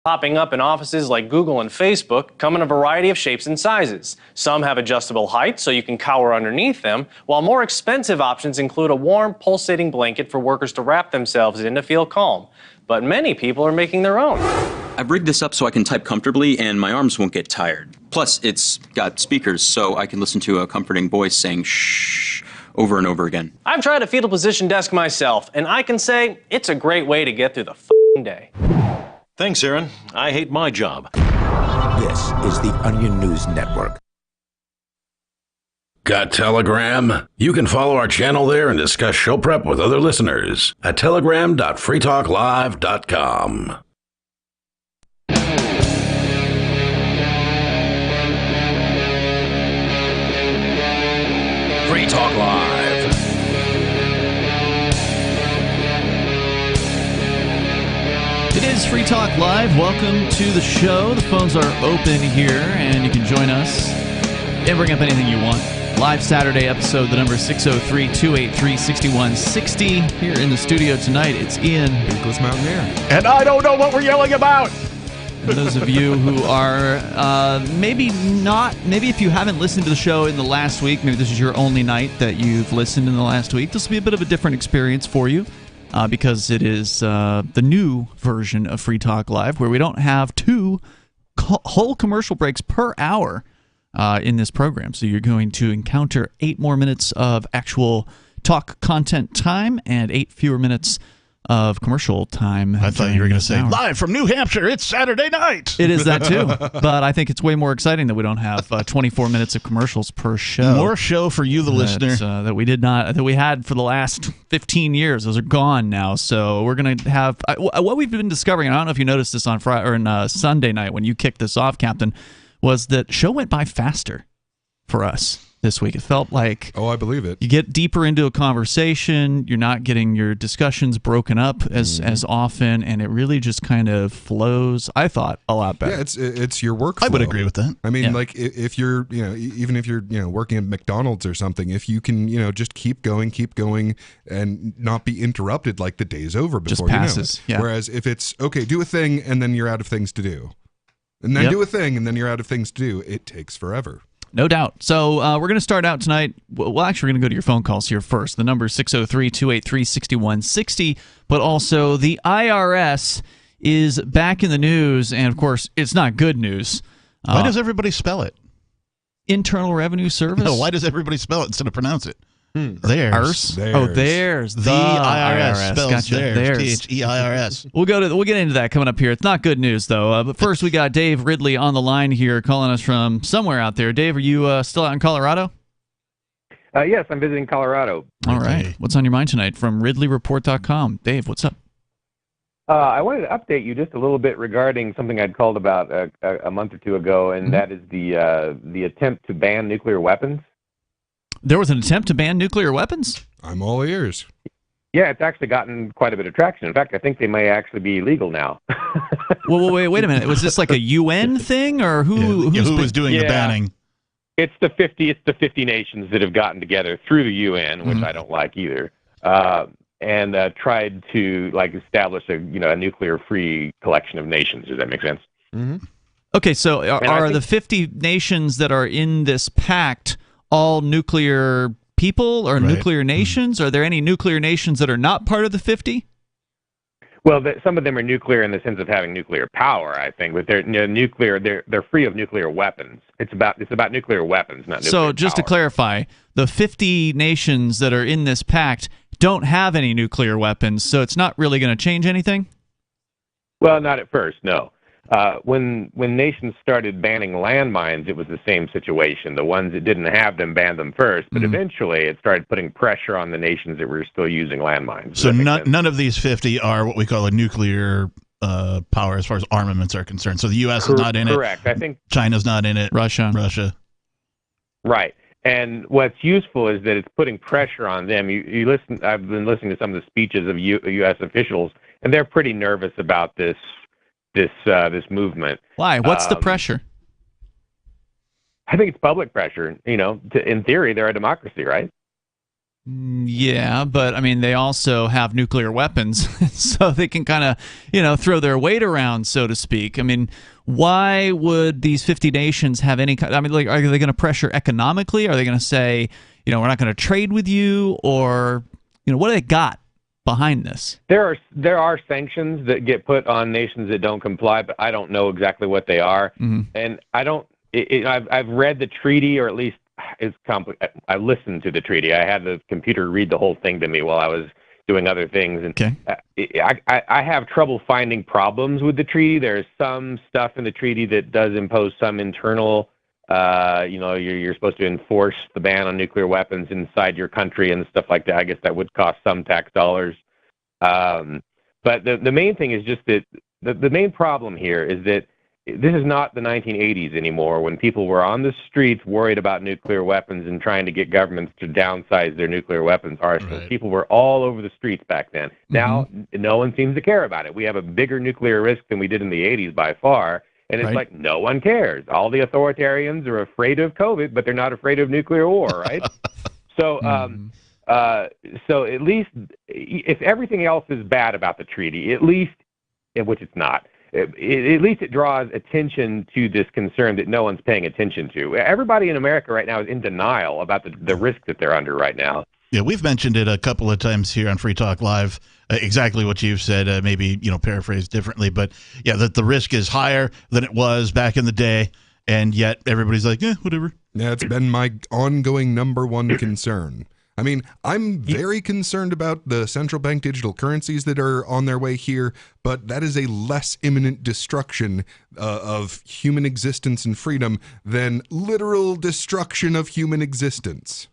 Popping up in offices like Google and Facebook come in a variety of shapes and sizes. Some have adjustable heights so you can cower underneath them, while more expensive options include a warm, pulsating blanket for workers to wrap themselves in to feel calm. But many people are making their own. I've rigged this up so I can type comfortably and my arms won't get tired. Plus, it's got speakers so I can listen to a comforting voice saying shh over and over again. I've tried a fetal position desk myself, and I can say it's a great way to get through the f***ing day. Thanks, Aaron. I hate my job. This is the Onion News Network. Got Telegram? You can follow our channel there and discuss show prep with other listeners at telegram.freetalklive.com. Free Talk Live. It is Free Talk Live. Welcome to the show. The phones are open here, and you can join us and bring up anything you want. Live Saturday episode, the number is 603-283-6160. Here in the studio tonight, it's Ian. Beakless Mountaineer. And I don't know what we're yelling about! For those of you who are maybe if you haven't listened to the show in the last week, maybe this is your only night that you've listened in the last week, this will be a bit of a different experience for you. Because it is the new version of Free Talk Live, where we don't have two whole commercial breaks per hour in this program. So you're going to encounter 8 more minutes of actual talk content time and 8 fewer minutes of commercial time. I thought you were going to say, live from New Hampshire, it's Saturday night! It is that too, but I think it's way more exciting that we don't have 24 minutes of commercials per show. More show for you, the listener. That we had for the last 15 years. Those are gone now, so we're going to have... what we've been discovering, and I don't know if you noticed this on Friday or on Sunday night when you kicked this off, Captain, was that show went by faster for us this week. It felt like... Oh, I believe it. You get deeper into a conversation, you're not getting your discussions broken up as often, and it really just kind of flows, I thought, a lot better. Yeah, it's your workflow. I would agree with that. I mean, like, if you're, even if you're, working at McDonald's or something, if you can, just keep going, and not be interrupted, like, the day's over before just passes, you know it. Yeah. Whereas if it's, okay, do a thing, and then you're out of things to do. And then do a thing, and then you're out of things to do. It takes forever. No doubt. So we're going to start out tonight. Well, actually, we're going to go to your phone calls here first. The number is 603-283-6160. But also, the IRS is back in the news. And, of course, it's not good news. Why does everybody spell it? Internal Revenue Service? No, why does everybody spell it instead of pronounce it? Theirs. Oh, theirs. The IRS spells gotcha. theirs. Theirs. We'll get into that coming up here. It's not good news though. But first, we got Dave Ridley on the line here, calling us from somewhere out there. Dave, are you still out in Colorado? Yes, I'm visiting Colorado. All right. What's on your mind tonight? From RidleyReport.com. Dave, what's up? I wanted to update you just a little bit regarding something I'd called about a month or two ago, and that is the attempt to ban nuclear weapons. There was an attempt to ban nuclear weapons? I'm all ears. Yeah, it's actually gotten quite a bit of traction. In fact, I think they may actually be legal now. Well, wait a minute. Was this like a UN thing, or who was doing the banning? It's the 50 nations that have gotten together through the UN, which I don't like either, and tried to establish a nuclear-free collection of nations. Does that make sense? Mm-hmm. Okay, so are the 50 nations that are in this pact all nuclear people or nuclear nations? Are there any nuclear nations that are not part of the 50? Well, some of them are nuclear in the sense of having nuclear power, I think, but they're nuclear. They're free of nuclear weapons. It's about nuclear weapons, not nuclear So just power. to clarify, the 50 nations that are in this pact don't have any nuclear weapons, so it's not really going to change anything? Well, not at first, no. When nations started banning landmines, it was the same situation. The ones that didn't have them banned them first, but eventually it started putting pressure on the nations that were still using landmines. So none of these 50 are what we call a nuclear power as far as armaments are concerned. So the U.S. is not in it. Correct. I think China's not in it. Russia. Right. And what's useful is that it's putting pressure on them. You listen. I've been listening to some of the speeches of U.S. officials, and they're pretty nervous about this movement. Why? What's the pressure? I think it's public pressure. In theory, they're a democracy, right? Yeah, but I mean, they also have nuclear weapons, so they can kind of, throw their weight around, so to speak. I mean, why would these 50 nations have any kind? I mean, like, are they going to pressure economically? Are they going to say, we're not going to trade with you, or what do they got behind this? There are sanctions that get put on nations that don't comply, but I don't know exactly what they are, and I don't. I've read the treaty, or at least. I listened to the treaty. I had the computer read the whole thing to me while I was doing other things, and I have trouble finding problems with the treaty. There's some stuff in the treaty that does impose some internal, you're supposed to enforce the ban on nuclear weapons inside your country and stuff like that. I guess that would cost some tax dollars. But the main thing is just that the main problem here is that this is not the 1980s anymore, when people were on the streets worried about nuclear weapons and trying to get governments to downsize their nuclear weapons arsenals. Right. People were all over the streets back then. Now, no one seems to care about it. We have a bigger nuclear risk than we did in the 80s by far, and it's like no one cares. All the authoritarians are afraid of COVID, but they're not afraid of nuclear war, right? So at least if everything else is bad about the treaty, at least, which it's not, at least it draws attention to this concern that no one's paying attention to. Everybody in America right now is in denial about the risk that they're under right now. Yeah, we've mentioned it a couple of times here on Free Talk Live, exactly what you've said, maybe, paraphrased differently. But, yeah, that the risk is higher than it was back in the day, and yet everybody's like, whatever. Yeah, it's been my ongoing number one concern. I mean, I'm very concerned about the central bank digital currencies that are on their way here, but that is a less imminent destruction of human existence and freedom than literal destruction of human existence.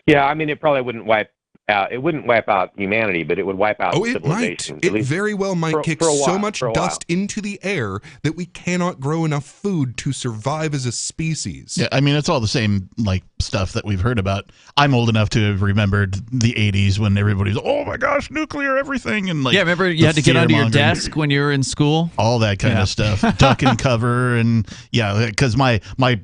Yeah, I mean, it probably wouldn't wipe out. It wouldn't wipe out humanity, but it would wipe out civilization. It very well might kick so much dust into the air that we cannot grow enough food to survive as a species. Yeah, I mean, it's all the same stuff that we've heard about. I'm old enough to have remembered the 80s when everybody's, oh my gosh, nuclear everything, and remember you had to get under your desk when you were in school, all that kind of stuff, duck and cover, and because my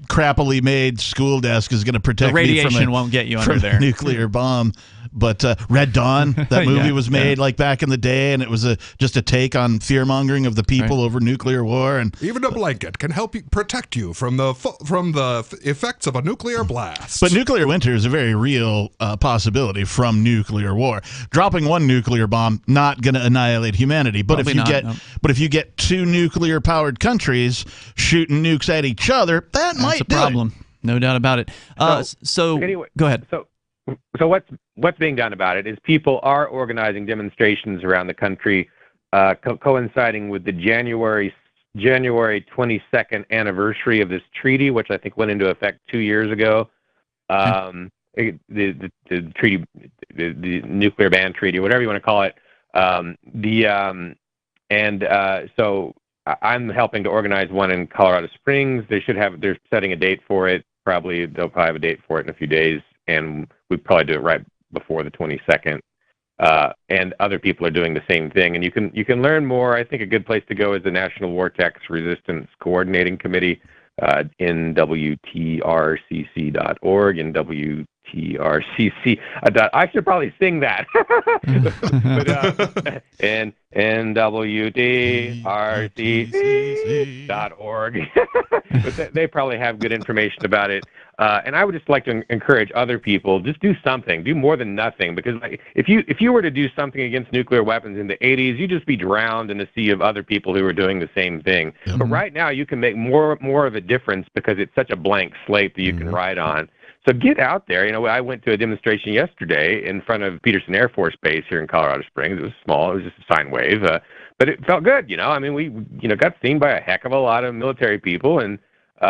crappily made school desk is going to protect the radiation me from won't get you under there. Nuclear bomb. But Red Dawn, that movie was made back in the day, and it was just a take on fear-mongering of the people over nuclear war. And even a blanket can help you protect you from the effects of a nuclear blast. But nuclear winter is a very real possibility from nuclear war. Dropping one nuclear bomb not going to annihilate humanity. But if you get two nuclear-powered countries shooting nukes at each other, that's a problem. No doubt about it. So anyway, go ahead. So what's being done about it is people are organizing demonstrations around the country, coinciding with the January 22nd anniversary of this treaty, which I think went into effect 2 years ago. The treaty, the nuclear ban treaty, whatever you want to call it. So I'm helping to organize one in Colorado Springs. They're setting a date for it. They'll probably have a date for it in a few days, and we probably do it right before the 22nd. And other people are doing the same thing. And you can learn more. I think a good place to go is the National War Tax Resistance Coordinating Committee, nwtrcc.org and WTRCC. I should probably sing that. And nwtrcc.org. But they probably have good information about it. And I would just like to encourage other people, just do something, do more than nothing, because if you were to do something against nuclear weapons in the 80s, you'd just be drowned in a sea of other people who are doing the same thing. Mm-hmm. But right now, you can make more of a difference because it's such a blank slate that you can ride on. So get out there. I went to a demonstration yesterday in front of Peterson Air Force Base here in Colorado Springs. It was small. It was just a sine wave, but it felt good. I mean, we got seen by a heck of a lot of military people, and you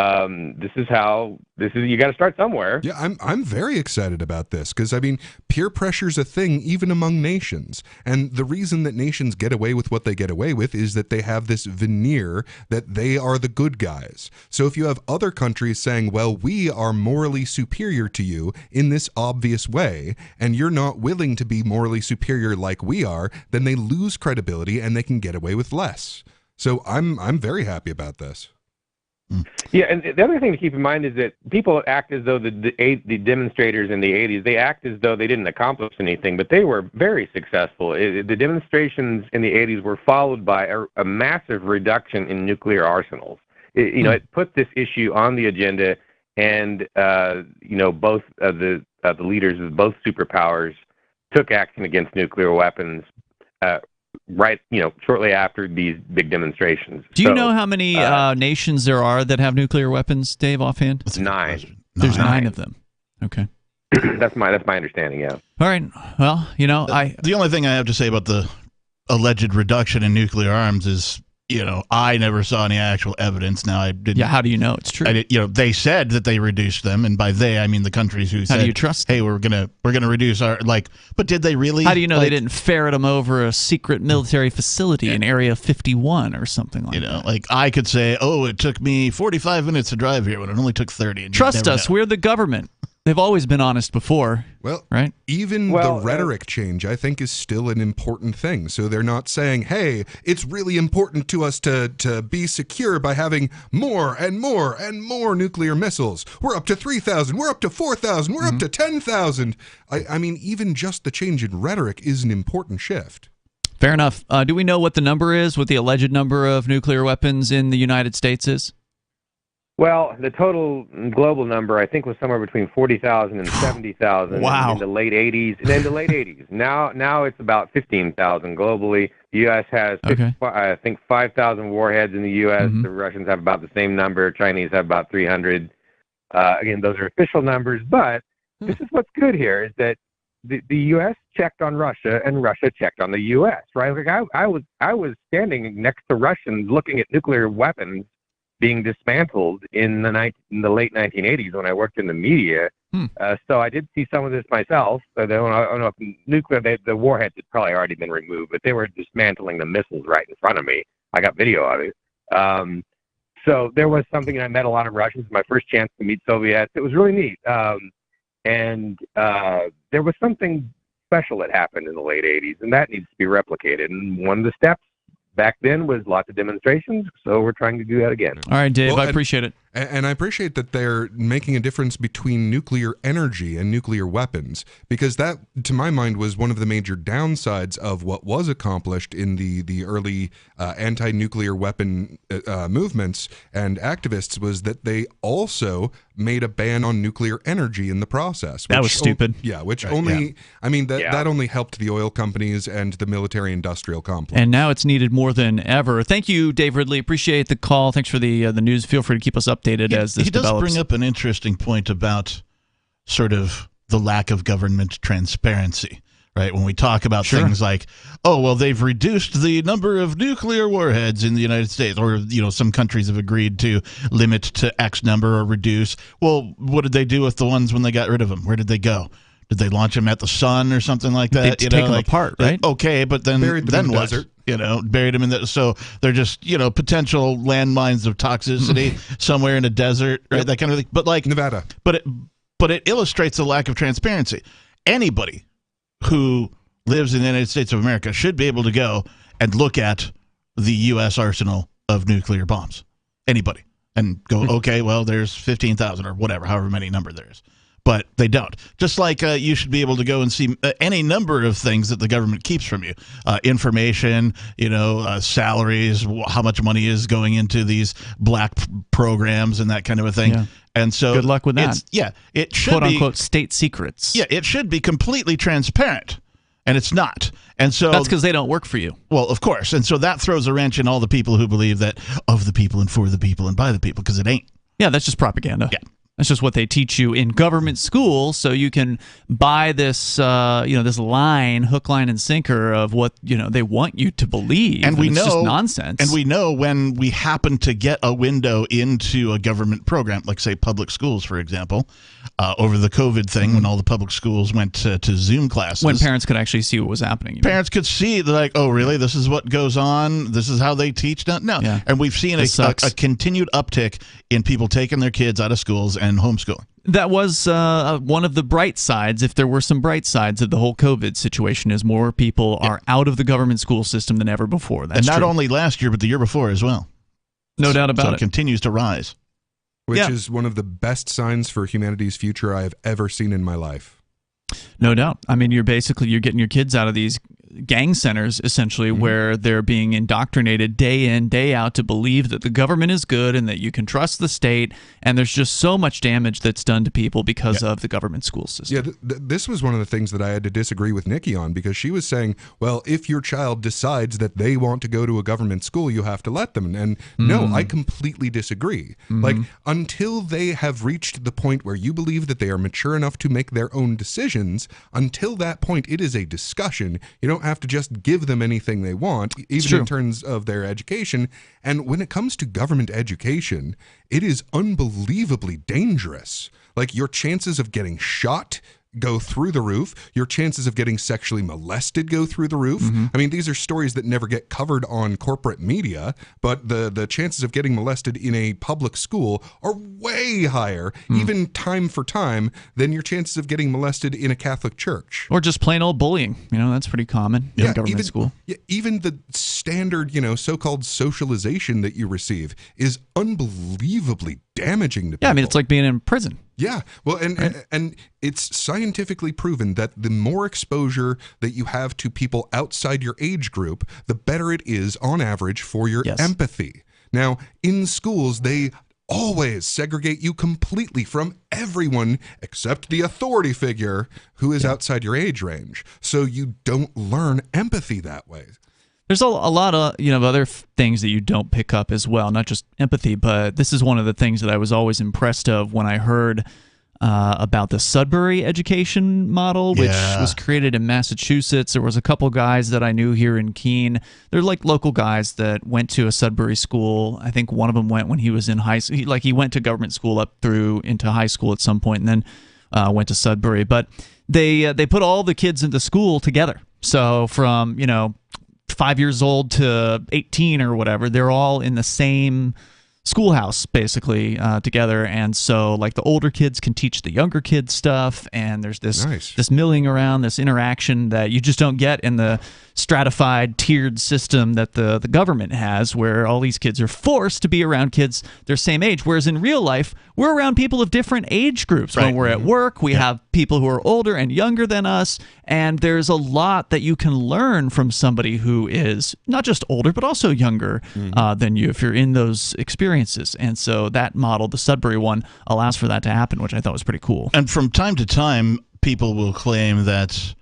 got to start somewhere. Yeah, I'm very excited about this because, I mean, peer pressure's a thing even among nations. And the reason that nations get away with what they get away with is that they have this veneer that they are the good guys. So if you have other countries saying, well, we are morally superior to you in this obvious way, and you're not willing to be morally superior like we are, then they lose credibility and they can get away with less. So I'm very happy about this. Yeah, and the other thing to keep in mind is that people act as though the demonstrators in the 80s, they act as though they didn't accomplish anything, but they were very successful. The demonstrations in the 80s were followed by a massive reduction in nuclear arsenals. It put this issue on the agenda, and both the leaders of both superpowers took action against nuclear weapons shortly after these big demonstrations. Do you know how many nations there are that have nuclear weapons, Dave, offhand? 9. There's 9 of them. Okay. That's my understanding, yeah. All right. Well, the only thing I have to say about the alleged reduction in nuclear arms is, I never saw any actual evidence. Now, I didn't. Yeah, how do you know it's true? They said that they reduced them, and by they I mean the countries who said, "How do you trust? Hey, we're gonna reduce our But did they really? How do you know they didn't ferret them over a secret military facility in Area 51 or something like that? I could say, it took me 45 minutes to drive here when it only took 30. And trust us, we're the government. They've always been honest before. Well, right? Even the rhetoric change, I think, is still an important thing. So they're not saying, hey, it's really important to us to be secure by having more and more and more nuclear missiles. We're up to 3,000. We're up to 4,000. We're up to 10,000. I mean, even just the change in rhetoric is an important shift. Fair enough. Do we know what the number is, what the alleged number of nuclear weapons in the United States is? Well, the total global number, I think, was somewhere between 40,000 and 70,000 in the late 80s. And in the late 80s. Now it's about 15,000 globally. The U.S. has, I think, 5,000 warheads in the U.S. The Russians have about the same number. Chinese have about 300. Again, those are official numbers. But this is what's good here is that the U.S. checked on Russia and Russia checked on the U.S., right? Like I was standing next to Russians looking at nuclear weapons being dismantled in the late 1980s when I worked in the media. So I did see some of this myself. I don't know if the warheads had probably already been removed, but they were dismantling the missiles right in front of me. I got video of it. So there was something, and I met a lot of Russians. My first chance to meet Soviets. It was really neat. And there was something special that happened in the late 80s, and that needs to be replicated. And one of the steps back then was lots of demonstrations, so we're trying to do that again. All right, Dave, I appreciate it. And I appreciate that they're making a difference between nuclear energy and nuclear weapons, because that, to my mind, was one of the major downsides of what was accomplished in the early anti-nuclear weapon movements and activists, was that they also made a ban on nuclear energy in the process. That was stupid. That only helped the oil companies and the military-industrial complex. And now it's needed more than ever. Thank you, Dave Ridley. Appreciate the call. Thanks for the news. Feel free to keep us updated as this develops. He does bring up an interesting point about sort of the lack of government transparency, right? When we talk about things like, they've reduced the number of nuclear warheads in the United States, or, some countries have agreed to limit to X number or reduce. Well, what did they do with the ones when they got rid of them? Where did they go? Did they launch them at the sun or something like that? They take them apart, right? Okay, but then buried them in the desert. Buried them in the, so they're just, potential landmines of toxicity somewhere in a desert, right? That kind of thing. But like Nevada. But it illustrates the lack of transparency. Anybody who lives in the United States of America should be able to go and look at the U.S. arsenal of nuclear bombs. Anybody. And go, okay, well, there's 15,000 or whatever, however many number there is. But they don't. Just like you should be able to go and see any number of things that the government keeps from you. Information, salaries, how much money is going into these black programs and that kind of a thing. Yeah. And so good luck with that. It should quote be, unquote state secrets. Yeah, it should be completely transparent. And it's not. And so that's because they don't work for you. Well, of course. And so that throws a wrench in all the people who believe that of the people and for the people and by the people, because it ain't. Yeah, that's just propaganda. Yeah. That's just what they teach you in government school, so you can buy this, this line, hook, line, and sinker of what they want you to believe. And we it's know just nonsense. And we know when we happen to get a window into a government program, like say public schools, for example, over the COVID thing, when all the public schools went to Zoom classes, when parents could actually see what was happening. Parents could see, they're like, oh, really? This is what goes on. This is how they teach. No. Yeah. And we've seen a continued uptick in people taking their kids out of schools and homeschooling. That was one of the bright sides, if there were some bright sides of the whole COVID situation, is more people are out of the government school system than ever before. That's and not true. only last year, but the year before as well. No doubt about so it. It continues to rise. Which is one of the best signs for humanity's future I have ever seen in my life. No doubt. I mean, you're getting your kids out of these gang centers, essentially, where they're being indoctrinated day in, day out to believe that the government is good and that you can trust the state. And there's just so much damage that's done to people because of the government school system. Yeah, this was one of the things that I had to disagree with Nikki on, because she was saying, well, if your child decides that they want to go to a government school, you have to let them. And no, I completely disagree. Like, until they have reached the point where you believe that they are mature enough to make their own decisions, until that point, it is a discussion. You don't have to just give them anything they want, even in terms of their education. And when it comes to government education, it is unbelievably dangerous. Like, your chances of getting shot go through the roof. Your chances of getting sexually molested go through the roof. I mean, these are stories that never get covered on corporate media, but the chances of getting molested in a public school are way higher, even time for time, than your chances of getting molested in a Catholic church. Or just plain old bullying. You know, that's pretty common in government school. Yeah, even the standard, so-called socialization that you receive is unbelievably damaging to people. Yeah, I mean, it's like being in prison. Yeah, well, and it's scientifically proven that the more exposure that you have to people outside your age group, the better it is on average for your empathy. Now, in schools, they always segregate you completely from everyone except the authority figure who is outside your age range. So you don't learn empathy that way. There's a lot of other things that you don't pick up as well, not just empathy, but this is one of the things that I was always impressed of when I heard about the Sudbury education model, which was created in Massachusetts. There was a couple guys that I knew here in Keene. They're like local guys that went to a Sudbury school. I think one of them went when he was in high school. He went to government school up through into high school at some point, and then went to Sudbury. But they put all the kids into school together. So from 5 years old to 18 or whatever, they're all in the same schoolhouse basically together, and so like the older kids can teach the younger kids stuff, and there's this milling around, this interaction that you just don't get in the stratified tiered system that the government has, where all these kids are forced to be around kids their same age, whereas in real life we're around people of different age groups. When we're at work, we have people who are older and younger than us, and there's a lot that you can learn from somebody who is not just older but also younger than you if you're in those experiences. And so that model, the Sudbury one, allows for that to happen, which I thought was pretty cool. And from time to time, people will claim that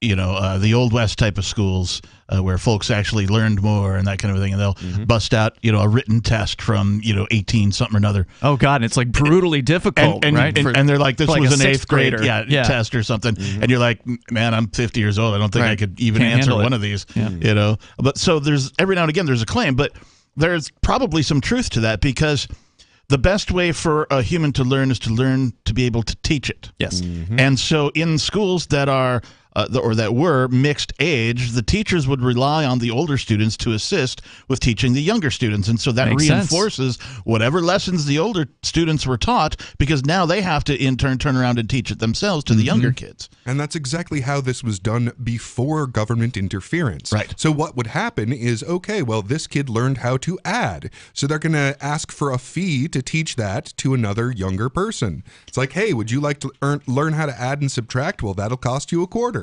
the Old West type of schools where folks actually learned more and that kind of thing, and they'll bust out, a written test from, 18 something or another. Oh, God, it's like brutally difficult, right? And they're like, this like was an 8th grade test or something. And you're like, man, I'm 50 years old. I don't think I could even answer one of these, But so there's, every now and again, there's a claim, but there's probably some truth to that, because the best way for a human to learn is to learn to be able to teach it. Yes. And so in schools that are or that were mixed age, the teachers would rely on the older students to assist with teaching the younger students. And so that reinforces whatever lessons the older students were taught, because now they have to in turn turn around and teach it themselves to the younger kids. And that's exactly how this was done before government interference. Right. So what would happen is, okay, well, this kid learned how to add, so they're going to ask for a fee to teach that to another younger person. It's like, hey, would you like to learn how to add and subtract? Well, that'll cost you $0.25.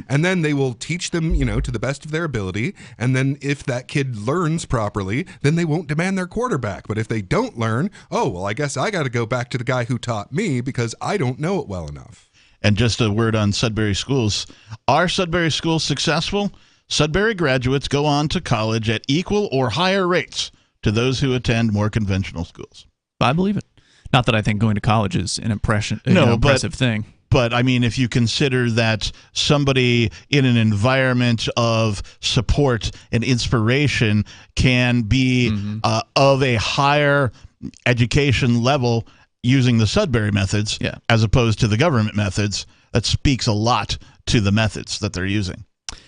And then they will teach them, to the best of their ability. And then if that kid learns properly, then they won't demand their quarterback. But if they don't learn, oh, well, I guess I got to go back to the guy who taught me because I don't know it well enough. And just a word on Sudbury schools. Are Sudbury schools successful? Sudbury graduates go on to college at equal or higher rates to those who attend more conventional schools. I believe it. Not that I think going to college is an impressive thing. But, I mean, if you consider that somebody in an environment of support and inspiration can be of a higher education level using the Sudbury methods as opposed to the government methods, that speaks a lot to the methods that they're using.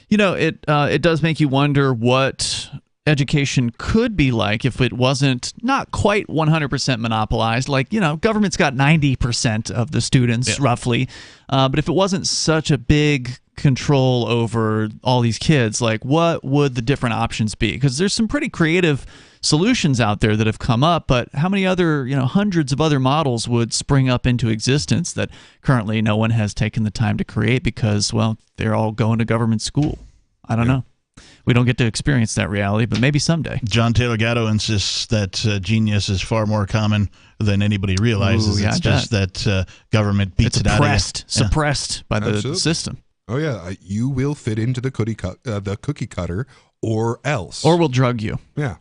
It does make you wonder what education could be like if it wasn't not quite 100% monopolized. Like, government's got 90% of the students roughly. But if it wasn't such a big control over all these kids, like what would the different options be? Because there's some pretty creative solutions out there that have come up, but how many other, hundreds of other models would spring up into existence that currently no one has taken the time to create because, well, they're all going to government school? I don't know. We don't get to experience that reality, but maybe someday. John Taylor Gatto insists that genius is far more common than anybody realizes. It's just that government beats it out of you. Suppressed by the system. Oh, yeah. You will fit into the cookie cutter or else. Or we'll drug you. Yeah.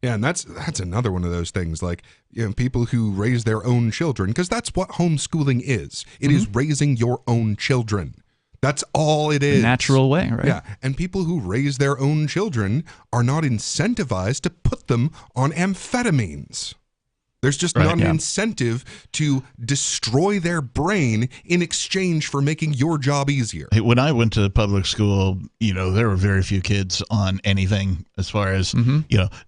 Yeah, and that's another one of those things, like people who raise their own children, because that's what homeschooling is. It is raising your own children. That's all it is. Natural way, right? Yeah, and people who raise their own children are not incentivized to put them on amphetamines. There's just not an incentive to destroy their brain in exchange for making your job easier. Hey, when I went to public school, there were very few kids on anything as far as,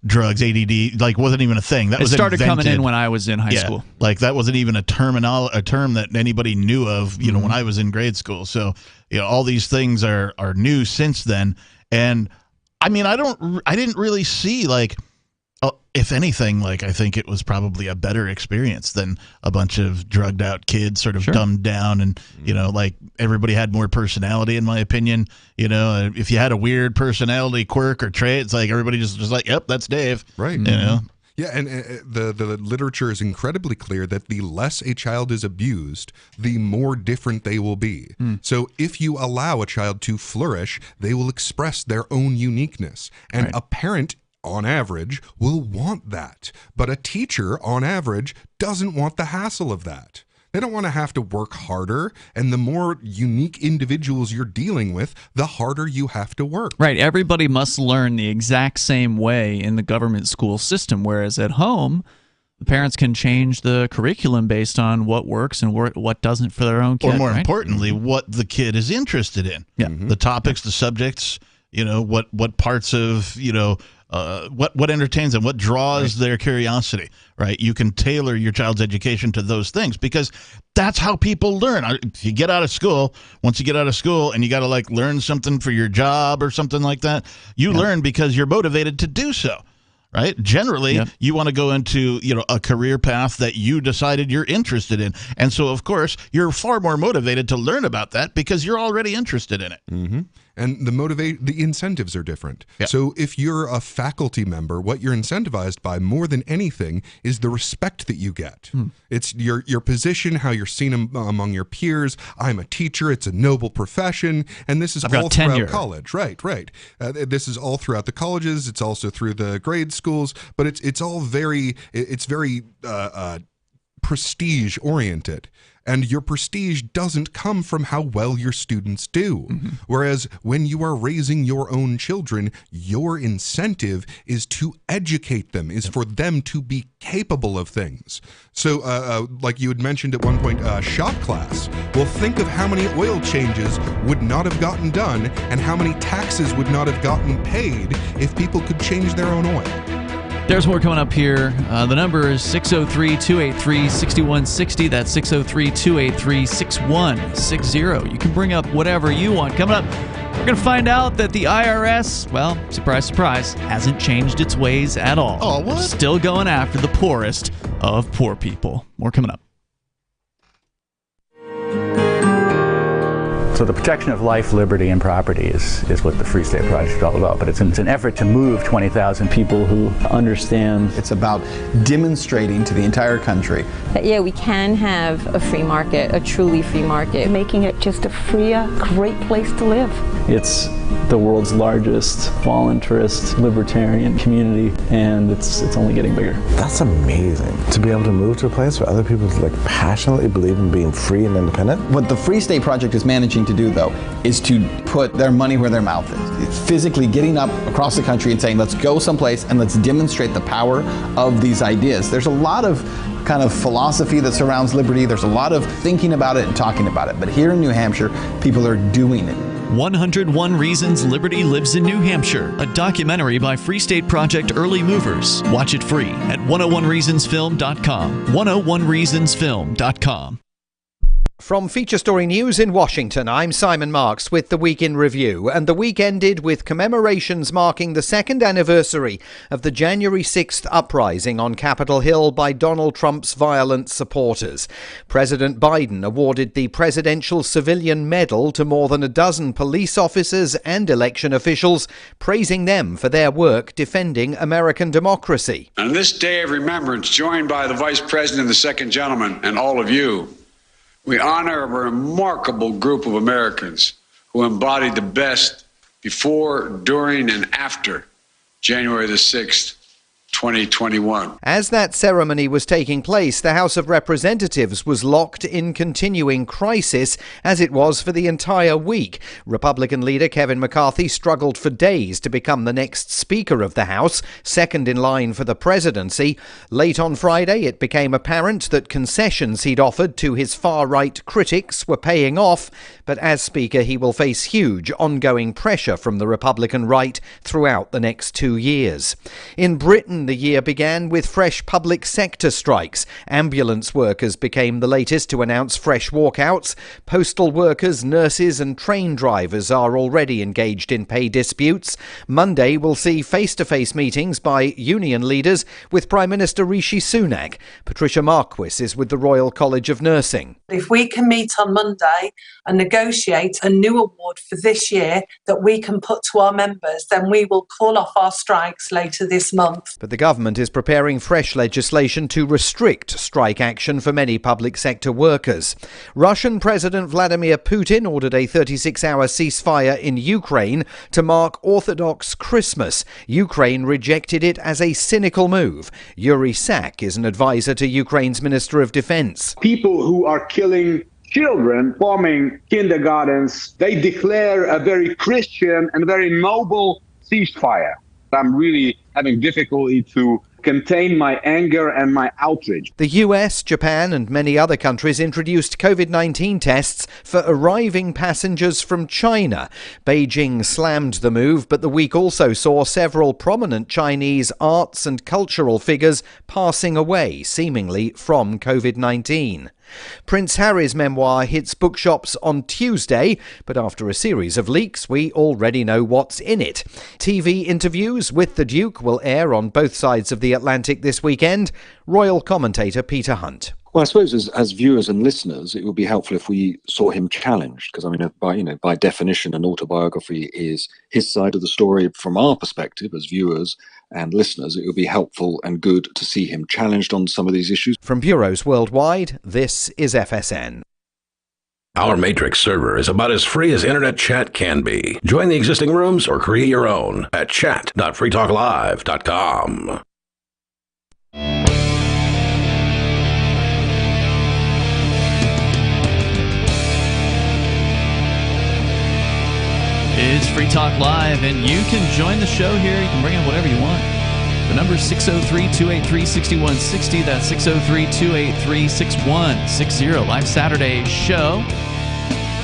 drugs, ADD, wasn't even a thing. That was started coming in when I was in high school. That wasn't even a term that anybody knew of, when I was in grade school. So, all these things are new since then. And I mean, I didn't really see if anything, I think it was probably a better experience than a bunch of drugged out kids sort of dumbed down and, everybody had more personality, in my opinion. If you had a weird personality quirk or trait, it's like everybody just like, yep, that's Dave. Right. Yeah, and the literature is incredibly clear that the less a child is abused, the more different they will be. So if you allow a child to flourish, they will express their own uniqueness. And a parent, on average, will want that. But a teacher, on average, doesn't want the hassle of that. They don't want to have to work harder, and the more unique individuals you're dealing with, the harder you have to work. Right. Everybody must learn the exact same way in the government school system, whereas at home, the parents can change the curriculum based on what works and what doesn't for their own kid. Or more importantly, what the kid is interested in. Yeah. The topics, the subjects, what parts of, what entertains them, what draws their curiosity, right? You can tailor your child's education to those things because that's how people learn. If you get out of school, once you get out of school and you got to learn something for your job or something like that, you learn because you're motivated to do so. Right? Generally, you want to go into, a career path that you decided you're interested in. And so, of course, you're far more motivated to learn about that because you're already interested in it. Mm-hmm. And the incentives are different. Yeah. So if you're a faculty member, what you're incentivized by more than anything is the respect that you get. It's your position, how you're seen among your peers. I'm a teacher. It's a noble profession. And this is all throughout college. Right. This is all throughout the colleges. It's also through the grade schools. But it's all very prestige oriented. And your prestige doesn't come from how well your students do. Whereas when you are raising your own children, your incentive is to educate them, is for them to be capable of things. So like you had mentioned at one point, shop class. Well, think of how many oil changes would not have gotten done and how many taxes would not have gotten paid if people could change their own oil. There's more coming up here. The number is 603-283-6160. That's 603-283-6160. You can bring up whatever you want. Coming up, we're going to find out that the IRS, well, surprise, surprise, hasn't changed its ways at all. Oh, what? They're still going after the poorest of poor people. More coming up. So the protection of life, liberty, and property is what the Free State Project is all about. But it's an effort to move 20,000 people who understand. It's about demonstrating to the entire country that, we can have a free market, a truly free market. Making it just a freer, great place to live. It's the world's largest voluntarist libertarian community, and it's only getting bigger. That's amazing. To be able to move to a place where other people passionately believe in being free and independent. What the Free State Project is managing to do, though, is to put their money where their mouth is. It's physically getting up across the country and saying, let's go someplace and let's demonstrate the power of these ideas. There's a lot of kind of philosophy that surrounds liberty. There's a lot of thinking about it and talking about it. But here in New Hampshire, people are doing it. 101 Reasons Liberty Lives in New Hampshire, a documentary by Free State Project Early Movers. Watch it free at 101reasonsfilm.com. 101reasonsfilm.com. From Feature Story News in Washington, I'm Simon Marks with the Week in Review. And the week ended with commemorations marking the second anniversary of the January 6th uprising on Capitol Hill by Donald Trump's violent supporters. President Biden awarded the Presidential Civilian Medal to more than a dozen police officers and election officials, praising them for their work defending American democracy. On this day of remembrance, joined by the Vice President and the Second Gentleman and all of you, we honor a remarkable group of Americans who embodied the best before, during, and after January the 6th, 2021. As that ceremony was taking place, the House of Representatives was locked in continuing crisis, as it was for the entire week. Republican leader Kevin McCarthy struggled for days to become the next Speaker of the House, second in line for the presidency. Late on Friday, it became apparent that concessions he'd offered to his far-right critics were paying off, but as Speaker, he will face huge ongoing pressure from the Republican right throughout the next 2 years. In Britain, the year began with fresh public sector strikes. Ambulance workers became the latest to announce fresh walkouts. Postal workers, nurses and train drivers are already engaged in pay disputes. Monday will see face-to-face meetings by union leaders with Prime Minister Rishi Sunak. Patricia Marquis is with the Royal College of Nursing. If we can meet on Monday and negotiate a new award for this year that we can put to our members, then we will call off our strikes later this month. But the government is preparing fresh legislation to restrict strike action for many public sector workers. Russian President Vladimir Putin ordered a 36-hour ceasefire in Ukraine to mark Orthodox Christmas. Ukraine rejected it as a cynical move. Yuri Sak is an advisor to Ukraine's Minister of Defense. People who are killing children, bombing kindergartens, they declare a very Christian and very noble ceasefire. I'm really having difficulty to contain my anger and my outrage. The US, Japan and many other countries introduced COVID-19 tests for arriving passengers from China. Beijing slammed the move, but the week also saw several prominent Chinese arts and cultural figures passing away, seemingly from COVID-19. Prince Harry's memoir hits bookshops on Tuesday, but after a series of leaks, we already know what's in it. TV interviews with the Duke will air on both sides of the Atlantic this weekend. Royal commentator Peter Hunt. Well, I suppose as viewers and listeners, it would be helpful if we saw him challenged, because I mean, by definition, an autobiography is his side of the story. From our perspective as viewers and listeners, it would be helpful and good to see him challenged on some of these issues. From bureaus worldwide, this is FSN. Our Matrix server is about as free as internet chat can be. Join the existing rooms or create your own at chat.freetalklive.com. It's Free Talk Live, and you can join the show here. You can bring in whatever you want. The number is 603-283-6160. That's 603-283-6160. Live Saturday show.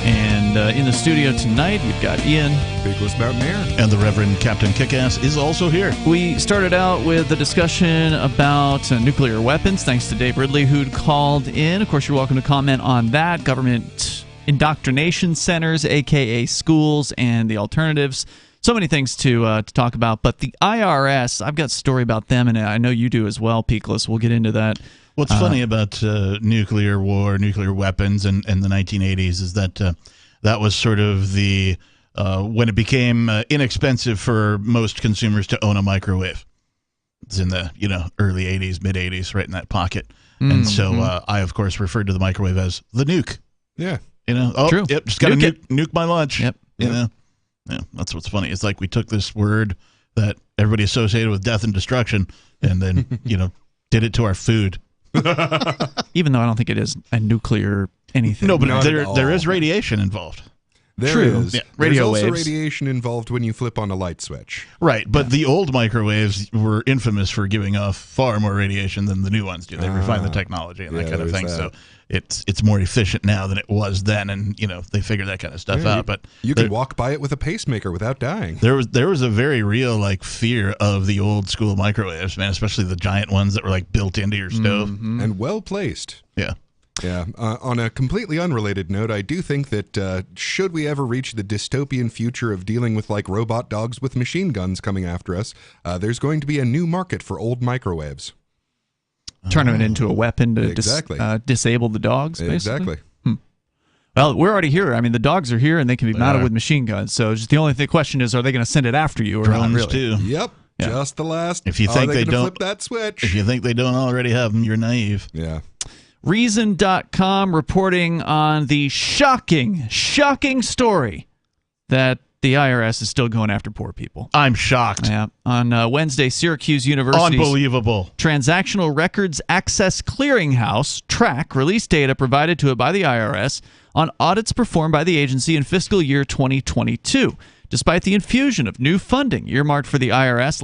And in the studio tonight, we've got Ian. Bigless Mountain Air. And the Reverend Captain Kickass is also here. We started out with a discussion about nuclear weapons, thanks to Dave Ridley, who'd called in. Of course, you're welcome to comment on that. Government indoctrination centers, a.k.a. schools, and the alternatives. So many things to talk about. But the IRS, I've got a story about them, and I know you do as well, Peakless. We'll get into that. What's funny about nuclear war, nuclear weapons in the 1980s is that that was sort of the when it became inexpensive for most consumers to own a microwave. It's in the early 80s, mid 80s, right in that pocket. Mm-hmm. And so I, of course, referred to the microwave as the nuke. Yeah. True. Yep, just got to nuke my lunch. Yep. Yeah, that's what's funny. It's like we took this word that everybody associated with death and destruction and then, did it to our food. Even though I don't think it is a nuclear anything. No, but there is radiation involved. There True. is. Yeah, radio There's also waves. radiation involved when you flip on a light switch. Right, but the old microwaves were infamous for giving off far more radiation than the new ones do. They refined the technology and that kind of thing. So it's more efficient now than it was then, and they figured that kind of stuff out. But you can walk by it with a pacemaker without dying. There was a very real fear of the old school microwaves, man, especially the giant ones that were built into your stove and well placed. Yeah. Yeah. On a completely unrelated note, I do think that should we ever reach the dystopian future of dealing with like robot dogs with machine guns coming after us, there's going to be a new market for old microwaves. Turn them into a weapon to Exactly. Disable the dogs, basically? Exactly. Well, we're already here. I mean, the dogs are here, and they can be mounted with machine guns. So just the only question is, are they going to send it after you or Drones not really? too. Yep. Yeah. Just the last. If you think they don't flip that switch. If you think they don't already have them, you're naive. Yeah. Reason.com reporting on the shocking story that the IRS is still going after poor people. I'm shocked. Yeah. On Wednesday, Syracuse University's Unbelievable. Transactional Records Access Clearinghouse, TRAC, released data provided to it by the IRS on audits performed by the agency in fiscal year 2022. Despite the infusion of new funding earmarked for the IRS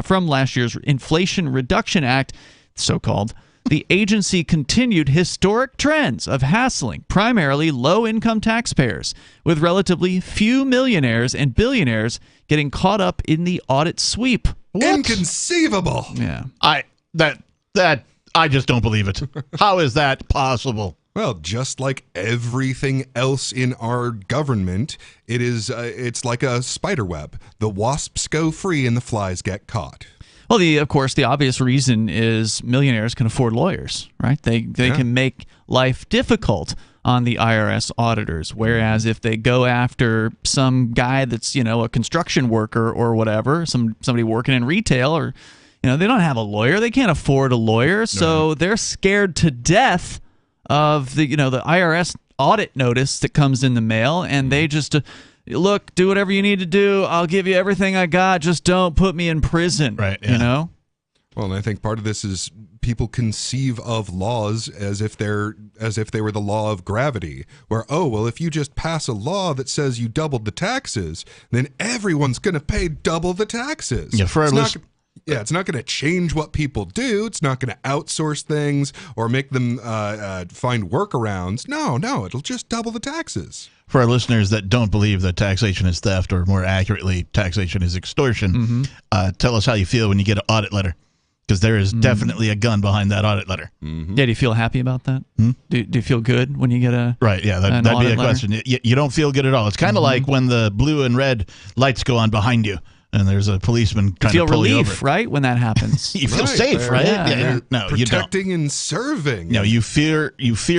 from last year's Inflation Reduction Act, so-called, the agency continued historic trends of hassling primarily low-income taxpayers, with relatively few millionaires and billionaires getting caught up in the audit sweep. Inconceivable. Yeah. I just don't believe it. How is that possible? Well, just like everything else in our government, it's like a spider web. The wasps go free and the flies get caught. Well, of course, the obvious reason is millionaires can afford lawyers, right? They can make life difficult on the IRS auditors, whereas if they go after some guy that's, a construction worker or whatever, somebody working in retail, or they don't have a lawyer, they can't afford a lawyer, so they're scared to death of the IRS audit notice that comes in the mail, and they just look, do whatever you need to do. I'll give you everything I got. Just don't put me in prison. Right. Yeah. Well, and I think part of this is people conceive of laws as if they were the law of gravity, where, if you just pass a law that says you doubled the taxes, then everyone's going to pay double the taxes. Yeah, for our it's not going to change what people do. It's not going to outsource things or make them find workarounds. No, it'll just double the taxes. For our listeners that don't believe that taxation is theft, or more accurately, taxation is extortion, tell us how you feel when you get an audit letter, because there is definitely a gun behind that audit letter. Yeah, do you feel happy about that? Do you feel good when you get a right? Yeah, that'd be a question. You don't feel good at all. It's kind of like when the blue and red lights go on behind you, and there's a policeman trying to pull you over. You feel relief, right, when that happens. You feel safe, right? Yeah. No, protecting and serving. No, you fear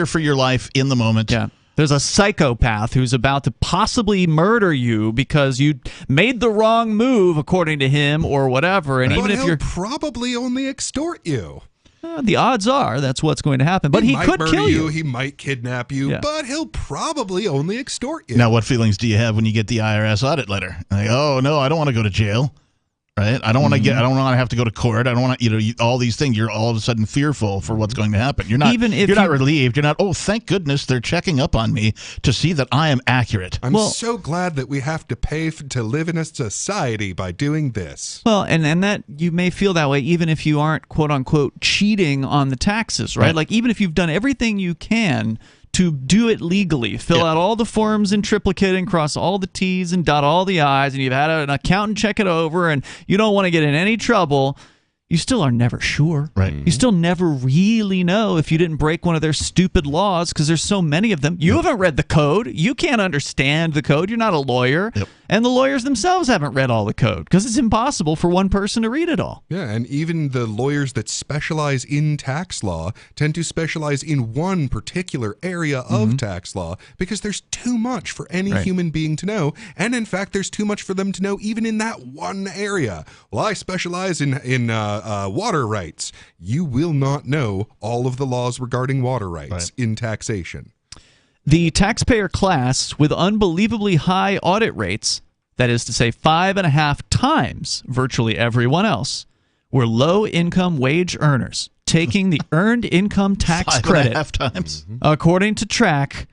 for your life in the moment. Yeah. There's a psychopath who's about to possibly murder you because you made the wrong move, according to him, or whatever. And even if you're probably only extort you. The odds are that's what's going to happen. But he could kill you. He might kidnap you, but he'll probably only extort you. Now, what feelings do you have when you get the IRS audit letter? Like, oh no, I don't want to go to jail. Right? I don't want to I don't want to have to go to court. I don't want to, all these things. You're all of a sudden fearful for what's going to happen. You're not, even if you're not relieved. You're not, oh, thank goodness they're checking up on me to see that I am accurate. I'm so glad that we have to pay to live in a society by doing this. Well, and that you may feel that way even if you aren't, quote unquote, cheating on the taxes, right? Like even if you've done everything you can to do it legally, fill out all the forms in triplicate and cross all the T's and dot all the I's, and you've had an accountant check it over, and you don't want to get in any trouble, you still are never sure. Right. You still never really know if you didn't break one of their stupid laws because there's so many of them. You haven't read the code. You can't understand the code. You're not a lawyer. And the lawyers themselves haven't read all the code because it's impossible for one person to read it all. Yeah, and even the lawyers that specialize in tax law tend to specialize in one particular area of tax law because there's too much for any human being to know. And in fact, there's too much for them to know even in that one area. Well, I specialize in water rights. You will not know all of the laws regarding water rights in taxation. The taxpayer class with unbelievably high audit rates, that is to say 5.5 times virtually everyone else, were low-income wage earners taking the Earned Income Tax Credit, 5.5 times. According to TRAC,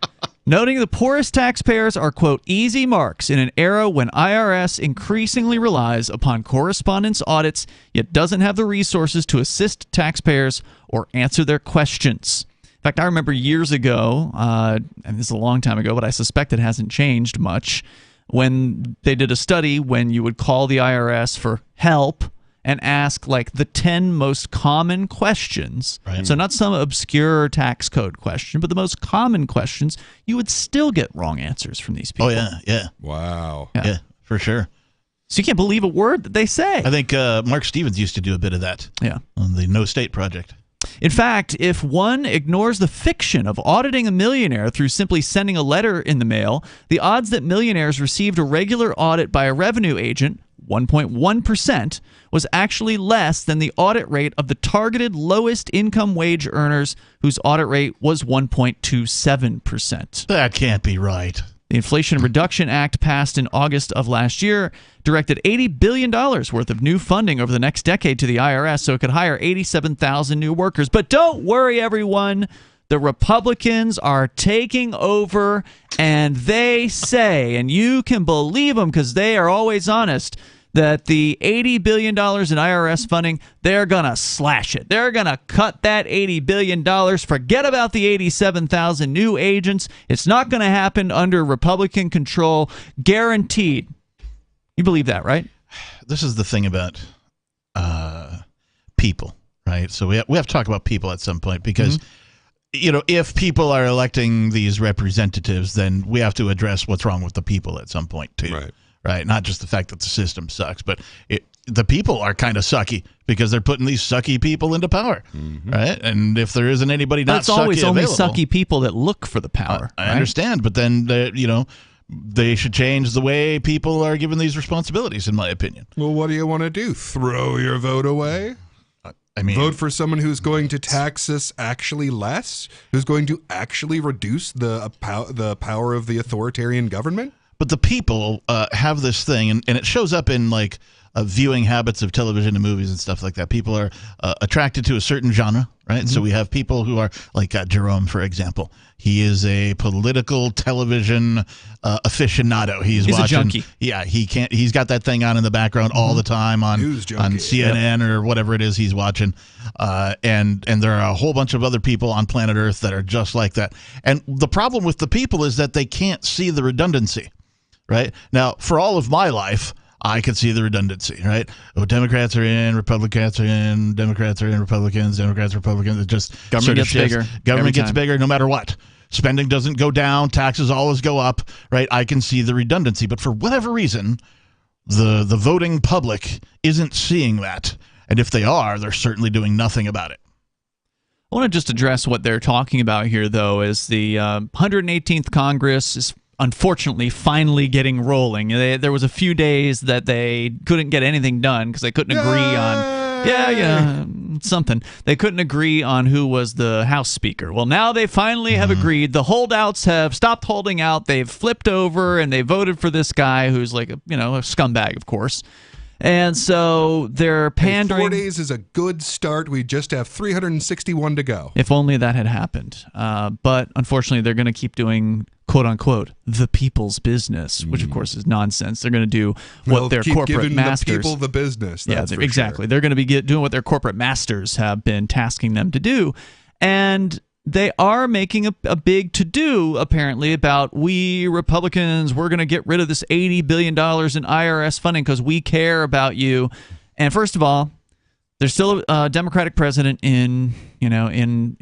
noting the poorest taxpayers are, quote, easy marks in an era when IRS increasingly relies upon correspondence audits, yet doesn't have the resources to assist taxpayers or answer their questions. In fact, I remember years ago, and this is a long time ago, but I suspect it hasn't changed much, when they did a study when you would call the IRS for help and ask like the 10 most common questions, so not some obscure tax code question, but the most common questions, you would still get wrong answers from these people. Oh, yeah. Wow. Yeah, for sure. So you can't believe a word that they say. I think Mark Stevens used to do a bit of that on the No State Project. In fact, if one ignores the fiction of auditing a millionaire through simply sending a letter in the mail, the odds that millionaires received a regular audit by a revenue agent, 1.1%, was actually less than the audit rate of the targeted lowest income wage earners, whose audit rate was 1.27%. That can't be right. The Inflation Reduction Act, passed in August of last year, directed $80 billion worth of new funding over the next decade to the IRS so it could hire 87,000 new workers. But don't worry, everyone. The Republicans are taking over, and they say, and you can believe them because they are always honest, that the $80 billion in IRS funding, they're going to slash it. They're going to cut that $80 billion. Forget about the 87,000 new agents. It's not going to happen under Republican control. Guaranteed. You believe that, right? This is the thing about people, right? So we have to talk about people at some point because, if people are electing these representatives, then we have to address what's wrong with the people at some point, too. Right? Not just the fact that the system sucks, but the people are kind of sucky because they're putting these sucky people into power, right? And if there isn't anybody not it's sucky always only available, sucky people that look for the power. I understand, but then they should change the way people are given these responsibilities, in my opinion. Well, what do you want to do? Throw your vote away? I mean, vote for someone who's going to tax us actually less, who's going to actually reduce the power of the authoritarian government? But the people have this thing, and it shows up in like viewing habits of television and movies and stuff like that. People are attracted to a certain genre, right? So we have people who are like Jerome, for example. He is a political television aficionado. He's watching, a junkie. Yeah, he's got that thing on in the background all the time on CNN or whatever it is he's watching. And there are a whole bunch of other people on planet Earth that are just like that. And the problem with the people is that they can't see the redundancy. Right? Now, for all of my life, I could see the redundancy, right? Oh, Democrats are in, Republicans are in, Democrats are in, Republicans, Democrats, Republicans. It just government gets bigger. Government gets bigger no matter what. Spending doesn't go down. Taxes always go up, right? I can see the redundancy. But for whatever reason, the voting public isn't seeing that. And if they are, they're certainly doing nothing about it. I want to just address what they're talking about here, though, is the 118th Congress is unfortunately finally getting rolling. There was a few days that they couldn't get anything done because they couldn't agree on something. They couldn't agree on who was the House Speaker. Well, now they finally have agreed. The holdouts have stopped holding out. They've flipped over and they voted for this guy who's like a scumbag, of course. And so they're pandering. 4 days is a good start. We just have 361 to go. If only that had happened. But unfortunately, they're going to keep doing, quote unquote, the people's business, which of course is nonsense. They're going to do what their corporate masters. The people the business. That's for exactly. Sure. They're going to be doing what their corporate masters have been tasking them to do, and they are making a big to-do, apparently, about we Republicans, we're going to get rid of this $80 billion in IRS funding because we care about you. And first of all, there's still a Democratic president in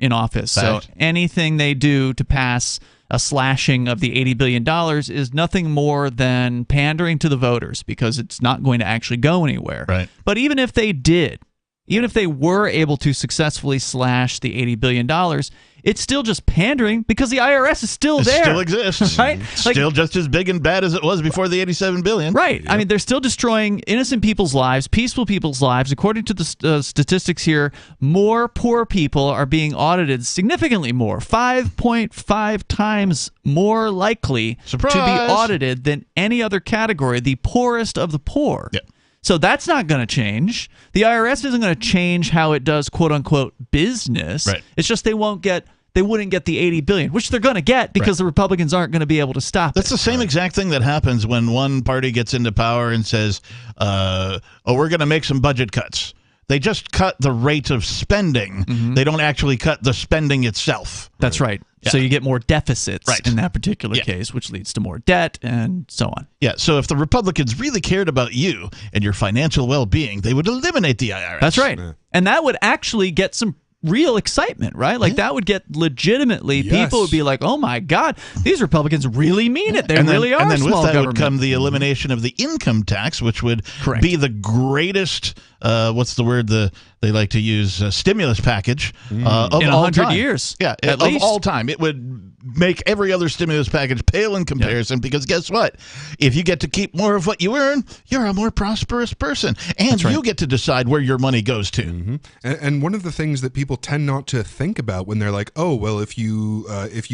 office. Fact. So anything they do to pass a slashing of the $80 billion is nothing more than pandering to the voters because it's not going to actually go anywhere. Right. But even if they did, even if they were able to successfully slash the $80 billion, it's still just pandering because the IRS is still there. It still exists. Right? Still just as big and bad as it was before the $87 billion. Right. Yep. I mean, they're still destroying innocent people's lives, peaceful people's lives. According to the statistics here, more poor people are being audited, significantly more, 5.5 times more likely to be audited than any other category, the poorest of the poor. Yep. So that's not going to change. The IRS isn't going to change how it does "quote unquote" business. Right. It's just they wouldn't get the $80 billion, which they're going to get because the Republicans aren't going to be able to stop That's the same exact thing that happens when one party gets into power and says, we're going to make some budget cuts. They just cut the rate of spending. They don't actually cut the spending itself. That's right. So you get more deficits Right. in that particular case, which leads to more debt and so on. Yeah, so if the Republicans really cared about you and your financial well-being, they would eliminate the IRS. That's right. And that would actually get some real excitement, right? Like that would get legitimately, people would be like, oh my God, these Republicans really mean it. They really are And then with small that government. would come the elimination of the income tax, which would be the greatest, what's the word they like to use, stimulus package of in all 100 time. years. Yeah, at of least. all time. It would make every other stimulus package pale in comparison because guess what? If you get to keep more of what you earn, you're a more prosperous person. And you get to decide where your money goes to. And one of the things that people tend not to think about when they're like, oh, well, if you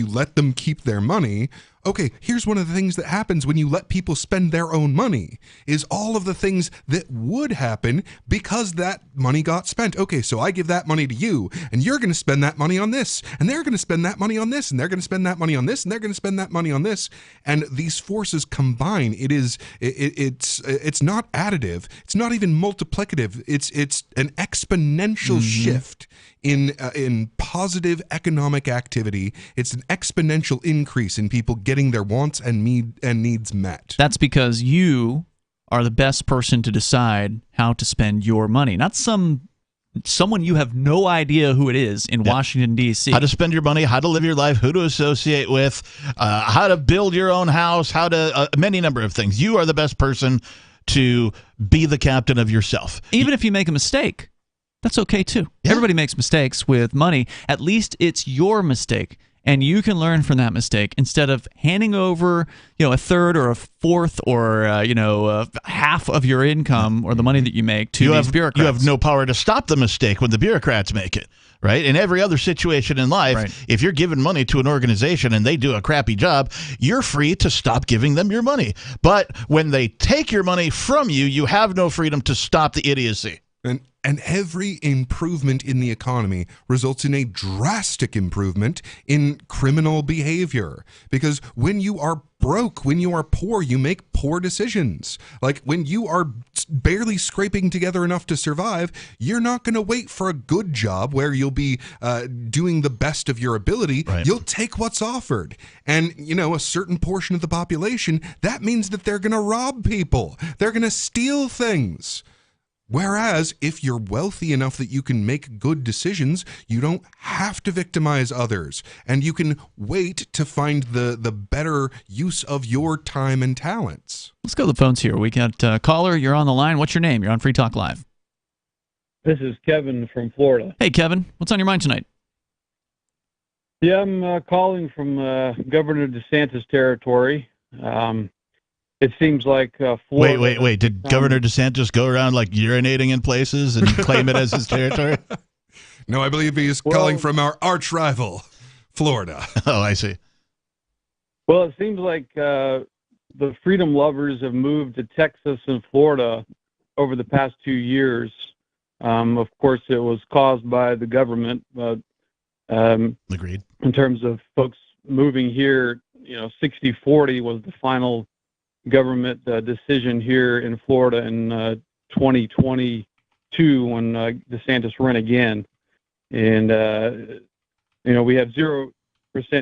let them keep their money, okay, here's one of the things that happens when you let people spend their own money is all of the things that would happen because that money got spent. Okay, so I give that money to you, and you're going to spend that money on this, and they're going to spend that money on this, and they're going to spend that money on this, and they're going to spend that money on this, and these forces combine. It's not additive. It's not even multiplicative. It's an exponential shift in positive economic activity. It's an exponential increase in people getting their wants and needs met. That's because you are the best person to decide how to spend your money, not someone you have no idea who it is in Washington, D.C. How to spend your money, how to live your life, who to associate with, how to build your own house, how to many number of things. You are the best person to be the captain of yourself. Even if you make a mistake, that's okay too. Everybody makes mistakes with money. At least it's your mistake, and you can learn from that mistake instead of handing over, a third or a fourth or half of your income or the money that you make to these bureaucrats. You have no power to stop the mistake when the bureaucrats make it, right? In every other situation in life, if you're giving money to an organization and they do a crappy job, you're free to stop giving them your money. But when they take your money from you, you have no freedom to stop the idiocy. And every improvement in the economy results in a drastic improvement in criminal behavior. Because when you are broke, when you are poor, you make poor decisions. Like when you are barely scraping together enough to survive, you're not going to wait for a good job where you'll be doing the best of your ability. You'll take what's offered. And, a certain portion of the population, that means that they're going to rob people. They're going to steal things. Whereas, if you're wealthy enough that you can make good decisions, you don't have to victimize others, and you can wait to find the better use of your time and talents. Let's go to the phones here. We got caller. You're on the line. What's your name? You're on Free Talk Live. This is Kevin from Florida. Hey, Kevin. What's on your mind tonight? Yeah, I'm calling from Governor DeSantis' territory. It seems like Florida... Wait. Did Governor DeSantis go around like urinating in places and claim it as his territory? No, I believe he is calling from our arch rival, Florida. Oh, I see. Well, it seems like the freedom lovers have moved to Texas and Florida over the past 2 years. Of course, it was caused by the government. Agreed. In terms of folks moving here, 60-40 was the final government decision here in Florida in 2022 when DeSantis ran again. And, we have 0%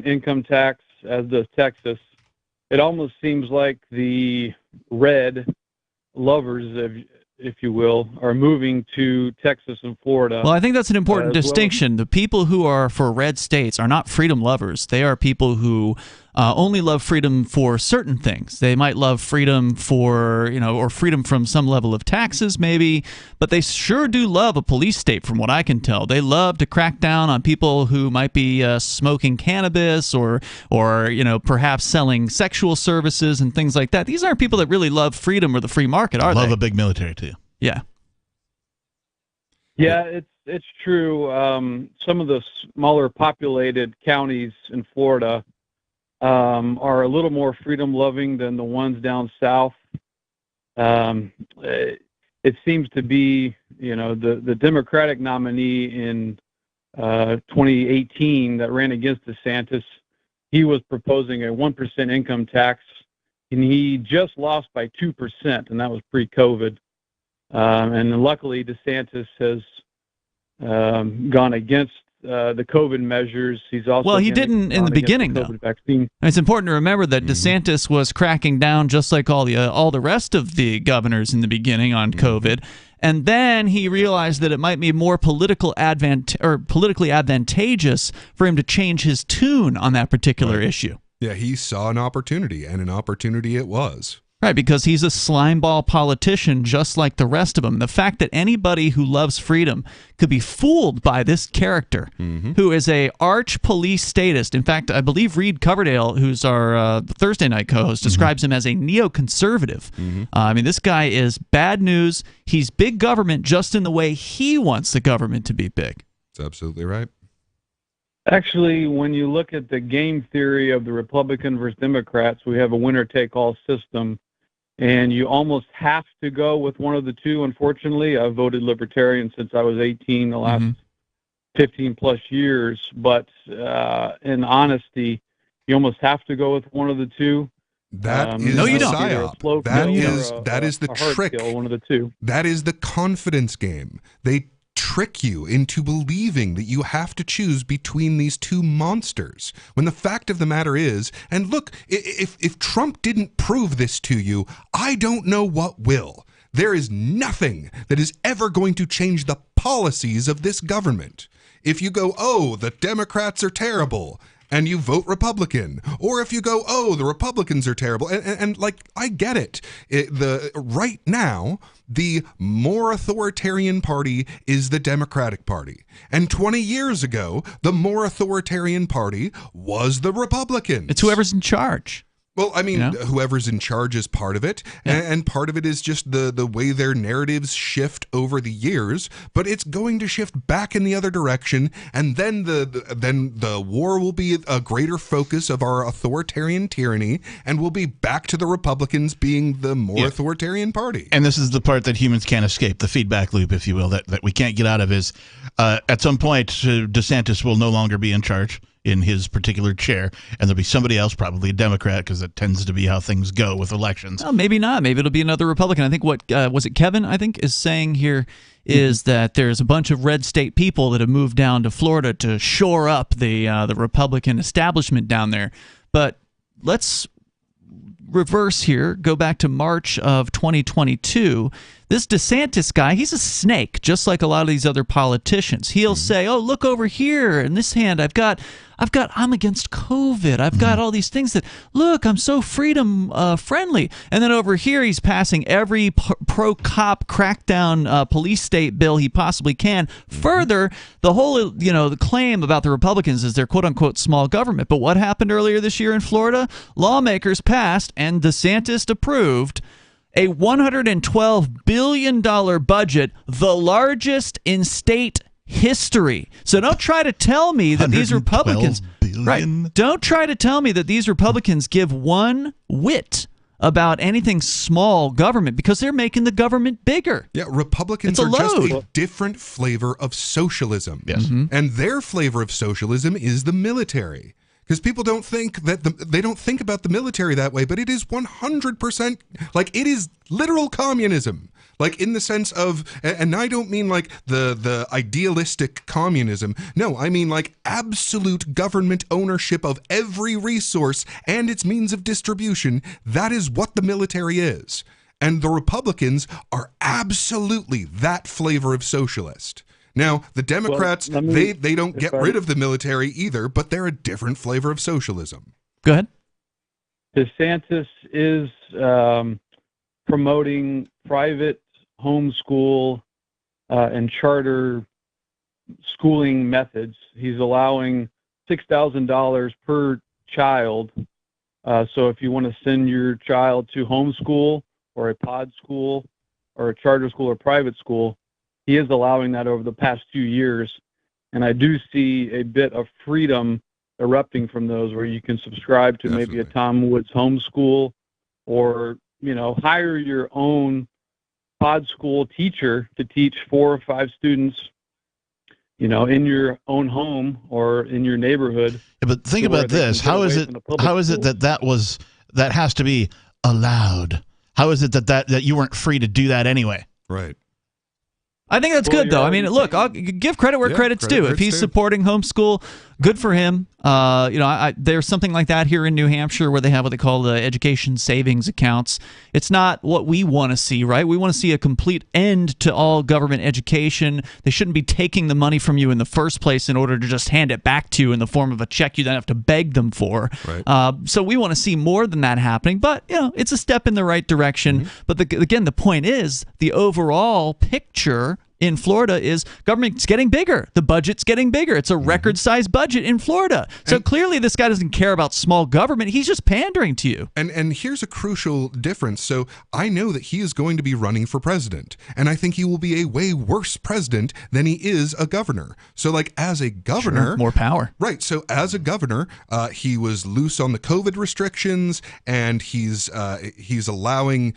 income tax, as does Texas. It almost seems like the red lovers, if you will, are moving to Texas and Florida. Well, I think that's an important distinction. The people who are for red states are not freedom lovers. They are people who only love freedom for certain things. They might love freedom for, or freedom from some level of taxes maybe, but they sure do love a police state from what I can tell. They love to crack down on people who might be smoking cannabis or perhaps selling sexual services and things like that. These aren't people that really love freedom or the free market, are they? Love a big military too. Yeah. Yeah, it's true. Some of the smaller populated counties in Florida are a little more freedom-loving than the ones down south. It seems to be, the Democratic nominee in 2018 that ran against DeSantis, he was proposing a 1% income tax, and he just lost by 2%, and that was pre-COVID. And luckily, DeSantis has gone against the COVID measures. He's also he didn't in the beginning, though. Vaccine. It's important to remember that DeSantis was cracking down just like all the rest of the governors in the beginning on COVID, and then he realized that it might be more politically advantageous for him to change his tune on that particular issue. Yeah, he saw an opportunity, and an opportunity it was. Right, because he's a slimeball politician just like the rest of them. The fact that anybody who loves freedom could be fooled by this character who is a arch police statist. In fact, I believe Reed Coverdale, who's our Thursday night co-host, describes him as a neoconservative. I mean, this guy is bad news. He's big government just in the way he wants the government to be big. That's absolutely right. Actually, when you look at the game theory of the Republican versus Democrats, we have a winner-take-all system. And you almost have to go with one of the two, unfortunately. I've voted Libertarian since I was 18, the last 15-plus years. But in honesty, you almost have to go with one of the two. That is no, you the don't. psyop. That is the trick. Skill, one of the two. That is the confidence game. They trick you into believing that you have to choose between these two monsters, when the fact of the matter is, and look, if Trump didn't prove this to you, I don't know what will. There is nothing that is ever going to change the policies of this government. If you go, oh, the Democrats are terrible, and you vote Republican, or if you go, oh, the Republicans are terrible, and like, I get it. Right now, the more authoritarian party is the Democratic Party. And 20 years ago, the more authoritarian party was the Republicans. It's whoever's in charge. Well, I mean, whoever's in charge is part of it, and part of it is just the way their narratives shift over the years. But it's going to shift back in the other direction, and then the war will be a greater focus of our authoritarian tyranny, and we'll be back to the Republicans being the more authoritarian party. And this is the part that humans can't escape, the feedback loop, if you will, that we can't get out of. Is at some point DeSantis will no longer be in charge in his particular chair, and there'll be somebody else, probably a Democrat, because that tends to be how things go with elections. Well, maybe not. Maybe it'll be another Republican. I think what was it Kevin, I think, is saying here is that there's a bunch of red state people that have moved down to Florida to shore up the Republican establishment down there. But let's reverse here, go back to March of 2022. This DeSantis guy, he's a snake, just like a lot of these other politicians. He'll say, "Oh, look over here. In this hand, I'm against COVID. I've got all these things that, look, I'm so freedom friendly." And then over here, he's passing every pro-cop crackdown police state bill he possibly can. Further, the whole, the claim about the Republicans is they're quote-unquote small government. But what happened earlier this year in Florida? Lawmakers passed, and DeSantis approved, a $112 billion budget, the largest in state history. So don't try to tell me that these Republicans, don't try to tell me that these Republicans give one whit about anything small government, because they're making the government bigger. Yeah, Republicans are just a different flavor of socialism. Yes. And their flavor of socialism is the military. Because people don't think that they don't think about the military that way, but it is 100%, like, it is literal communism. Like, in the sense of, and I don't mean like the idealistic communism. No, I mean like absolute government ownership of every resource and its means of distribution. That is what the military is. And the Republicans are absolutely that flavor of socialist. Now, the Democrats, they don't get rid of the military either, but they're a different flavor of socialism. Go ahead. DeSantis is promoting private homeschool and charter schooling methods. He's allowing $6,000 per child. So if you want to send your child to homeschool or a pod school or a charter school or private school, he is allowing that over the past few years. And I do see a bit of freedom erupting from those, where you can subscribe to maybe a Tom Woods homeschool, or, hire your own pod school teacher to teach 4 or 5 students, in your own home or in your neighborhood. Yeah, but think about this. How is it that has to be allowed? How is it that you weren't free to do that anyway? Right. I think that's good, though. I mean, look, I'll give credit where credit's due. If he's supporting homeschool, good for him. There's something like that here in New Hampshire where they have what they call the education savings accounts. It's not what we want to see, right? We want to see a complete end to all government education. They shouldn't be taking the money from you in the first place in order to just hand it back to you in the form of a check you then have to beg them for. Right. So we want to see more than that happening, but it's a step in the right direction. Mm-hmm. But again, the point is the overall picture in Florida is government's getting bigger. The budget's getting bigger. It's a record-sized budget in Florida. So clearly this guy doesn't care about small government. He's just pandering to you. And here's a crucial difference. So I know that he is going to be running for president, and I think he will be a way worse president than he is a governor. So like as a governor... Sure, more power. Right. So as a governor, he was loose on the COVID restrictions, and he's allowing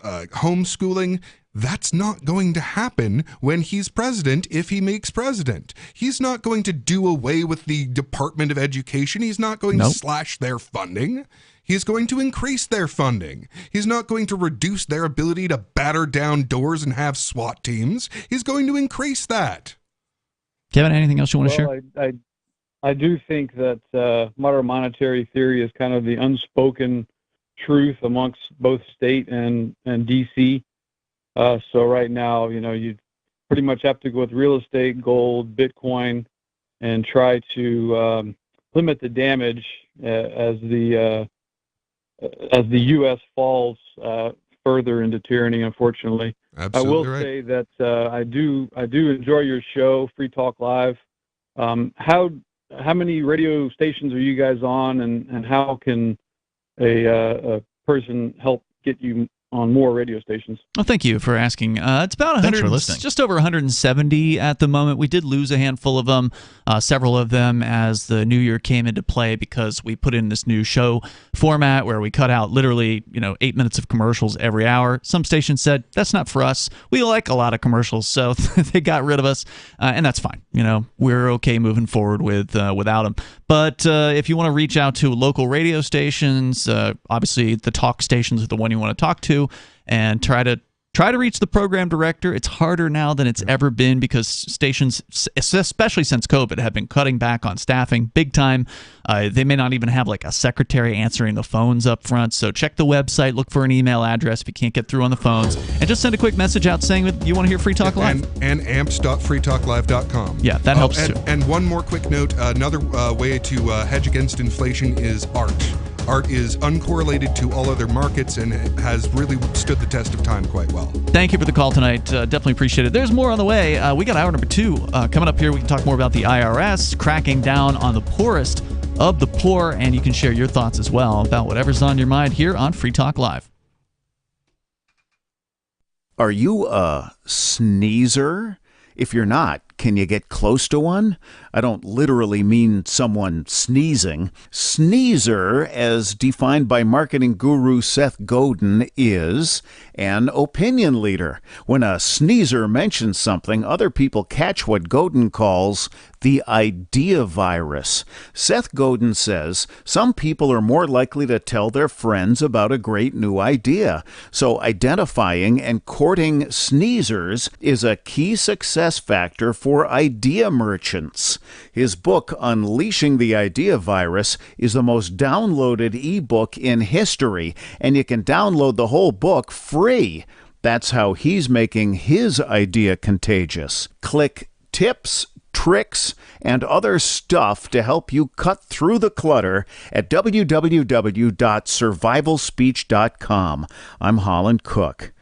homeschooling. That's not going to happen when he's president if he makes president. He's not going to do away with the Department of Education. He's not going to slash their funding. He's going to increase their funding. He's not going to reduce their ability to batter down doors and have SWAT teams. He's going to increase that. Kevin, anything else you want to share? I do think that modern monetary theory is kind of the unspoken truth amongst both state and D.C., so right now, you pretty much have to go with real estate, gold, Bitcoin, and try to limit the damage as the U.S. falls further into tyranny. Unfortunately, absolutely I will right. say that I do enjoy your show, Free Talk Live. How many radio stations are you guys on, and how can a person help get you on more radio stations? Well, thank you for asking. It's about 100, just over 170 at the moment. We did lose a handful of them, several of them as the new year came into play because we put in this new show format where we cut out literally 8 minutes of commercials every hour. Some stations said, that's not for us. We like a lot of commercials, so they got rid of us, and that's fine. We're okay moving forward without them. But if you want to reach out to local radio stations, obviously the talk stations are the one you want to talk to, and try to reach the program director. It's harder now than it's ever been because stations, especially since COVID, have been cutting back on staffing big time. They may not even have like a secretary answering the phones up front. So check the website, look for an email address if you can't get through on the phones, and just send a quick message out saying that you want to hear Free Talk Live. And amps.freetalklive.com. Yeah, that helps too. And one more quick note, another way to hedge against inflation is art. Art is uncorrelated to all other markets and has really stood the test of time quite well. Thank you for the call tonight. Definitely appreciate it. There's more on the way. We got hour number 2 coming up here. We can talk more about the IRS cracking down on the poorest of the poor, and you can share your thoughts as well about whatever's on your mind here on Free Talk Live. Are you a sneezer? If you're not, can you get close to one? I don't literally mean someone sneezing. Sneezer, as defined by marketing guru Seth Godin, is an opinion leader. When a sneezer mentions something, other people catch what Godin calls the idea virus. Seth Godin says some people are more likely to tell their friends about a great new idea. So identifying and courting sneezers is a key success factor for idea merchants. His book, Unleashing the Idea Virus, is the most downloaded ebook in history, and you can download the whole book free. That's how he's making his idea contagious. Click tips, tricks, and other stuff to help you cut through the clutter at www.survivalspeech.com. I'm Holland Cook.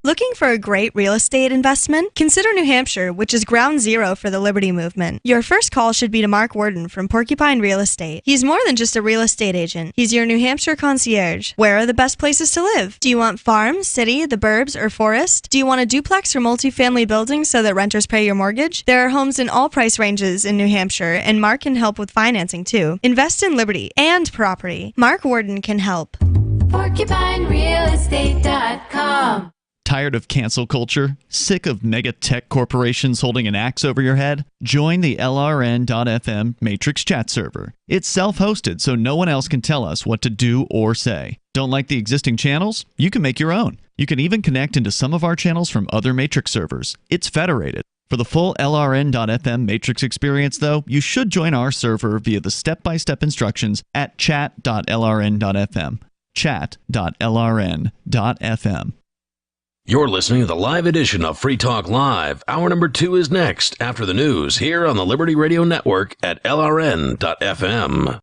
Looking for a great real estate investment? Consider New Hampshire, which is ground zero for the Liberty Movement. Your first call should be to Mark Worden from Porcupine Real Estate. He's more than just a real estate agent. He's your New Hampshire concierge. Where are the best places to live? Do you want farm, city, the burbs, or forest? Do you want a duplex or multifamily building so that renters pay your mortgage? There are homes in all price ranges in New Hampshire, and Mark can help with financing too. Invest in Liberty and property. Mark Worden can help. PorcupineRealEstate.com. Tired of cancel culture? Sick of mega tech corporations holding an axe over your head? Join the LRN.FM Matrix chat server. It's self-hosted, so no one else can tell us what to do or say. Don't like the existing channels? You can make your own. You can even connect into some of our channels from other Matrix servers. It's federated. For the full LRN.FM Matrix experience, though, you should join our server via the step-by-step instructions at chat.lrn.fm. Chat.lrn.fm. You're listening to the live edition of Free Talk Live. Hour number 2 is next, after the news, here on the Liberty Radio Network at LRN.FM.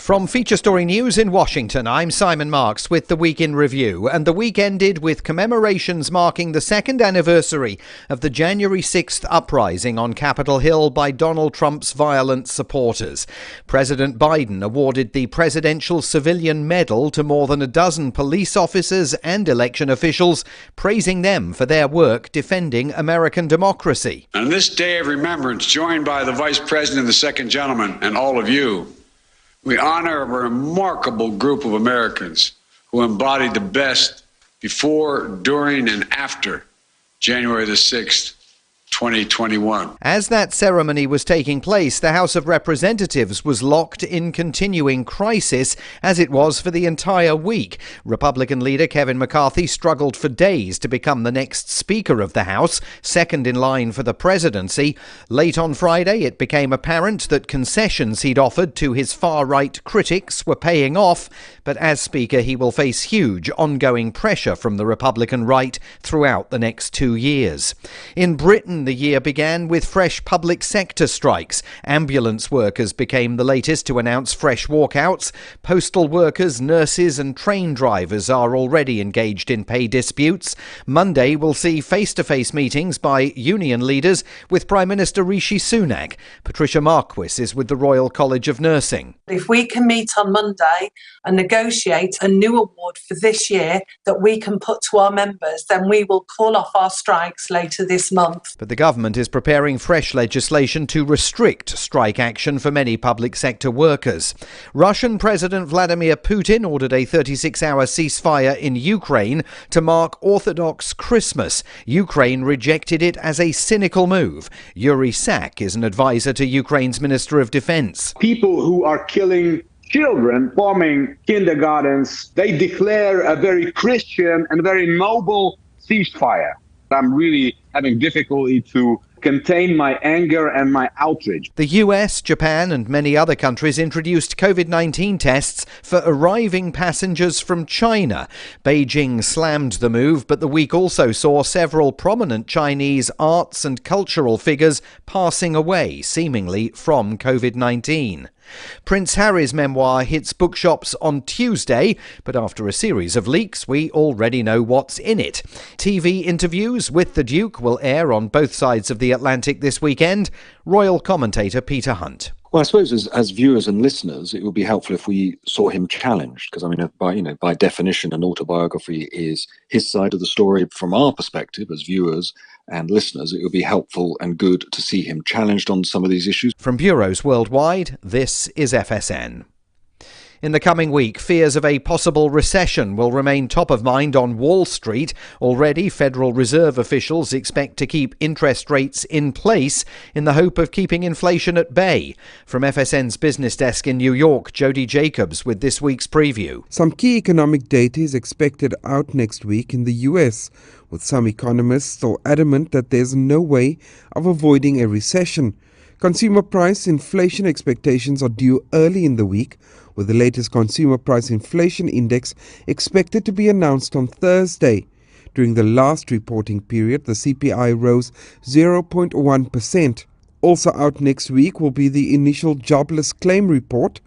From Feature Story News in Washington, I'm Simon Marks with the Week in Review, and the week ended with commemorations marking the second anniversary of the January 6th uprising on Capitol Hill by Donald Trump's violent supporters. President Biden awarded the Presidential Civilian Medal to more than a dozen police officers and election officials, praising them for their work defending American democracy. On this day of remembrance, joined by the Vice President and the Second Gentleman and all of you, we honor a remarkable group of Americans who embodied the best before, during, and after January the 6th, 2021. As that ceremony was taking place, the House of Representatives was locked in continuing crisis, as it was for the entire week. Republican leader Kevin McCarthy struggled for days to become the next Speaker of the House, second in line for the presidency. Late on Friday, it became apparent that concessions he'd offered to his far-right critics were paying off, but as Speaker, he will face huge ongoing pressure from the Republican right throughout the next 2 years. In Britain, the year began with fresh public sector strikes. Ambulance workers became the latest to announce fresh walkouts. Postal workers, nurses and train drivers are already engaged in pay disputes. Monday will see face-to-face meetings by union leaders with Prime Minister Rishi Sunak. Patricia Marquis is with the Royal College of Nursing. If we can meet on Monday and negotiate a new award for this year that we can put to our members, then we will call off our strikes later this month. But the government is preparing fresh legislation to restrict strike action for many public sector workers. Russian President Vladimir Putin ordered a 36-hour ceasefire in Ukraine to mark Orthodox Christmas. Ukraine rejected it as a cynical move. Yuri Sak is an advisor to Ukraine's Minister of Defense. People who are killing children, bombing kindergartens, they declare a very Christian and very noble ceasefire. I'm really having difficulty to contain my anger and my outrage. The US, Japan and many other countries introduced COVID-19 tests for arriving passengers from China. Beijing slammed the move, but the week also saw several prominent Chinese arts and cultural figures passing away, seemingly from COVID-19. Prince Harry's memoir hits bookshops on Tuesday, but after a series of leaks, we already know what's in it. TV interviews with the Duke will air on both sides of the Atlantic this weekend. Royal commentator Peter Hunt. Well, I suppose as viewers and listeners, it would be helpful if we saw him challenged, because I mean, by definition, an autobiography is his side of the story. From our perspective, as viewers and listeners, it would be helpful and good to see him challenged on some of these issues. From bureaus worldwide, this is FSN. In the coming week, fears of a possible recession will remain top of mind on Wall Street. Already, Federal Reserve officials expect to keep interest rates in place in the hope of keeping inflation at bay. From FSN's business desk in New York, Jody Jacobs with this week's preview. Some key economic data is expected out next week in the US, with some economists still adamant that there's no way of avoiding a recession. Consumer price inflation expectations are due early in the week, with the latest Consumer Price Inflation Index expected to be announced on Thursday. During the last reporting period, the CPI rose 0.1%. Also out next week will be the initial jobless claim report.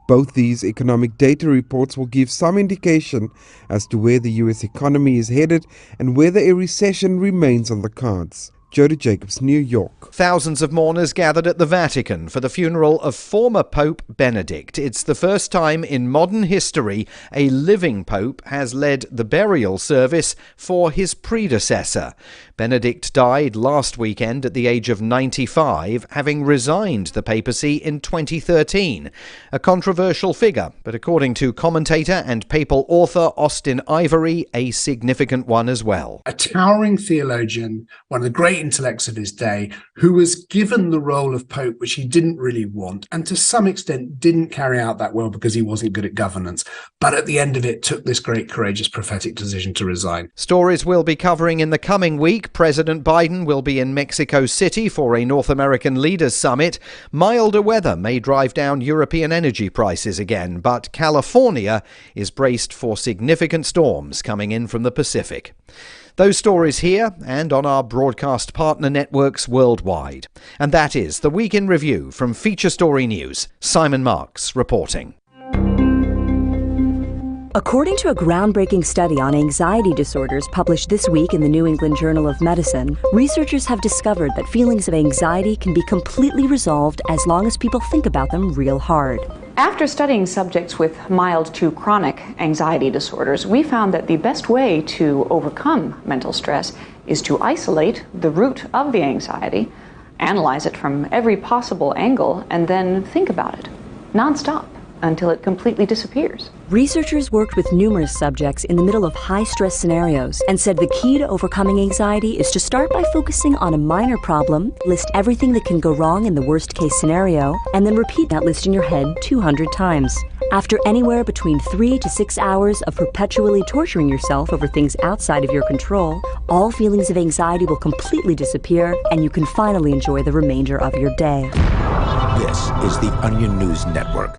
Both these economic data reports will give some indication as to where the US economy is headed and whether a recession remains on the cards. Jody Jacobs, New York. Thousands of mourners gathered at the Vatican for the funeral of former Pope Benedict. It's the first time in modern history a living pope has led the burial service for his predecessor. Benedict died last weekend at the age of 95, having resigned the papacy in 2013. A controversial figure, but according to commentator and papal author Austin Ivory, a significant one as well. A towering theologian, one of the great intellects of his day, who was given the role of Pope, which he didn't really want, and to some extent didn't carry out that well because he wasn't good at governance. But at the end of it, took this great, courageous, prophetic decision to resign. Stories we'll be covering in the coming week. President Biden will be in Mexico City for a North American Leaders Summit. Milder weather may drive down European energy prices again, but California is braced for significant storms coming in from the Pacific. Those stories here and on our broadcast partner networks worldwide. And that is the Week in Review from Feature Story News. Simon Marks reporting. According to a groundbreaking study on anxiety disorders published this week in the New England Journal of Medicine, researchers have discovered that feelings of anxiety can be completely resolved as long as people think about them real hard. After studying subjects with mild to chronic anxiety disorders, we found that the best way to overcome mental stress is to isolate the root of the anxiety, analyze it from every possible angle, and then think about it nonstop until it completely disappears. Researchers worked with numerous subjects in the middle of high-stress scenarios and said the key to overcoming anxiety is to start by focusing on a minor problem, list everything that can go wrong in the worst-case scenario, and then repeat that list in your head 200 times. After anywhere between 3 to 6 hours of perpetually torturing yourself over things outside of your control, all feelings of anxiety will completely disappear, and you can finally enjoy the remainder of your day. This is the Onion News Network.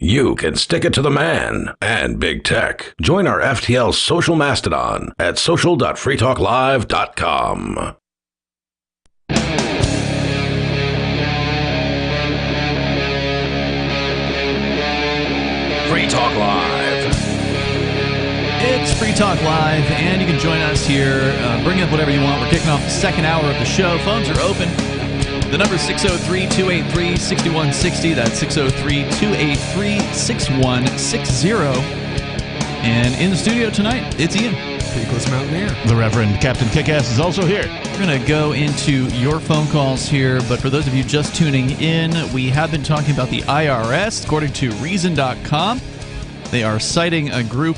You can stick it to the man and big tech. Join our FTL social mastodon at social.freetalklive.com. Free Talk Live. It's Free Talk Live, and you can join us here. Bring up whatever you want. We're kicking off the second hour of the show. Phones are open. The number is 603-283-6160. That's 603-283-6160. And in the studio tonight, it's Ian. Peakless Mountaineer. The Reverend Captain Kickass is also here. We're going to go into your phone calls here, but for those of you just tuning in, we have been talking about the IRS. According to Reason.com, they are citing a group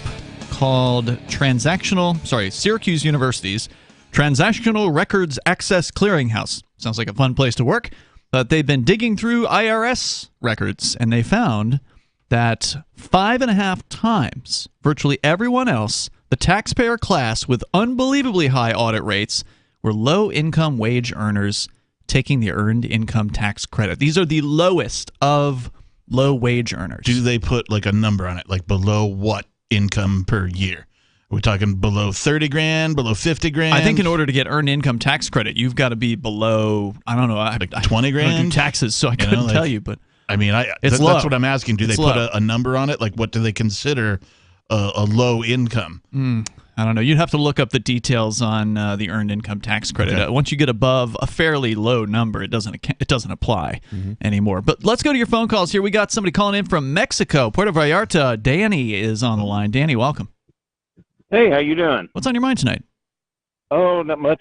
called Syracuse University's Transactional Records Access Clearinghouse. Sounds like a fun place to work. But they've been digging through IRS records, and they found that 5.5 times virtually everyone else, the taxpayer class with unbelievably high audit rates, were low-income wage earners taking the earned income tax credit. These are the lowest of low-wage earners. Do they put like a number on it, like below what income per year? Are we talking below 30 grand, below 50 grand? I think in order to get earned income tax credit, you've got to be below, I don't know, like 20 grand? I don't do taxes, so I couldn't tell you. But I mean, that's what I'm asking. Do they put a number on it? Like, what do they consider a low income? I don't know. You'd have to look up the details on the earned income tax credit. Okay. Once you get above a fairly low number, it doesn't apply anymore. But let's go to your phone calls here. We got somebody calling in from Mexico, Puerto Vallarta. Danny is on the line. Danny, welcome. Hey, how you doing? What's on your mind tonight? Oh, not much.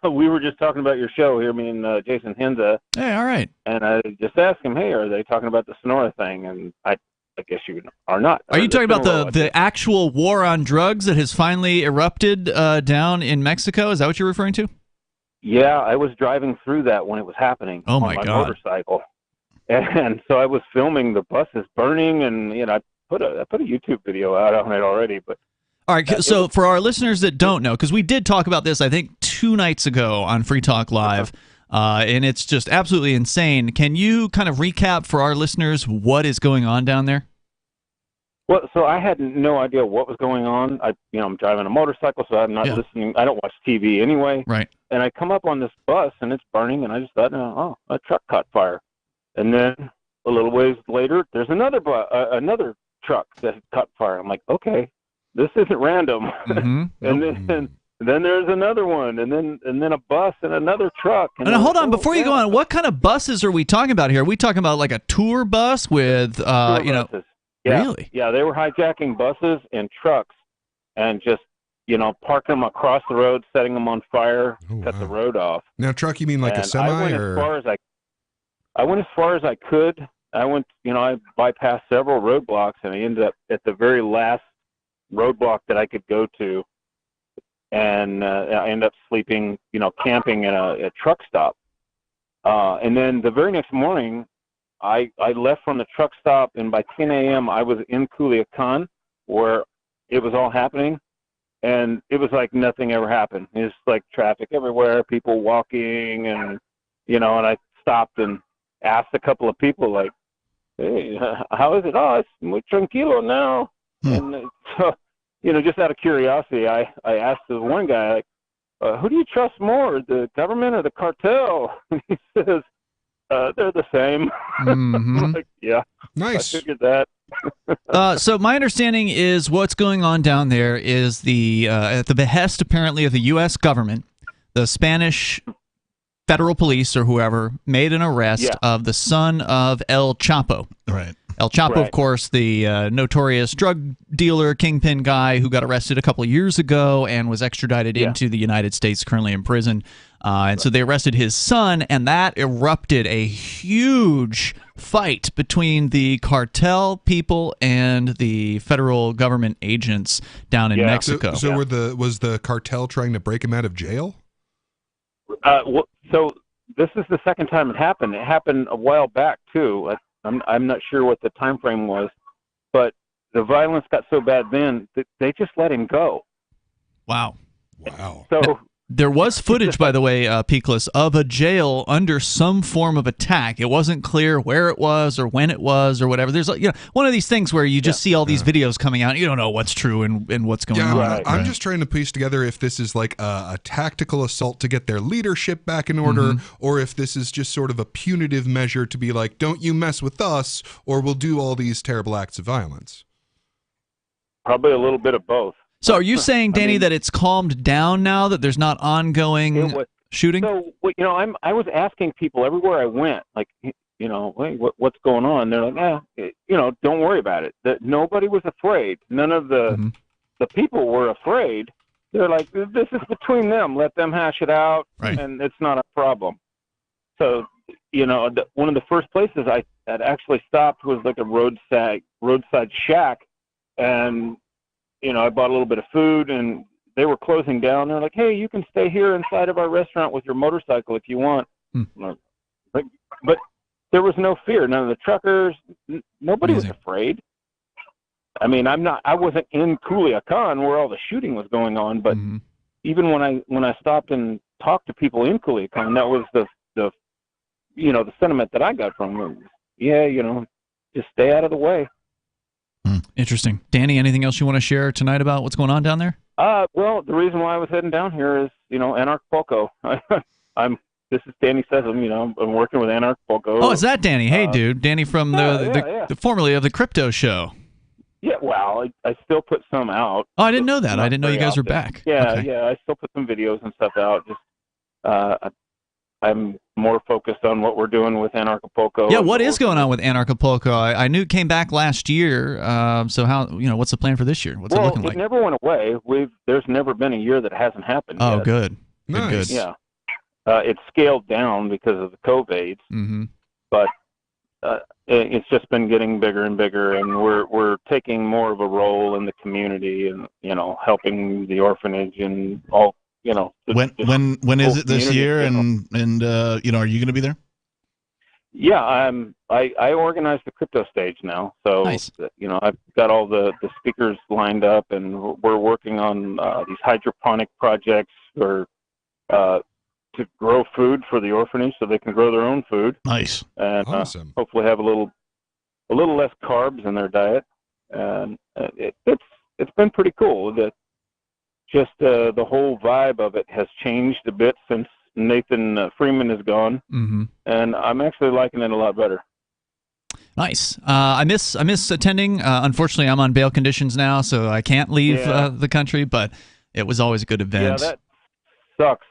We were just talking about your show here, me and Jason Henza. Hey, all right. And I just asked him, hey, are they talking about the Sonora thing? And I guess you are not. Are you talking about the actual war on drugs that has finally erupted down in Mexico? Is that what you're referring to? Yeah, I was driving through that when it was happening on my motorcycle. And so I was filming the buses burning, and I put a YouTube video out on it already, but all right, so for our listeners that don't know, because we did talk about this, I think, 2 nights ago on Free Talk Live, and it's just absolutely insane. Can you kind of recap for our listeners what is going on down there? Well, so I had no idea what was going on. I'm driving a motorcycle, so I'm not listening. I don't watch TV anyway. Right. And I come up on this bus, and it's burning, and I just thought, a truck caught fire. And then a little ways later, there's another truck that caught fire. I'm like, okay. This isn't random. And then there's another one, and then a bus and another truck. And hold on, before you go on, what kind of buses are we talking about here? Are we talking about like a tour bus with, buses. Yeah. Really? Yeah, they were hijacking buses and trucks and just parking them across the road, setting them on fire, cut the road off. Now, truck, you mean like a semi? I went as far as I could. I went, I bypassed several roadblocks, and I ended up at the very last roadblock that I could go to, and I ended up sleeping, camping at a truck stop. And then the very next morning, I left from the truck stop, and by 10 a.m. I was in Culiacan, where it was all happening, and it was like nothing ever happened. It was like traffic everywhere, people walking, and and I stopped and asked a couple of people, like, "Hey, how is it?" "Oh, it's muy tranquilo now." And so, just out of curiosity, I asked the one guy, like, "Who do you trust more, the government or the cartel?" And he says, "They're the same." I'm like, yeah, nice. I figured that. So my understanding is what's going on down there is at the behest, apparently, of the U.S. government, the Spanish federal police or whoever made an arrest of the son of El Chapo. Right. El Chapo, of course, the notorious drug dealer, kingpin guy who got arrested a couple of years ago and was extradited into the United States, currently in prison. And so they arrested his son, and that erupted a huge fight between the cartel people and the federal government agents down in Mexico. So was the cartel trying to break him out of jail? So this is the second time it happened. It happened a while back, too. I'm not sure what the time frame was, but the violence got so bad then that they just let him go. Wow. So there was footage, by the way, Peakless, of a jail under some form of attack. It wasn't clear where it was or when it was or whatever. There's one of these things where you just see all these videos coming out and you don't know what's true and what's going on. I'm just trying to piece together if this is like a tactical assault to get their leadership back in order, or if this is just sort of a punitive measure to be like, don't you mess with us or we'll do all these terrible acts of violence. Probably a little bit of both. So are you saying, Danny, that it's calmed down now, that there's not ongoing shooting? So, I was asking people everywhere I went, like, hey, what's going on? They're like, don't worry about it. That nobody was afraid. None of the people were afraid. They're like, this is between them. Let them hash it out, and it's not a problem. So, one of the first places I had actually stopped was like a roadside shack, and I bought a little bit of food, and they were closing down. They're like, "Hey, you can stay here inside of our restaurant with your motorcycle if you want." But there was no fear. None of the truckers, nobody was afraid. I mean, I wasn't in Culiacan where all the shooting was going on, but even when I stopped and talked to people in Culiacan, that was the sentiment that I got from them. Yeah, just stay out of the way. Interesting. Danny, anything else you want to share tonight about what's going on down there? Well, the reason why I was heading down here is, Anarchapulco. This is Danny Sessom, I'm working with Anarchapulco. Oh, is that Danny? Hey, dude. Danny from the formerly of the Crypto Show. Yeah, well, I still put some out. Oh, I didn't know that. I didn't know you guys were back. Yeah, okay. I still put some videos and stuff out. Just, I'm more focused on what we're doing with Anarchapulco. Yeah, what is going on with Anarchapulco? I knew it came back last year. So how, what's the plan for this year? What's it looking like? It never went away. There's never been a year that hasn't happened. Oh, yet. Good. Nice. Good. Yeah. It's scaled down because of the COVID, but it's just been getting bigger and bigger, and we're taking more of a role in the community, and helping the orphanage and all. When is it this year? And are you going to be there? Yeah, I organized the crypto stage now, so nice. I've got all the speakers lined up, and we're working on these hydroponic projects to grow food for the orphanage, so they can grow their own food. Nice, and awesome. Hopefully have a little less carbs in their diet, and it's been pretty cool. Just the whole vibe of it has changed a bit since Nathan Freeman is gone, and I'm actually liking it a lot better. Nice. I miss attending. Unfortunately, I'm on bail conditions now, so I can't leave the country. But it was always a good event. Yeah, that sucks.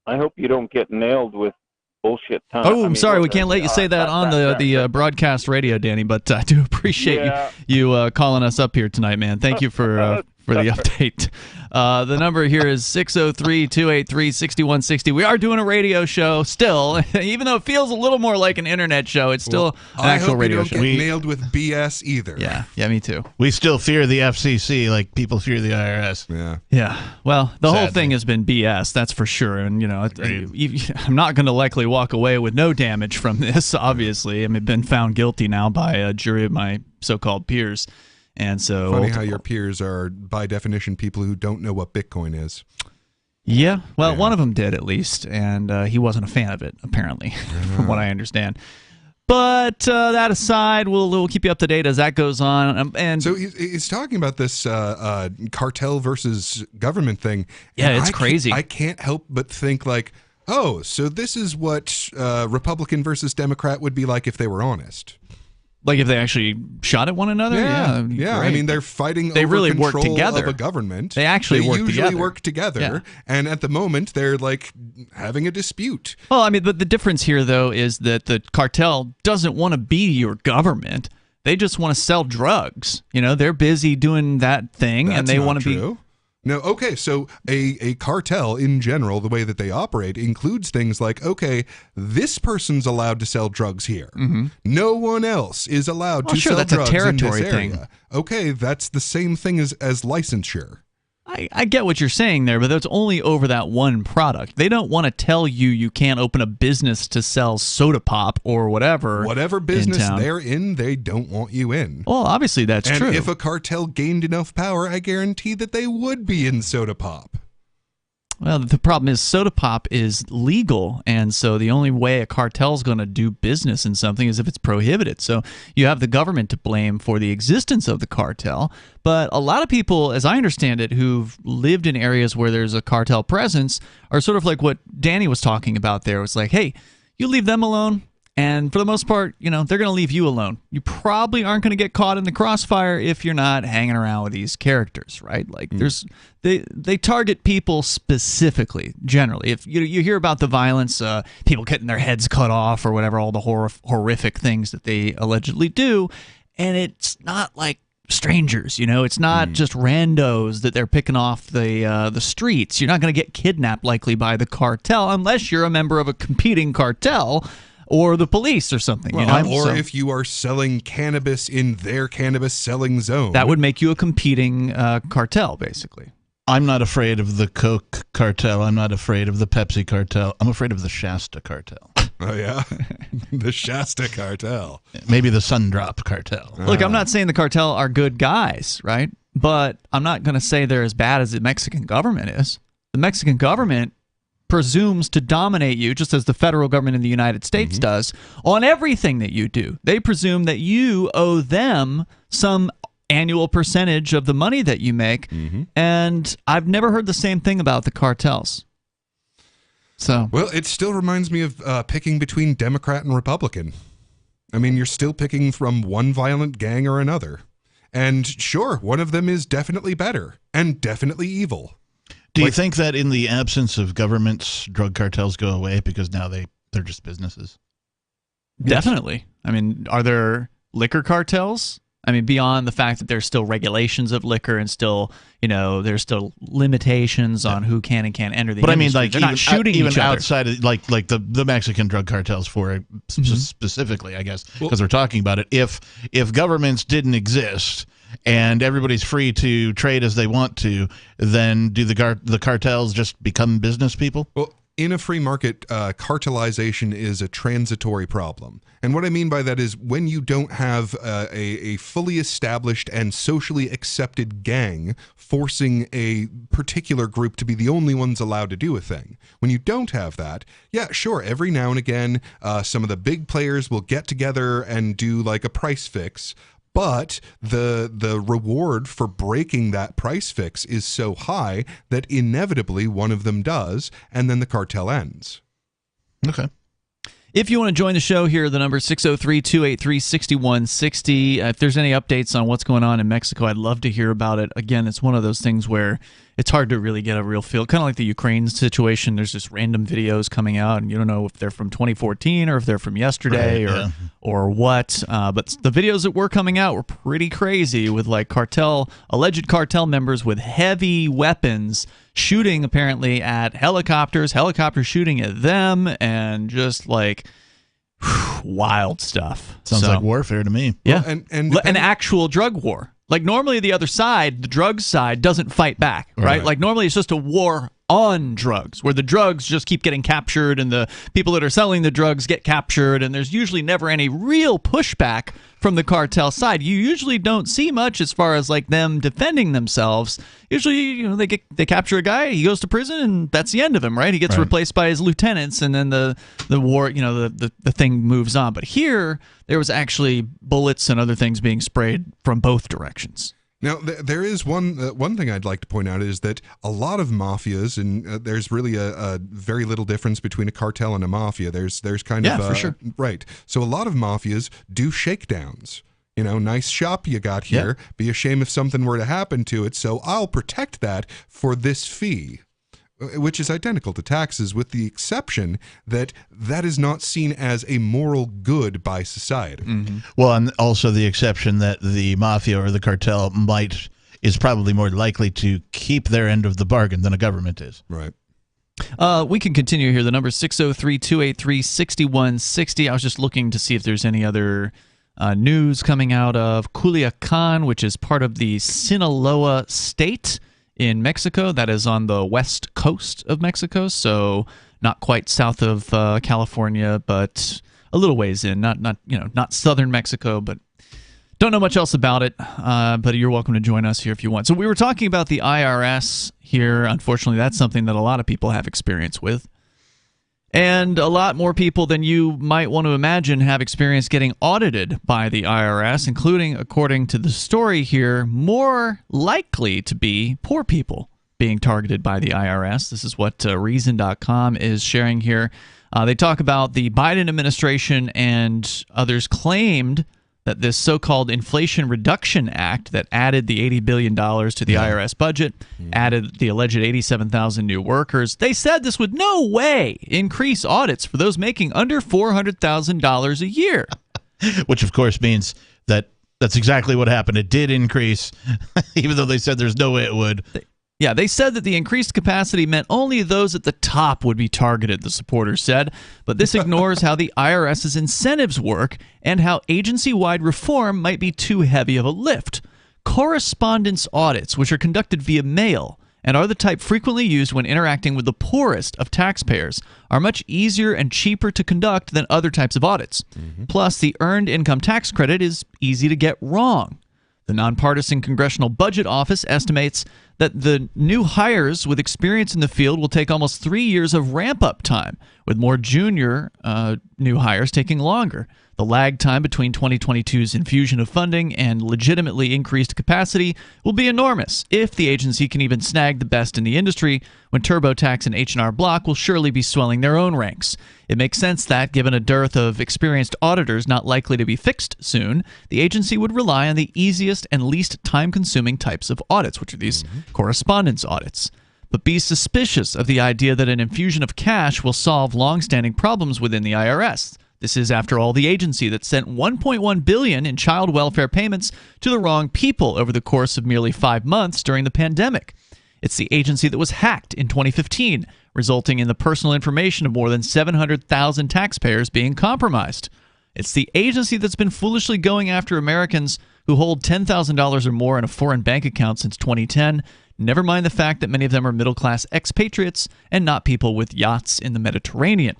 I hope you don't get nailed with bullshit time. Oh, I'm sorry, we can't let you say that on the broadcast radio, Danny. But I do appreciate you calling us up here tonight, man. Thank you for for the update. The number here is 603-283-6160. We are doing a radio show still, even though it feels a little more like an internet show. It's still an actual radio show. I hope you don't get nailed with BS either. Yeah, me too. We still fear the FCC like people fear the IRS. Yeah. Well, the whole thing has been BS, that's for sure. And, I'm not going to likely walk away with no damage from this, obviously. I've been found guilty now by a jury of my so-called peers. And so funny how your peers are, by definition, people who don't know what Bitcoin is. Yeah, well, one of them did at least, and he wasn't a fan of it, apparently, from what I understand. But that aside, we'll keep you up to date as that goes on. And so he's talking about this cartel versus government thing. Yeah, it's crazy. I can't help but think like, oh, so this is what Republican versus Democrat would be like if they were honest. Like if they actually shot at one another? Yeah. Great. I mean, they're fighting they over really control work together. of a government. They actually work together. Yeah. And at the moment, they're like having a dispute. Well, I mean, but the difference here, though, is that the cartel doesn't want to be your government. They just want to sell drugs. They're busy doing that thing, and they want to be. No, okay, so a cartel in general, the way that they operate, includes things like, okay, this person's allowed to sell drugs here. Mm-hmm. No one else is allowed to sell that's drugs a territory in this area. thing. Okay, that's the same thing as licensure. I get what you're saying there, but that's only over that one product. They don't want to tell you can't open a business to sell soda pop or whatever. Whatever business they're in, they don't want you in. Well, obviously that's true. And if a cartel gained enough power, I guarantee that they would be in soda pop. Well, the problem is soda pop is legal, and so the only way a cartel is going to do business in something is if it's prohibited. So you have the government to blame for the existence of the cartel, but a lot of people, as I understand it, who've lived in areas where there's a cartel presence are sort of like what Danny was talking about there. It was like, hey, you leave them alone, and for the most part, they're going to leave you alone. You probably aren't going to get caught in the crossfire if you're not hanging around with these characters, right? Like they target people specifically, generally. If you hear about the violence, people getting their heads cut off or whatever, all the horrific things that they allegedly do, and it's not like strangers, it's not just randos that they're picking off the streets. You're not going to get kidnapped likely by the cartel unless you're a member of a competing cartel. Or the police or something, Or if you are selling cannabis in their cannabis selling zone. That would make you a competing cartel, basically. I'm not afraid of the Coke cartel. I'm not afraid of the Pepsi cartel. I'm afraid of the Shasta cartel. Oh, yeah? The Shasta cartel. Maybe the Sundrop cartel. Look, I'm not saying the cartel are good guys, right? But I'm not going to say they're as bad as the Mexican government is. The Mexican government presumes to dominate you, just as the federal government in the United States does, on everything that you do. They presume that you owe them some annual percentage of the money that you make, and I've never heard the same thing about the cartels. So, well, it still reminds me of picking between Democrat and Republican. I mean, you're still picking from one violent gang or another. And sure, one of them is definitely better and definitely evil. Do you think that in the absence of governments, drug cartels go away because now they're just businesses? Definitely. I mean, are there liquor cartels? I mean, beyond the fact that there's still regulations of liquor and still, there's still limitations on who can and can't enter the industry. I mean, like, they're not shooting even each other. outside of, like the Mexican drug cartels specifically, I guess, because we're talking about it. If governments didn't exist and everybody's free to trade as they want to, then do the cartels just become business people? Well, in a free market, cartelization is a transitory problem. And what I mean by that is when you don't have a fully established and socially accepted gang forcing a particular group to be the only ones allowed to do a thing. When you don't have that, yeah, sure, every now and again, some of the big players will get together and do like a price fix. But the reward for breaking that price fix is so high that inevitably one of them does, and then the cartel ends. Okay. If you want to join the show here, the number is 603-283-6160. If there's any updates on what's going on in Mexico, I'd love to hear about it. Again, it's one of those things where it's hard to really get a real feel. Kind of like the Ukraine situation. There's just random videos coming out, and you don't know if they're from 2014 or if they're from yesterday or what. But the videos that were coming out were pretty crazy, with like alleged cartel members with heavy weapons shooting apparently at helicopters shooting at them, and just like wild stuff. Sounds like warfare to me. Yeah, Well, and an actual drug war. Like normally the other side, the drugs side, doesn't fight back, right? Like normally it's just a war on drugs, where the drugs just keep getting captured and the people that are selling the drugs get captured, and there's usually never any real pushback from the cartel side. You usually don't see much as far as like them defending themselves. Usually, they capture a guy, he goes to prison, and that's the end of him, right? He gets replaced by his lieutenants, and then the war, the thing moves on. But here, there was actually bullets and other things being sprayed from both directions. Now, there is one thing I'd like to point out is that a lot of mafias, and there's really a very little difference between a cartel and a mafia. There's kind of for sure. Right. So a lot of mafias do shakedowns. Nice shop you got here. Yeah. Be a shame if something were to happen to it. So I'll protect that for this fee, which is identical to taxes, with the exception that is not seen as a moral good by society. Mm-hmm. Well, and also the exception that the mafia or the cartel is probably more likely to keep their end of the bargain than a government is. Right. We can continue here. The number is 603-283-6160. I was just looking to see if there's any other news coming out of Culiacan, which is part of the Sinaloa state in Mexico. That is on the west coast of Mexico, so not quite south of California, but a little ways in. Not southern Mexico, but don't know much else about it. But you're welcome to join us here if you want. So we were talking about the IRS here. Unfortunately, that's something that a lot of people have experience with. And a lot more people than you might want to imagine have experience getting audited by the IRS, including, according to the story here, more likely to be poor people being targeted by the IRS. This is what Reason.com is sharing here. They talk about the Biden administration and others claimed that this so-called Inflation Reduction Act that added the $80 billion to the IRS budget, added the alleged 87,000 new workers. They said this would no way increase audits for those making under $400,000 a year. Which, of course, means that that's exactly what happened. It did increase, even though they said there's no way it would. They said that the increased capacity meant only those at the top would be targeted, the supporters said. But this ignores how the IRS's incentives work and how agency-wide reform might be too heavy of a lift. Correspondence audits, which are conducted via mail and are the type frequently used when interacting with the poorest of taxpayers, are much easier and cheaper to conduct than other types of audits. Plus, the Earned Income Tax Credit is easy to get wrong. The nonpartisan Congressional Budget Office estimates that the new hires with experience in the field will take almost 3 years of ramp-up time, with more junior new hires taking longer. The lag time between 2022's infusion of funding and legitimately increased capacity will be enormous if the agency can even snag the best in the industry, when TurboTax and H&R Block will surely be swelling their own ranks. It makes sense that, given a dearth of experienced auditors not likely to be fixed soon, the agency would rely on the easiest and least time-consuming types of audits, which are these correspondence audits. But be suspicious of the idea that an infusion of cash will solve long-standing problems within the IRS. This is, after all, the agency that sent $1.1 billion in child welfare payments to the wrong people over the course of merely 5 months during the pandemic. It's the agency that was hacked in 2015, resulting in the personal information of more than 700,000 taxpayers being compromised. It's the agency that's been foolishly going after Americans who hold $10,000 or more in a foreign bank account since 2010, never mind the fact that many of them are middle-class expatriates and not people with yachts in the Mediterranean.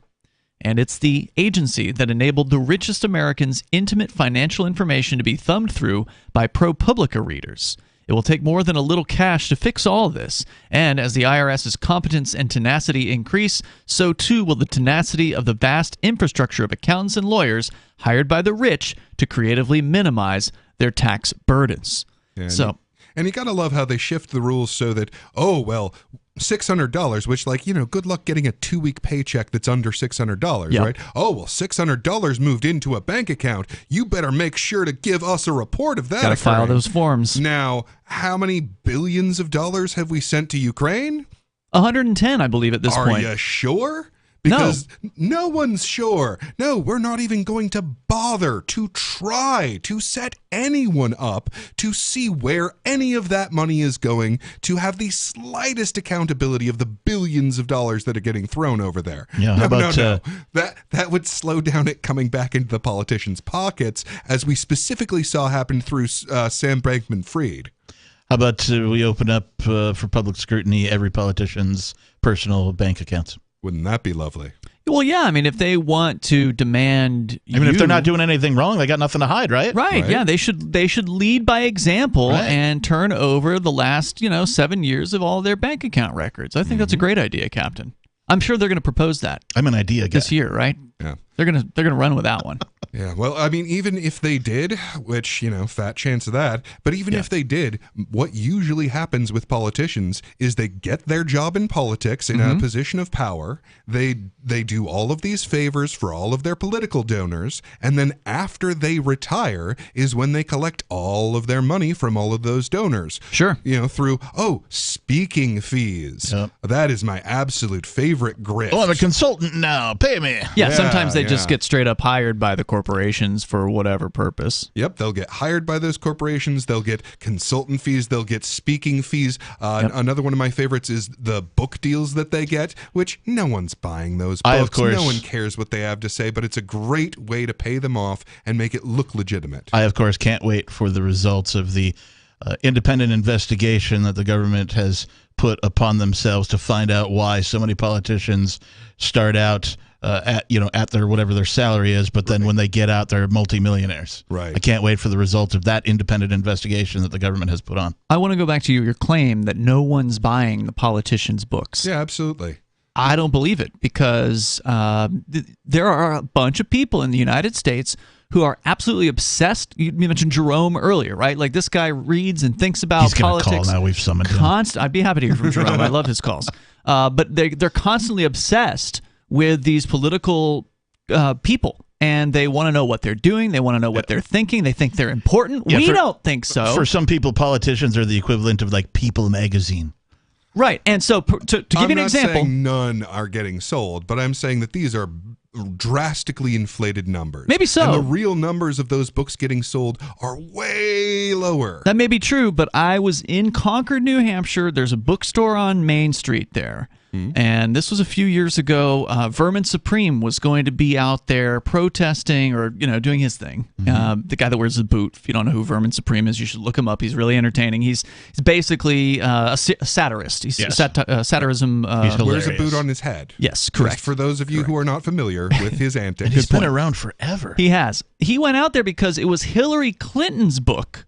And it's the agency that enabled the richest Americans' intimate financial information to be thumbed through by ProPublica readers. It will take more than a little cash to fix all of this, and as the IRS's competence and tenacity increase, so too will the tenacity of the vast infrastructure of accountants and lawyers hired by the rich to creatively minimize their tax burdens. And you got to love how they shift the rules so that, $600, which, like, good luck getting a 2-week paycheck that's under $600, right? Oh, well, $600 moved into a bank account. You better make sure to give us a report of that. Gotta file those forms. Now, how many billions of dollars have we sent to Ukraine? 110, I believe, at this point. Are you sure? Because no one's sure. No, we're not even going to bother to try to set anyone up to see where any of that money is going, to have the slightest accountability of the billions of dollars that are getting thrown over there. Yeah, how about that would slow down it coming back into the politicians' pockets, as we specifically saw happen through Sam Bankman-Fried. How about we open up for public scrutiny every politician's personal bank accounts? Wouldn't that be lovely? Well, yeah. I mean, if they want to demand, if they're not doing anything wrong, they got nothing to hide, right? Right. Yeah. They should lead by example and turn over the last 7 years of all their bank account records. I think that's a great idea, Captain. I'm sure they're going to propose that. I'm an idea guy. This year, right? Yeah. They're gonna run with that one. Yeah, well, I mean, even if they did, which, fat chance of that, but even if they did, what usually happens with politicians is they get their job in politics in a position of power, they do all of these favors for all of their political donors, and then after they retire is when they collect all of their money from all of those donors. Sure. Through, speaking fees. Yep. That is my absolute favorite grift. Oh, I'm a consultant now. Pay me. Yeah, sometimes they just get straight up hired by the corporations for whatever purpose. Yep, they'll get hired by those corporations. They'll get consultant fees. They'll get speaking fees. Another one of my favorites is the book deals that they get, which no one's buying those books. Of course. No one cares what they have to say, but it's a great way to pay them off and make it look legitimate. I, of course, can't wait for the results of the independent investigation that the government has put upon themselves to find out why so many politicians start out at their whatever their salary is, but then when they get out, they're multimillionaires. Right. I can't wait for the results of that independent investigation that the government has put on. I want to go back to your claim that no one's buying the politicians' books. Yeah, absolutely. I don't believe it, because there are a bunch of people in the United States who are absolutely obsessed. You mentioned Jerome earlier, right? Like, this guy reads and thinks about He's politics. He's going to call now. We've summoned him. I'd be happy to hear from Jerome. I love his calls. But they're constantly obsessed with these political people, and they want to know what they're doing. They want to know what they're thinking. They think they're important. We don't think so. For some people, politicians are the equivalent of like People magazine. Right. And so to give you an example, I'm not saying none are getting sold, but I'm saying that these are drastically inflated numbers. Maybe so. And the real numbers of those books getting sold are way lower. That may be true, but I was in Concord, New Hampshire. There's a bookstore on Main Street there. And this was a few years ago. Vermin Supreme was going to be out there protesting or, doing his thing. The guy that wears the boot. If you don't know who Vermin Supreme is, you should look him up. He's really entertaining. He's basically a satirist. He's satirism. He wears a boot on his head. Yes, correct. Just for those of you who are not familiar with his antics. He's been around forever. He has. He went out there because it was Hillary Clinton's book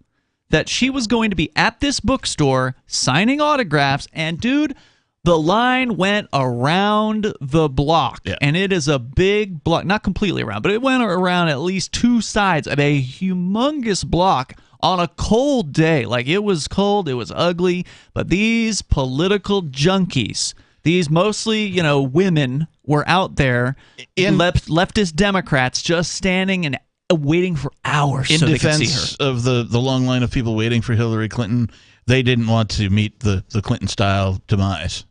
that she was going to be at this bookstore signing autographs. And, dude, the line went around the block, and it is a big block, not completely around, but it went around at least two sides of a humongous block on a cold day. Like, it was cold, it was ugly, but these political junkies, these mostly, women, were out there, leftist Democrats, just standing and waiting for hours so they could see her. In defense of the long line of people waiting for Hillary Clinton, they didn't want to meet the Clinton-style demise.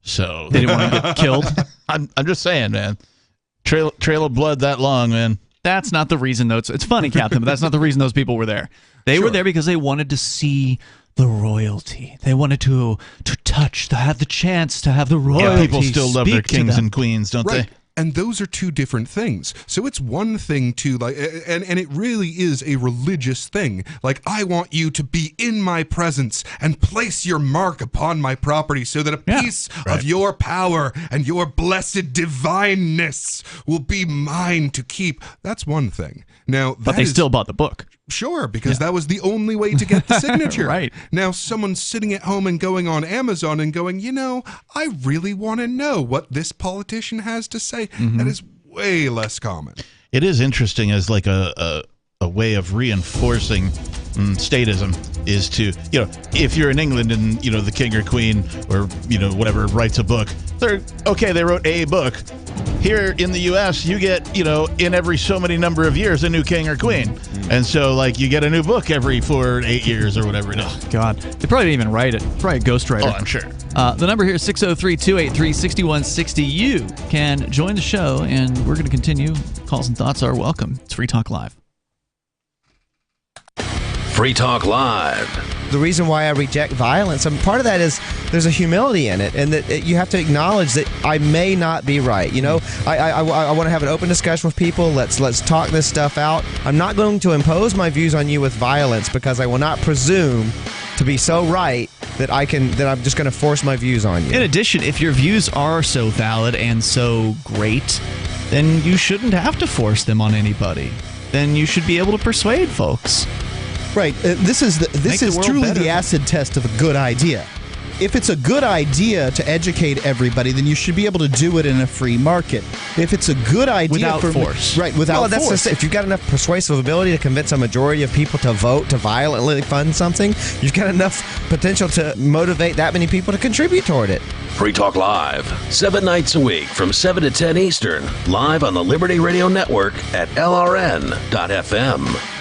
So they didn't want to get killed. I'm just saying, man. Trail of blood that long, man. That's not the reason, though. It's funny, Captain, but that's not the reason those people were there. They were there because they wanted to see the royalty. They wanted to touch, to have the chance to have the royalty. Yeah, people still love their kings and queens, don't they? And those are two different things. So it's one thing to and it really is a religious thing. Like, I want you to be in my presence and place your mark upon my property so that a piece of your power and your blessed divineness will be mine to keep. That's one thing. Now, but they still bought the book. Sure, because that was the only way to get the signature. Right. Now, someone's sitting at home and going on Amazon and going, I really want to know what this politician has to say. That is way less common. It is interesting as like a way of reinforcing statism is to, if you're in England and, the king or queen or, whatever writes a book, they wrote a book. Here in the U.S., you get, in every so many number of years, a new king or queen. And so, you get a new book every 4 to 8 years or whatever it is. Oh, God. They probably didn't even write it. Probably a ghostwriter. Oh, I'm sure. The number here is 603-283-6160. You can join the show, and we're going to continue. Calls and thoughts are welcome. It's Free Talk Live. Free Talk Live. The reason why I reject violence, part of that is there's a humility in it, and that you have to acknowledge that I may not be right. I want to have an open discussion with people. Let's talk this stuff out. I'm not going to impose my views on you with violence, because I will not presume to be so right that I'm just going to force my views on you. In addition, if your views are so valid and so great, then you shouldn't have to force them on anybody. Then you should be able to persuade folks. Right. This is truly the acid test of a good idea. If it's a good idea to educate everybody, then you should be able to do it in a free market. If it's a good idea without force, right? Without force. If you've got enough persuasive ability to convince a majority of people to vote to violently fund something, you've got enough potential to motivate that many people to contribute toward it. Free Talk Live, 7 nights a week from 7 to 10 Eastern, live on the Liberty Radio Network at LRN.FM.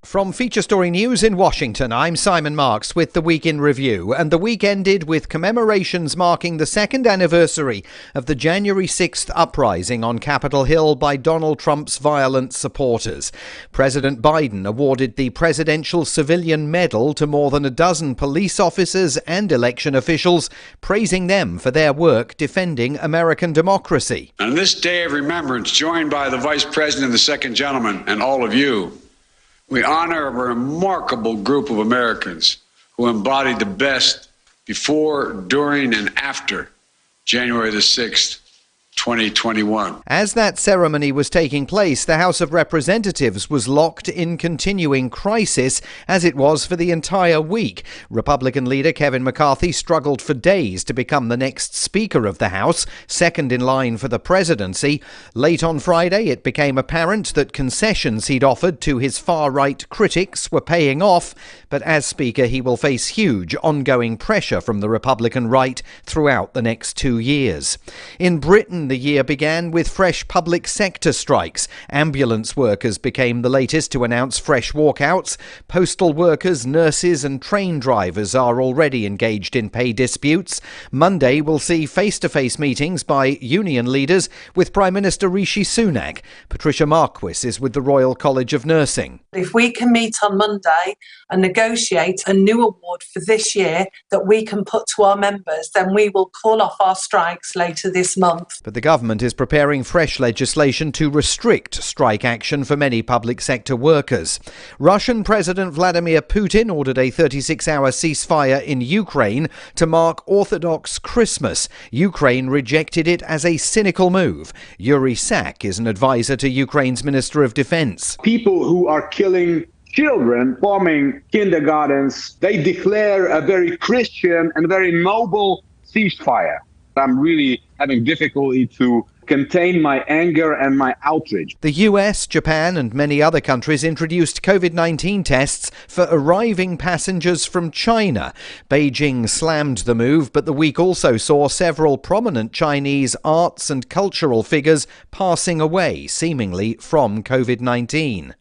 From Feature Story News in Washington, I'm Simon Marks with the Week in Review, and the week ended with commemorations marking the second anniversary of the January 6th uprising on Capitol Hill by Donald Trump's violent supporters. President Biden awarded the Presidential Civilian Medal to more than a dozen police officers and election officials, praising them for their work defending American democracy. On this day of remembrance, joined by the Vice President and the Second Gentleman and all of you, we honor a remarkable group of Americans who embodied the best before, during, and after January the 6th, 2021. As that ceremony was taking place, the House of Representatives was locked in continuing crisis, as it was for the entire week. Republican leader Kevin McCarthy struggled for days to become the next Speaker of the House, second in line for the presidency. Late on Friday, it became apparent that concessions he'd offered to his far-right critics were paying off, but as Speaker, he will face huge ongoing pressure from the Republican right throughout the next 2 years. In Britain, the year began with fresh public sector strikes. Ambulance workers became the latest to announce fresh walkouts. Postal workers, nurses and train drivers are already engaged in pay disputes. Monday will see face-to-face meetings by union leaders with Prime Minister Rishi Sunak. Patricia Marquis is with the Royal College of Nursing. If we can meet on Monday and negotiate a new award for this year that we can put to our members, then we will call off our strikes later this month. But the government is preparing fresh legislation to restrict strike action for many public sector workers. Russian President Vladimir Putin ordered a 36-hour ceasefire in Ukraine to mark Orthodox Christmas. Ukraine rejected it as a cynical move. Yuri Sak is an advisor to Ukraine's Minister of Defense. People who are killing children, bombing kindergartens, they declare a very Christian and very noble ceasefire. I'm really having difficulty to contain my anger and my outrage. The US, Japan and many other countries introduced COVID-19 tests for arriving passengers from China. Beijing slammed the move, but the week also saw several prominent Chinese arts and cultural figures passing away, seemingly from COVID-19.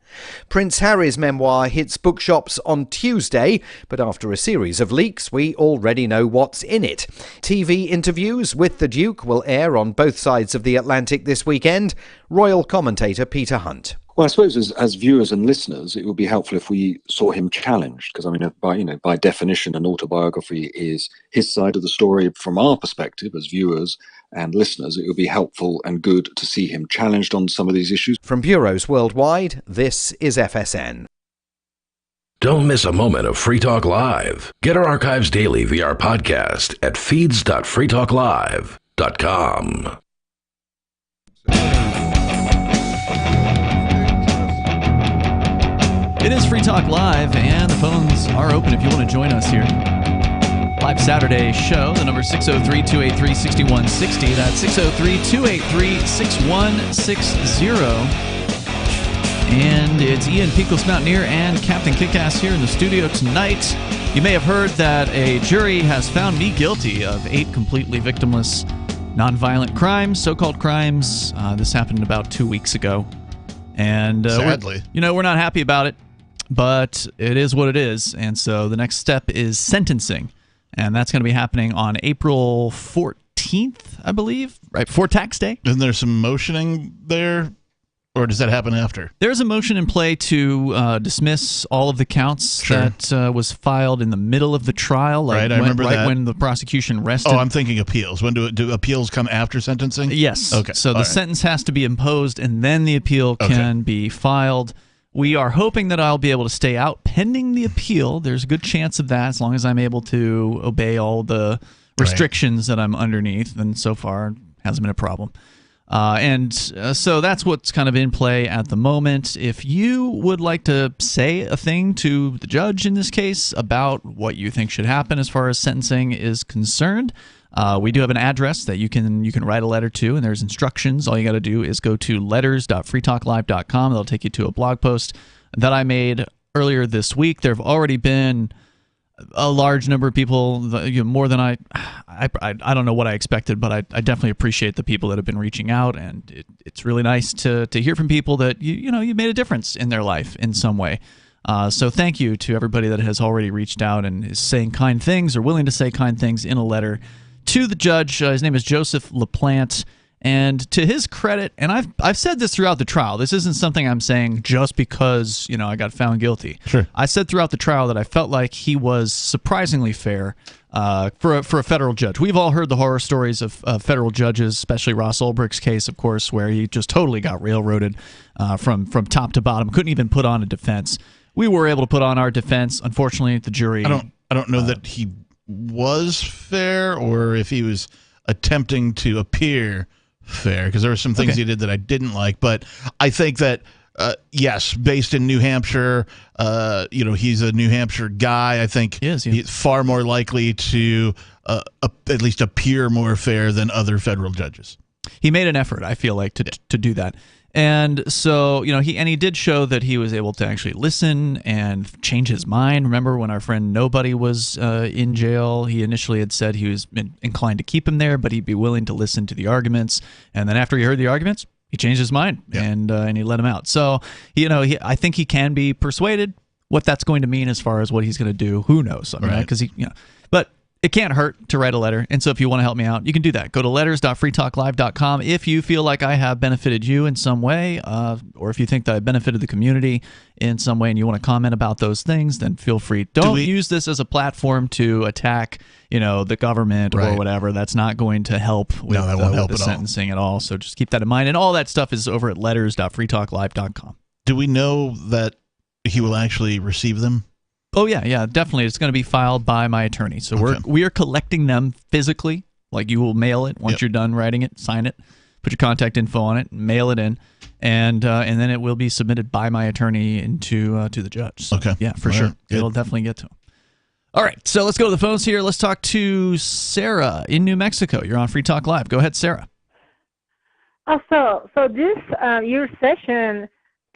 Prince Harry's memoir hits bookshops on Tuesday, but after a series of leaks, we already know what's in it. TV interviews with the Duke will air on both sides of the Atlantic this weekend. Royal commentator Peter Hunt. Well, I suppose as viewers and listeners, it would be helpful if we saw him challenged, because by definition, an autobiography is his side of the story. From our perspective as viewers and listeners, it would be helpful and good to see him challenged on some of these issues. From bureaus worldwide, this is FSN. Don't miss a moment of Free Talk Live. Get our archives daily via our podcast at feeds.freetalklive.com. It is Free Talk Live, and the phones are open if you want to join us here. Live Saturday show. The number is 603-283-6160. That's 603-283-6160. And it's Ian Peakless Mountaineer and Captain Kickass here in the studio tonight. You may have heard that a jury has found me guilty of 8 completely victimless, nonviolent crimes, so-called crimes. This happened about 2 weeks ago. And sadly, we're not happy about it, but it is what it is. And so the next step is sentencing. And that's going to be happening on April 14th, I believe, right before tax day. Isn't there some motioning there? Or does that happen after? There's a motion in play to dismiss all of the counts that was filed in the middle of the trial. Right, I remember that. When the prosecution rested. Oh, I'm thinking appeals. When do appeals come after sentencing? Yes. Okay. So the sentence has to be imposed, and then the appeal can be filed. We are hoping that I'll be able to stay out pending the appeal. There's a good chance of that, as long as I'm able to obey all the restrictions that I'm underneath, and so far hasn't been a problem. So that's what's kind of in play at the moment. If you would like to say a thing to the judge in this case about what you think should happen as far as sentencing is concerned, we do have an address that you can write a letter to, and there's instructions. All you got to do is go to letters.freetalklive.com. That'll take you to a blog post that I made earlier this week. There have already been a large number of people, more than I don't know what I expected, but I definitely appreciate the people that have been reaching out, and it's really nice to hear from people that you made a difference in their life in some way. So thank you to everybody that has already reached out and is saying kind things or willing to say kind things in a letter to the judge. His name is Joseph LaPlante. And to his credit, and I've said this throughout the trial, this isn't something I'm saying just because I got found guilty. Sure. I said throughout the trial that I felt like he was surprisingly fair for a federal judge. We've all heard the horror stories of federal judges, especially Ross Ulbricht's case, of course, where he just totally got railroaded from top to bottom. Couldn't even put on a defense. We were able to put on our defense. Unfortunately, the jury. I don't know that he was fair or if he was attempting to appear fair, because there were some things he did that I didn't like, but I think that yes, based in New Hampshire, he's a New Hampshire guy. I think he's far more likely to at least appear more fair than other federal judges. He made an effort, I feel like, to do that. And so, he did show that he was able to actually listen and change his mind. Remember when our friend Nobody was in jail, he initially had said he was inclined to keep him there, but he'd be willing to listen to the arguments. And then after he heard the arguments, he changed his mind and he let him out. So, I think he can be persuaded. What that's going to mean as far as what he's going to do, who knows? I mean, because but it can't hurt to write a letter, and so if you want to help me out, you can do that. Go to letters.freetalklive.com. If you feel like I have benefited you in some way, or if you think that I benefited the community in some way and you want to comment about those things, then feel free. Don't use this as a platform to attack, the government or whatever. That's not going to help with, that won't help the at all. sentencing at all. So just keep that in mind. And all that stuff is over at letters.freetalklive.com. Do we know that he will actually receive them? Oh, yeah, definitely. It's going to be filed by my attorney. So we are collecting them physically. Like, you will mail it once you're done writing it, sign it, put your contact info on it, mail it in, and then it will be submitted by my attorney to the judge. So, yeah, for sure. It'll definitely get to him. All right, so let's go to the phones here. Let's talk to Sarah in New Mexico. You're on Free Talk Live. Go ahead, Sarah. So this year's session,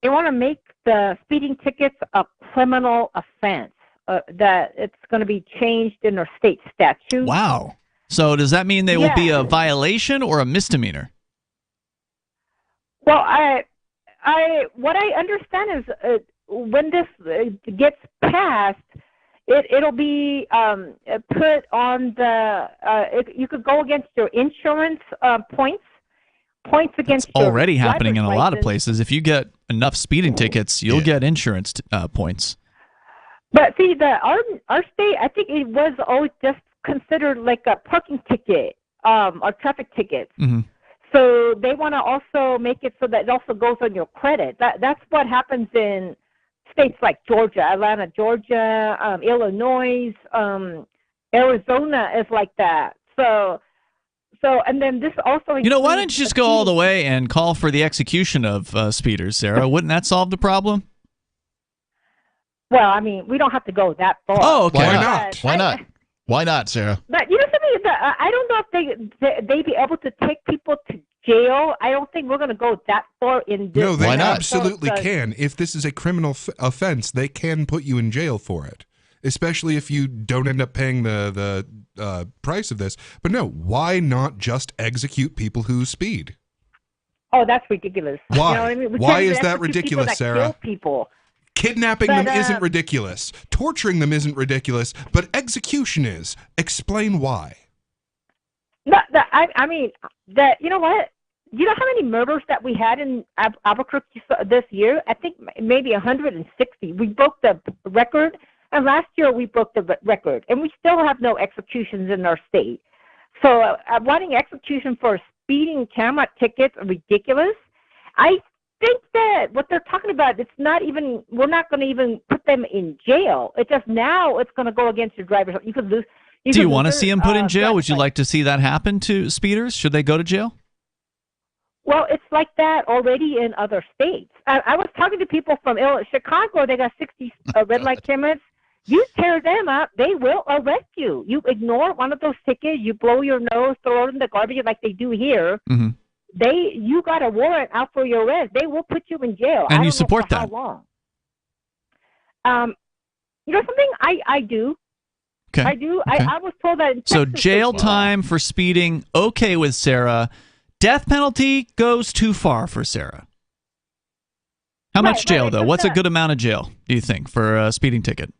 they want to make the speeding tickets a criminal offense, that it's going to be changed in our state statute. Wow. So does that mean they will be a violation or a misdemeanor? Well, what I understand is when this gets passed, it'll be put on the. You could go against your insurance points against. It's already happening in a lot of places. If you get enough speeding tickets, you'll get insurance points. But see, our state, I think it was always just considered like a parking ticket or traffic tickets. Mm-hmm. So they want to also make it so that it also goes on your credit. That's what happens in states like Georgia, Atlanta, Georgia, Illinois, Arizona is like that. So, and then this also. Why don't you just go all the way and call for the execution of speeders, Sarah? Wouldn't that solve the problem? Well, I mean, we don't have to go that far. Oh, okay. Why not? Why not, Sarah? But you know something? I don't know if they be able to take people to jail. I don't think we're going to go that far in this. No, they absolutely can. If this is a criminal offense, they can put you in jail for it, especially if you don't end up paying the price of this. But no, why not just execute people who speed? Oh, that's ridiculous. Why? You know what I mean? Why is that ridiculous, that Sarah? Kill people. Kidnapping them isn't ridiculous. Torturing them isn't ridiculous. But execution is. Explain why. No, I mean, that, you know what? You know how many murders that we had in Albuquerque this year? I think maybe 160. We broke the record, and last year we broke the record, and we still have no executions in our state. So wanting execution for speeding camera tickets are ridiculous. I think that what they're talking about, it's not even, we're not going to even put them in jail. It's just now it's going to go against your driver's. You could lose. Do you want to see them put in jail? Would you like to see that happen to speeders? Should they go to jail? Well, it's like that already in other states. I was talking to people from Chicago. They got 60 red light cameras. You tear them up, they will arrest you. You ignore one of those tickets, you blow your nose, throw it in the garbage like they do here. Mm-hmm. You got a warrant out for your arrest. They will put you in jail. And I you don't know support for that? How long? You know something? I do. Okay. I do. Okay. I was told that in So Texas jail as well. time for speeding, okay with Sarah. Death penalty goes too far for Sarah. How much jail, though? What's a good amount of jail, do you think, for a speeding ticket?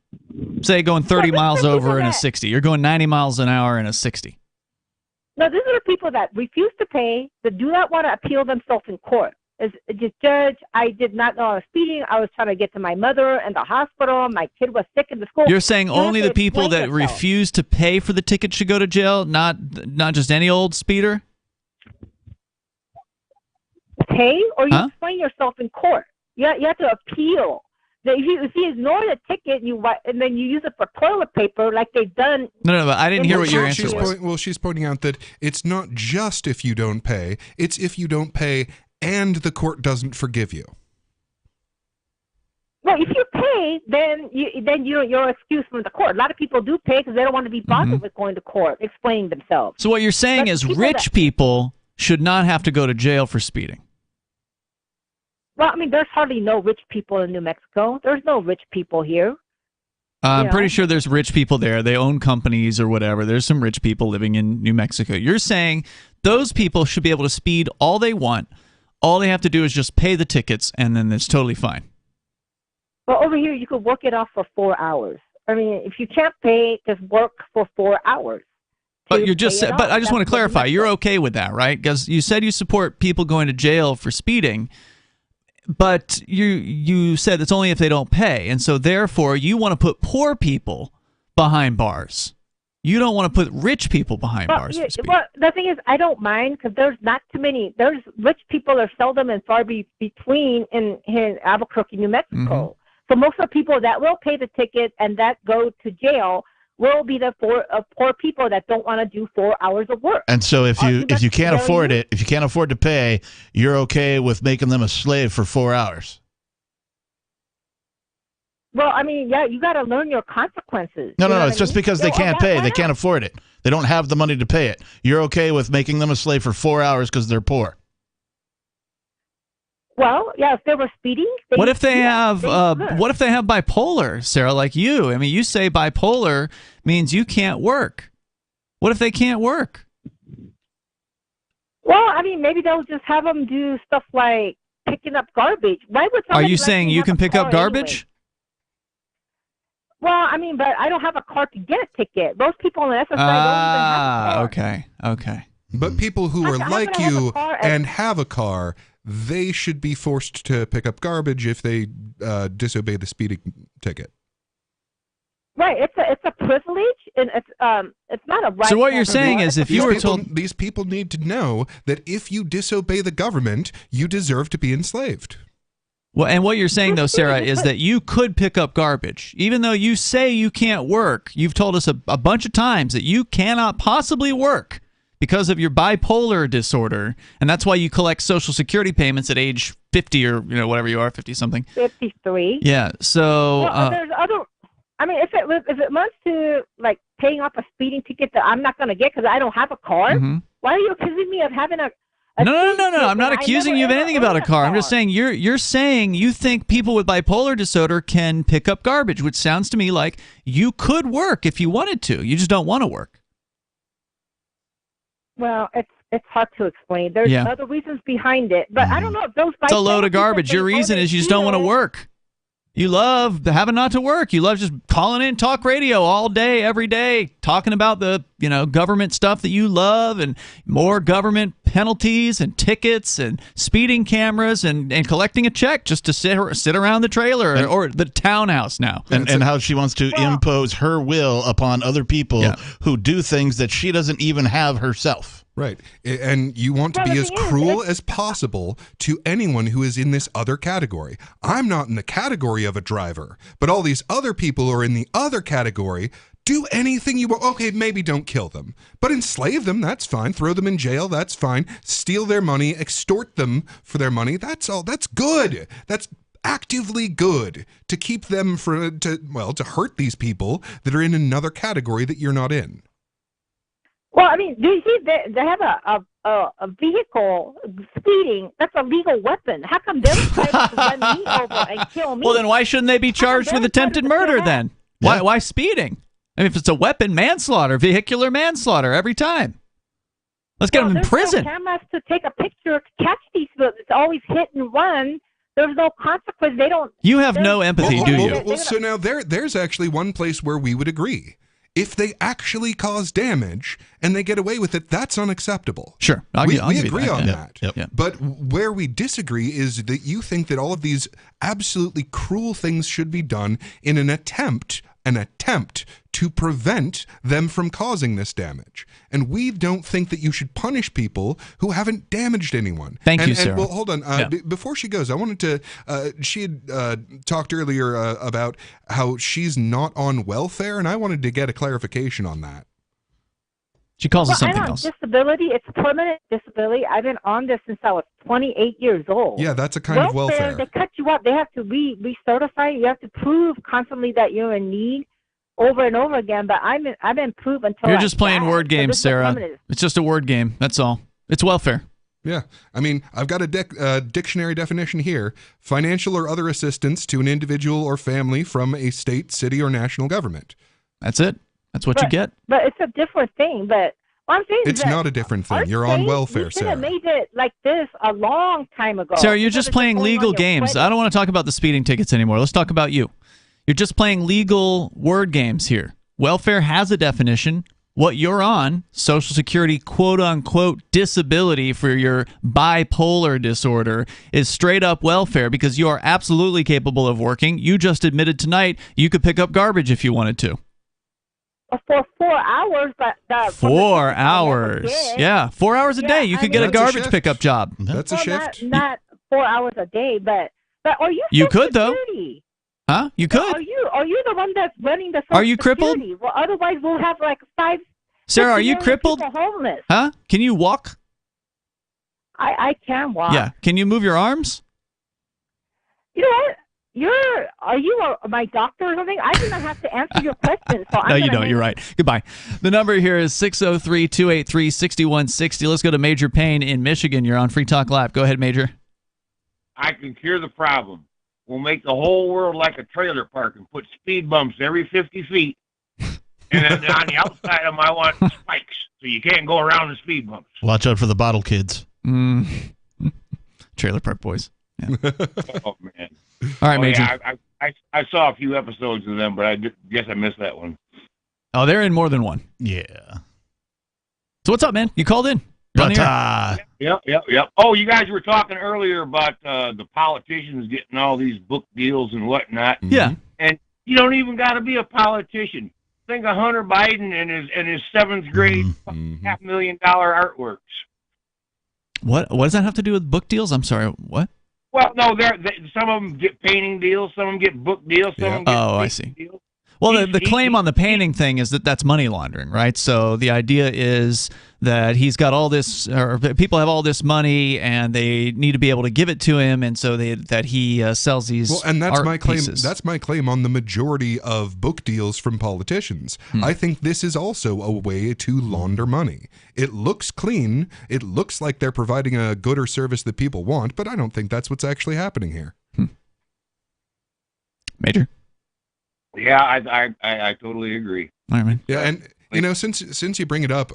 Say going 30 miles over in a 60. You're going 90 miles an hour in a 60. No, these are the people that refuse to pay, that do not want to appeal themselves in court. As judge, I did not know I was speeding. I was trying to get to my mother in the hospital. My kid was sick in the school. You're saying only the people that themselves. refuse to pay for the ticket should go to jail, not just any old speeder? Pay, or you explain yourself in court. You have to appeal. If you ignore the ticket, and then you use it for toilet paper, like they've done. No, but I didn't hear what your answer was. She's pointing out that it's not just if you don't pay; it's if you don't pay and the court doesn't forgive you. Well, if you pay, then you're excused from the court. A lot of people do pay because they don't want to be bothered with going to court, explaining themselves. So what you're saying is rich people should not have to go to jail for speeding. Well, I mean, there's hardly no rich people in New Mexico. There's no rich people here. I'm pretty sure there's rich people there. They own companies or whatever. There's some rich people living in New Mexico. You're saying those people should be able to speed all they want. All they have to do is just pay the tickets, and then it's totally fine. Well, over here, you could work it off for 4 hours. I mean, if you can't pay, just work for 4 hours. But I just want to clarify, you're okay with that, right? Because you said you support people going to jail for speeding. But you said it's only if they don't pay, and so therefore you want to put poor people behind bars. You don't want to put rich people behind bars. Well, the thing is, I don't mind because there's not too many. There's rich people are seldom and far between in Albuquerque, New Mexico. Mm-hmm. So most of the people that will pay the ticket and that go to jail will be the poor people that don't want to do 4 hours of work. And so if you can't afford it, if you can't afford to pay, you're okay with making them a slave for 4 hours. Well, I mean, yeah, you got to learn your consequences. No, it's just because they can't pay. They can't afford it. They don't have the money to pay it. You're okay with making them a slave for 4 hours because they're poor. Well, yeah, if they were speeding. What if they have bipolar, Sarah, like you? I mean, you say bipolar means you can't work. What if they can't work? Well, I mean, maybe they'll just have them do stuff like picking up garbage. Why would Are you saying you can pick up garbage? Anyway? Well, I mean, but I don't have a car to get a ticket. Those people in the SSI don't even have a car. Okay. But people who are like you and have a car, they should be forced to pick up garbage if they disobey the speeding ticket. Right, it's a privilege, and it's not a right. So what you're saying is, if you were told, these people need to know that if you disobey the government, you deserve to be enslaved. Well, and what you're saying, though, Sarah, is that you could pick up garbage. Even though you say you can't work, you've told us a bunch of times that you cannot possibly work because of your bipolar disorder, and that's why you collect Social Security payments at age 50 or whatever you are, 50-something. 53. Yeah, so... Well, there's other... I mean, if it runs to, like, paying off a speeding ticket that I'm not going to get because I don't have a car? Mm-hmm. Why are you accusing me of having a No. I'm not accusing you of anything about a car. I'm just saying you're saying you think people with bipolar disorder can pick up garbage, which sounds to me like you could work if you wanted to. You just don't want to work. Well, it's hard to explain. There's other reasons behind it, but I don't know if those. It's a load of garbage. Your reason is you just don't want to work. You love having not to work. You love just calling in talk radio all day, every day, talking about the government stuff that you love and more government penalties and tickets and speeding cameras and collecting a check just to sit around the trailer or the townhouse now. And how she wants to impose her will upon other people who do things that she doesn't even have herself. Right. And you want to be as cruel as possible to anyone who is in this other category. I'm not in the category of a driver, but all these other people who are in the other category, do anything you want. Okay, maybe don't kill them, but enslave them, that's fine. Throw them in jail, that's fine. Steal their money, extort them for their money, that's all. That's good. That's actively good to keep them to hurt these people that are in another category that you're not in. Well, I mean, do you see they have a vehicle speeding? That's a legal weapon. How come they're entitled to run me over and kill me? Well, then why shouldn't they be charged with attempted murder then? Why speeding? I mean, if it's a weapon, manslaughter, vehicular manslaughter every time. Let's get them in prison. There's no cameras to take a picture to catch these. It's always hit and run. There's no consequence. They don't. You have no empathy, do you? Well, so now there's actually one place where we would agree. If they actually cause damage and they get away with it, that's unacceptable. Sure. We agree on that. Yep. But where we disagree is that you think that all of these absolutely cruel things should be done in an attempt to prevent them from causing this damage. And we don't think that you should punish people who haven't damaged anyone. Thank you, Sarah. Well, hold on. Before she goes, I wanted to, she had talked earlier about how she's not on welfare, and I wanted to get a clarification on that. She calls it something else. Disability. It's permanent disability. I've been on this since I was 28 years old. Yeah, that's a kind of welfare. They cut you up. They have to recertify. You have to prove constantly that you're in need over and over again. But I've been proven until you're just playing word games, Sarah. It's just a word game. That's all. It's welfare. Yeah. I mean, I've got a dictionary definition here. Financial or other assistance to an individual or family from a state, city, or national government. That's it. That's what you get. But it's a different thing. But what I'm saying it's not a different thing. You're on welfare, Sarah. You should have made it like this a long time ago. Sarah, you're just playing legal games. I don't want to talk about the speeding tickets anymore. Let's talk about you. You're just playing legal word games here. Welfare has a definition. What you're on, Social Security quote-unquote disability for your bipolar disorder, is straight-up welfare because you are absolutely capable of working. You just admitted tonight you could pick up garbage if you wanted to. For 4 hours, but 4 hours, yeah, 4 hours a day. You could get a garbage pickup job. That's a shift. Not 4 hours a day, but are you? You could though. Huh? You could. Are you the one that's running the Social Are you crippled? Security? Well, otherwise we'll have like 5. Sarah, are you crippled? Homeless. Huh? Can you walk? I can walk. Yeah. Can you move your arms? You know what? Are you my doctor or something? I do not have to answer your questions. So no, you don't. You're right. Goodbye. The number here is 603-283-6160. Let's go to Major Payne in Michigan. You're on Free Talk Live. Go ahead, Major. I can cure the problem. We'll make the whole world like a trailer park and put speed bumps every 50 feet. And then on the outside of them, I want spikes so you can't go around the speed bumps. Watch out for the bottle kids. Trailer park boys. Yeah. Oh, man. All right, Major. Yeah, I saw a few episodes of them, but I guess I missed that one. Oh, they're in more than one. Yeah. So what's up, man? You called in. Yep. Oh, you guys were talking earlier about the politicians getting all these book deals and whatnot. Yeah. And you don't even got to be a politician. Think of Hunter Biden and his 7th grade $500,000 artworks. What does that have to do with book deals? I'm sorry. What? Well, no, some of them get painting deals, some of them get book deals, some of them get I see. Deals. Well, the claim on the painting thing is that that's money laundering, right? So the idea is that he's got all this, or people have all this money, and they need to be able to give it to him, and so that he sells these. Well, and that's art my claim. pieces. That's my claim on the majority of book deals from politicians. I think this is also a way to launder money. It looks clean. It looks like they're providing a good or service that people want, but I don't think that's what's actually happening here. Major. Yeah, I totally agree. All right, man. Yeah, and since you bring it up,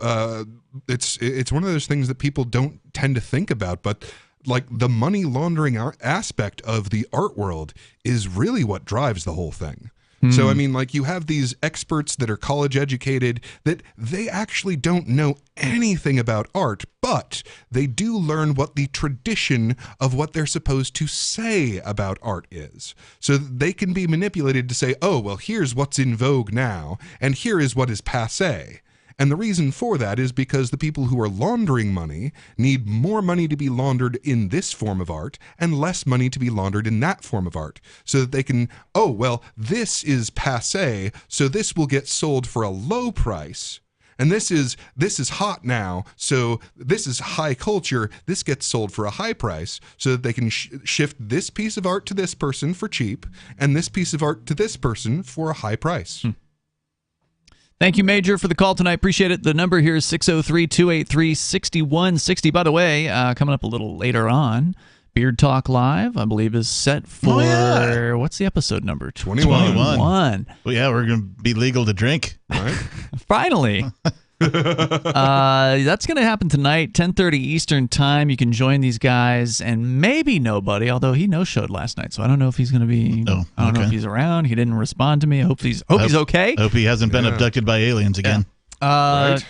it's one of those things that people don't tend to think about, but like the money laundering aspect of the art world is really what drives the whole thing. So, I mean, like you have these experts that are college educated that they actually don't know anything about art, but they do learn what the tradition of what they're supposed to say about art is. So they can be manipulated to say, oh, well, here's what's in vogue now, and here is what is passé. And the reason for that is because the people who are laundering money need more money to be laundered in this form of art and less money to be laundered in that form of art. So that they can, oh, well, this is passé, so this will get sold for a low price. And this is hot now, so this is high culture. This gets sold for a high price so that they can shift this piece of art to this person for cheap and this piece of art to this person for a high price. Thank you, Major, for the call tonight. Appreciate it. The number here is 603-283-6160. By the way, coming up a little later on, Beard Talk Live, I believe, is set for, what's the episode number? 21. Well, yeah, we're going to be legal to drink. Right? Finally. That's going to happen tonight, 10:30 Eastern Time. You can join these guys, and maybe nobody, although he no-showed last night, so I don't know if he's going to be, I don't know if he's around. He didn't respond to me. I hope he's okay. Hope he hasn't been abducted by aliens again. Right?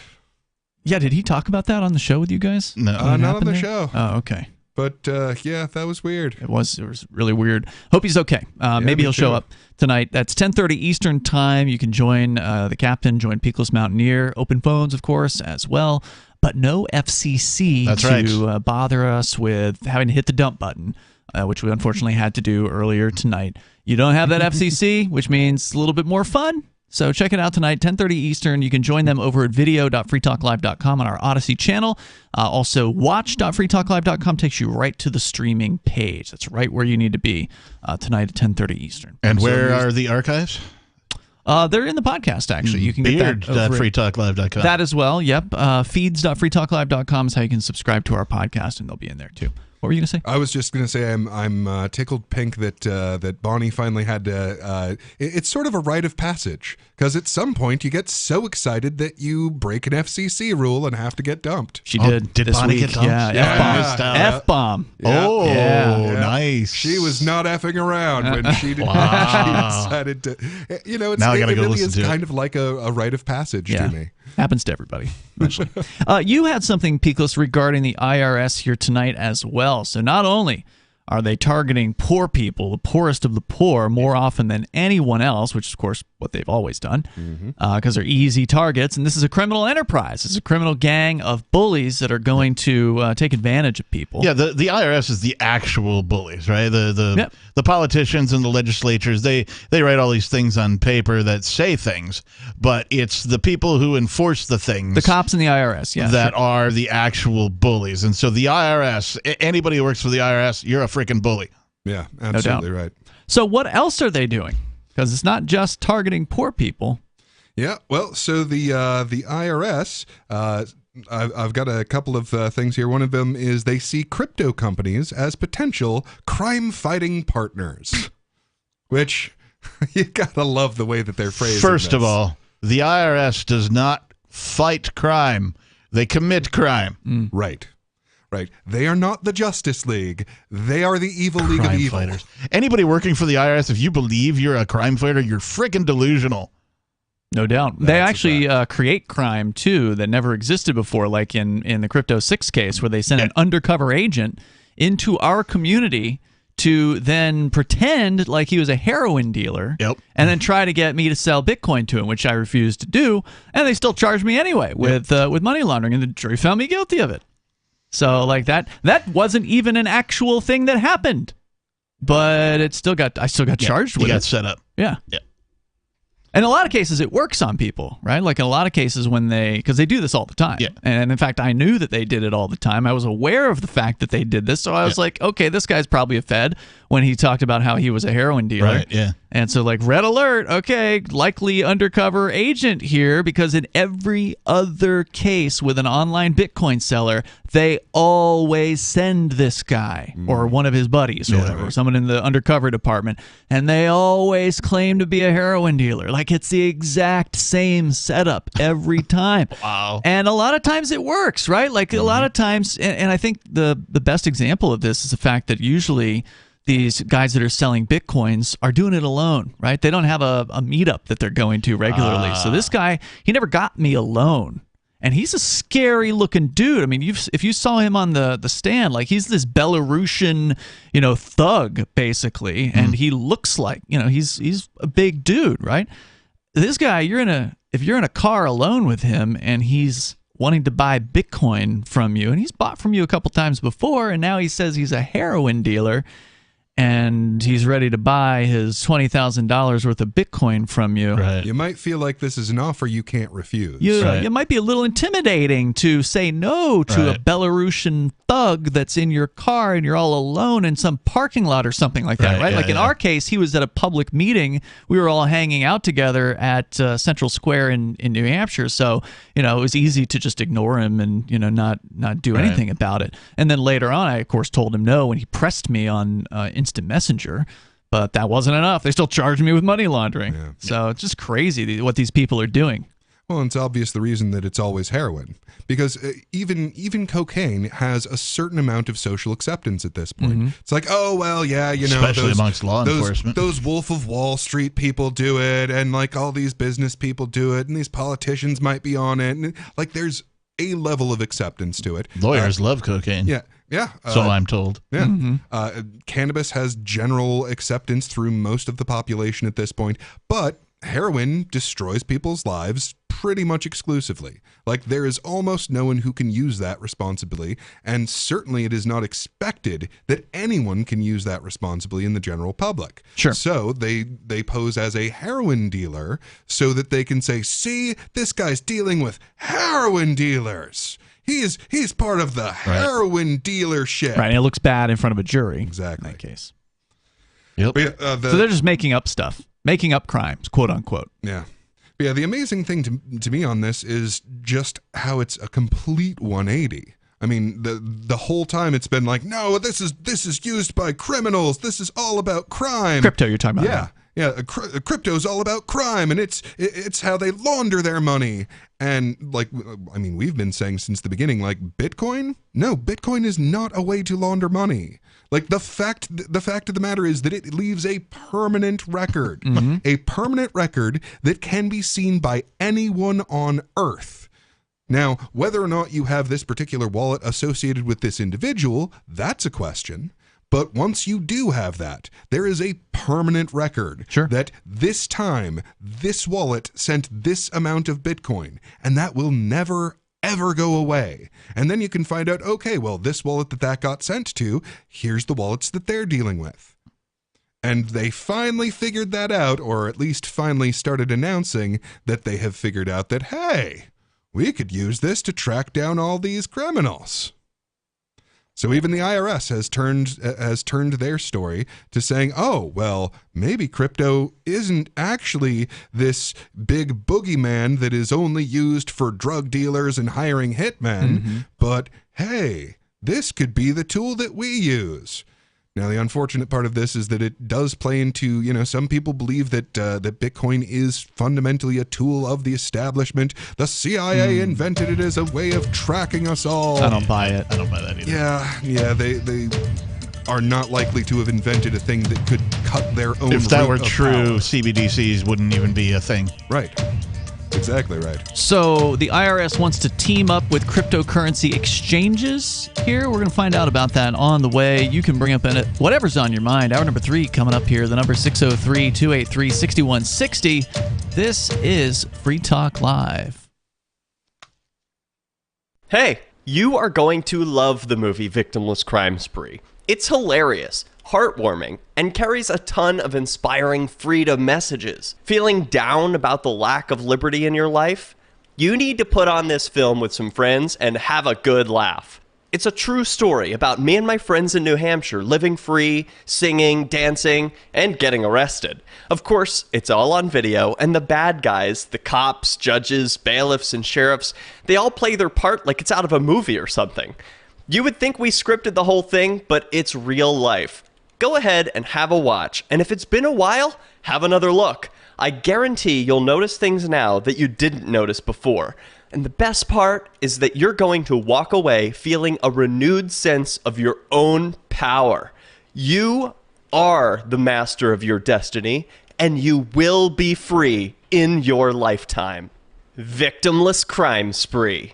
Yeah, did he talk about that on the show with you guys? No. Not on the show. Oh, okay. But yeah, that was weird. It was really weird. Hope he's okay. Maybe he'll show up tonight. That's 10:30 Eastern Time. You can join the captain, join Peakless Mountaineer. Open phones, of course, as well. But no FCC to bother us with having to hit the dump button, which we unfortunately had to do earlier tonight. You don't have that FCC, which means a little bit more fun. So check it out tonight, 10:30 Eastern. You can join them over at video.freetalklive.com on our Odyssey channel. Also, watch.freetalklive.com takes you right to the streaming page. That's right where you need to be tonight at 10:30 Eastern. And where are the archives? They're in the podcast, actually. You can get that Beard.freetalklive.com. That as well, yep. Feeds.freetalklive.com is how you can subscribe to our podcast, and they'll be in there too. What were you going to say? I was just going to say I'm tickled pink that Bonnie finally had to. It's sort of a rite of passage because at some point you get so excited that you break an FCC rule and have to get dumped. She did. Did Bonnie get dumped? Yeah. F-bomb. Yeah. Oh, Yeah. nice. She was not effing around when she did. She decided to. You know, Now I gotta it go really listen is to it. kind of like a rite of passage to me. Happens to everybody, eventually. You had something, Peakless, regarding the IRS here tonight as well. So not only are they targeting poor people, the poorest of the poor, more often than anyone else, which is, of course, what they've always done, because they're easy targets. And this is a criminal enterprise. It's a criminal gang of bullies that are going to take advantage of people. Yeah, the IRS is the actual bullies, right? The politicians and the legislatures, they write all these things on paper that say things, but it's the people who enforce the things. The cops in the IRS, that are the actual bullies. And so the IRS, anybody who works for the IRS, you're a freaking bully. Yeah, absolutely right. So what else are they doing? Because it's not just targeting poor people. Yeah, well, so the IRS, I've got a couple of things here. One of them is they see crypto companies as potential crime-fighting partners, which you gotta love the way that they're phrasing First of this. all, the IRS does not fight crime. They commit crime. Right. Right. They are not the Justice League. They are the evil League of Crime Evil. fighters. Anybody working for the IRS, if you believe you're a crime fighter, you're freaking delusional. No doubt. They actually create crime, too, that never existed before, like in the Crypto 6 case, where they sent an undercover agent into our community to then pretend like he was a heroin dealer and then try to get me to sell Bitcoin to him, which I refused to do, and they still charged me anyway with money laundering, and the jury found me guilty of it. So, like, that wasn't even an actual thing that happened, but I still got charged with it. You got set up. Yeah. In a lot of cases, it works on people, right? Like in a lot of cases because they do this all the time. Yeah. And in fact, I knew that they did it all the time. I was aware of the fact that they did this. So I was like, okay, this guy's probably a Fed when he talked about how he was a heroin dealer. Right, yeah. And so like, red alert, okay, likely undercover agent here, because in every other case with an online Bitcoin seller, they always send this guy or one of his buddies or whatever, someone in the undercover department, and they always claim to be a heroin dealer. Like, it's the exact same setup every time. Wow. And a lot of times it works, right? Like a lot of times, and I think the best example of this is the fact that usually these guys that are selling Bitcoins are doing it alone, right? They don't have a meetup that they're going to regularly. So this guy, he never got me alone. And he's a scary looking dude. I mean, if you saw him on the stand, like he's this Belarusian, thug basically, and he looks like, he's a big dude, right? This guy, if you're in a car alone with him and he's wanting to buy Bitcoin from you, and he's bought from you a couple times before, and now he says he's a heroin dealer, and he's ready to buy his $20,000 worth of Bitcoin from you. Right. You might feel like this is an offer you can't refuse. It might be a little intimidating to say no to a Belarusian thug that's in your car and you're all alone in some parking lot or something like that, right? Like in our case, he was at a public meeting. We were all hanging out together at Central Square in New Hampshire. So, it was easy to just ignore him and, not do anything about it. And then later on, I, of course, told him no when he pressed me on Instant Messenger, but that wasn't enough. They still charged me with money laundering. Yeah. So it's just crazy what these people are doing. Well, it's obvious the reason that it's always heroin, because even cocaine has a certain amount of social acceptance at this point. It's like, oh, well, yeah, especially amongst law enforcement. Those Wolf of Wall Street people do it, and like all these business people do it, and these politicians might be on it, and like there's a level of acceptance to it. Lawyers love cocaine. Yeah. Yeah. So I'm told. Yeah. Cannabis has general acceptance through most of the population at this point, but heroin destroys people's lives pretty much exclusively. Like, there is almost no one who can use that responsibly, and certainly it is not expected that anyone can use that responsibly in the general public. Sure. So they pose as a heroin dealer so that they can say, see, this guy's dealing with heroin dealers. He's part of the heroin dealership. Right, and it looks bad in front of a jury. Exactly. In that case. Yep. So they're just making up stuff. Making up crimes, quote unquote. Yeah. Yeah, the amazing thing to me on this is just how it's a complete 180. I mean, the whole time it's been like, no, this is used by criminals. This is all about crime. Crypto, you're talking about. Yeah. Yeah, crypto's all about crime, and it's how they launder their money. And like, I mean, we've been saying since the beginning, like, Bitcoin? No, Bitcoin is not a way to launder money. Like, the fact of the matter is that it leaves a permanent record, a permanent record that can be seen by anyone on Earth. Now, whether or not you have this particular wallet associated with this individual, that's a question. But once you do have that, there is a permanent record that this time, this wallet sent this amount of Bitcoin, and that will never, ever go away. And then you can find out, okay, well, this wallet that got sent to, here's the wallets that they're dealing with. And they finally figured that out, or at least finally started announcing that they have figured out that, hey, we could use this to track down all these criminals. So even the IRS has turned their story to saying, oh, well, maybe crypto isn't actually this big boogeyman that is only used for drug dealers and hiring hitmen, but hey, this could be the tool that we use. Now, the unfortunate part of this is that it does play into, some people believe that that Bitcoin is fundamentally a tool of the establishment. The CIA invented it as a way of tracking us all. I don't buy it. I don't buy that either. Yeah, they are not likely to have invented a thing that could cut their own. If that were true, power. CBDCs wouldn't even be a thing. Right. Exactly right. So the IRS wants to team up with cryptocurrency exchanges here. We're going to find out about that on the way. You can bring up whatever's on your mind. Hour number 3 coming up here. The number 603-283-6160. This is Free Talk Live. Hey, you are going to love the movie Victimless Crime Spree. It's hilarious. heartwarming, and carries a ton of inspiring freedom messages. Feeling down about the lack of liberty in your life? You need to put on this film with some friends and have a good laugh. It's a true story about me and my friends in New Hampshire living free, singing, dancing, and getting arrested. Of course, it's all on video, and the bad guys, the cops, judges, bailiffs, and sheriffs, they all play their part like it's out of a movie or something. You would think we scripted the whole thing, but it's real life. Go ahead and have a watch, and if it's been a while, have another look. I guarantee you'll notice things now that you didn't notice before. And the best part is that you're going to walk away feeling a renewed sense of your own power. You are the master of your destiny, and you will be free in your lifetime. Victimless Crime Spree.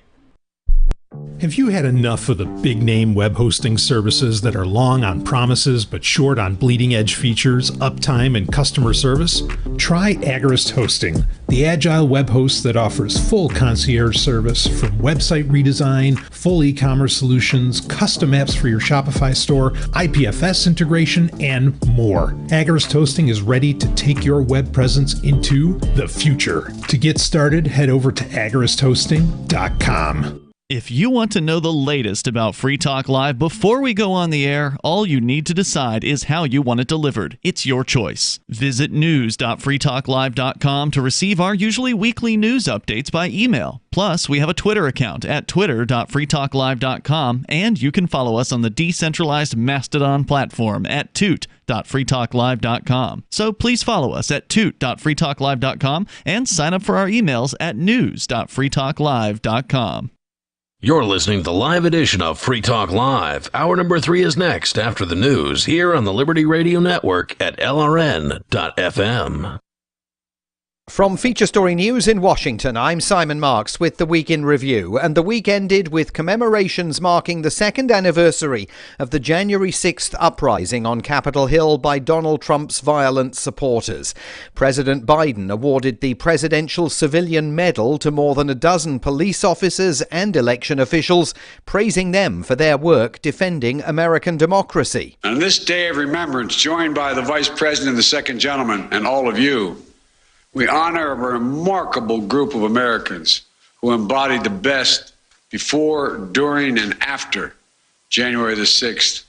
Have you had enough of the big-name web hosting services that are long on promises but short on bleeding-edge features, uptime, and customer service? Try Agorist Hosting, the agile web host that offers full concierge service from website redesign, full e-commerce solutions, custom apps for your Shopify store, IPFS integration, and more. Agorist Hosting is ready to take your web presence into the future. To get started, head over to agoristhosting.com. If you want to know the latest about Free Talk Live before we go on the air, all you need to decide is how you want it delivered. It's your choice. Visit news.freetalklive.com to receive our usually weekly news updates by email. Plus, we have a Twitter account at twitter.freetalklive.com, and you can follow us on the decentralized Mastodon platform at toot.freetalklive.com. So please follow us at toot.freetalklive.com and sign up for our emails at news.freetalklive.com. You're listening to the live edition of Free Talk Live. Hour number 3 is next after the news here on the Liberty Radio Network at LRN.FM. From Feature Story News in Washington, I'm Simon Marks with the Week in Review, and the week ended with commemorations marking the second anniversary of the January 6th uprising on Capitol Hill by Donald Trump's violent supporters. President Biden awarded the Presidential Civilian Medal to more than a dozen police officers and election officials, praising them for their work defending American democracy. On this day of remembrance, joined by the Vice President and the Second Gentleman and all of you, we honor a remarkable group of Americans who embodied the best before, during, and after January the 6th,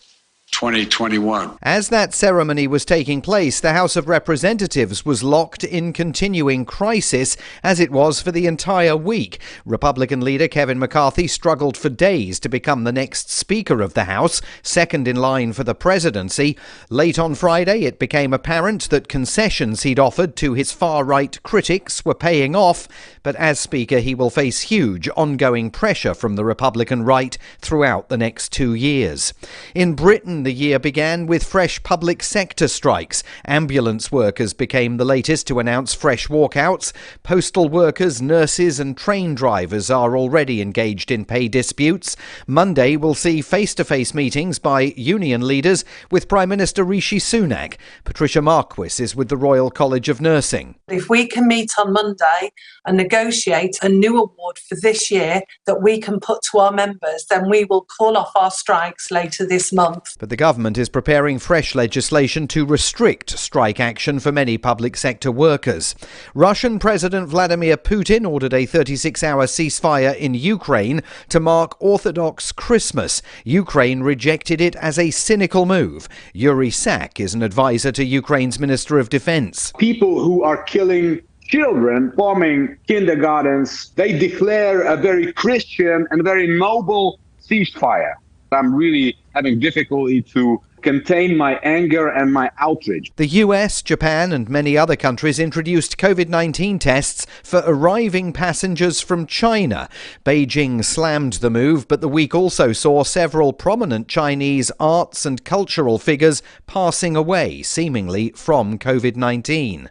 2021. As that ceremony was taking place, the House of Representatives was locked in continuing crisis, as it was for the entire week. Republican leader Kevin McCarthy struggled for days to become the next Speaker of the House, second in line for the presidency. Late on Friday, it became apparent that concessions he'd offered to his far-right critics were paying off, but as Speaker, he will face huge ongoing pressure from the Republican right throughout the next 2 years. In Britain, the year began with fresh public sector strikes. Ambulance workers became the latest to announce fresh walkouts. Postal workers, nurses and train drivers are already engaged in pay disputes. Monday will see face-to-face meetings by union leaders with Prime Minister Rishi Sunak. Patricia Marquis is with the Royal College of Nursing. If we can meet on Monday and negotiate a new award for this year that we can put to our members, then we will call off our strikes later this month. But the government is preparing fresh legislation to restrict strike action for many public sector workers. Russian President Vladimir Putin ordered a 36-hour ceasefire in Ukraine to mark Orthodox Christmas. Ukraine rejected it as a cynical move. Yuri Sak is an advisor to Ukraine's Minister of Defense. People who are killing children, bombing kindergartens, they declare a very Christian and very noble ceasefire. I'm really having difficulty to contain my anger and my outrage. The US, Japan and many other countries introduced COVID-19 tests for arriving passengers from China. Beijing slammed the move, but the week also saw several prominent Chinese arts and cultural figures passing away, seemingly from COVID-19.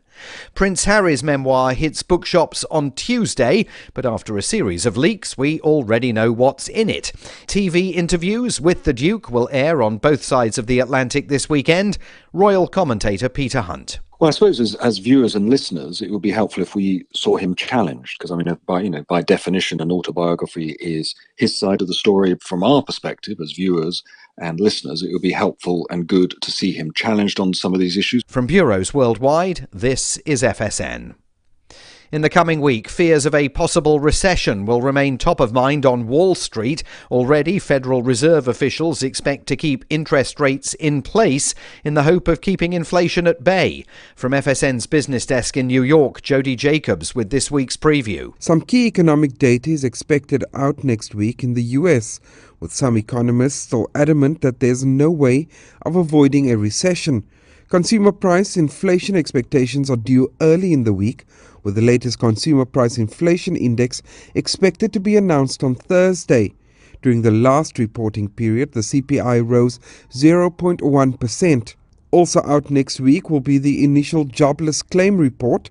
Prince Harry's memoir hits bookshops on Tuesday, but after a series of leaks, we already know what's in it. TV interviews with the Duke will air on both sides of the Atlantic this weekend. Royal commentator Peter Hunt. Well, I suppose as viewers and listeners, it would be helpful if we saw him challenged, because by definition, an autobiography is his side of the story from our perspective as viewers, and listeners, it would be helpful and good to see him challenged on some of these issues. From bureaus worldwide, this is FSN. In the coming week, fears of a possible recession will remain top of mind on Wall Street. Already, Federal Reserve officials expect to keep interest rates in place in the hope of keeping inflation at bay. From FSN's business desk in New York, Jody Jacobs with this week's preview. Some key economic data is expected out next week in the US, with some economists still adamant that there's no way of avoiding a recession. Consumer price inflation expectations are due early in the week, with the latest consumer price inflation index expected to be announced on Thursday. During the last reporting period, the CPI rose 0.1%. Also out next week will be the initial jobless claim report.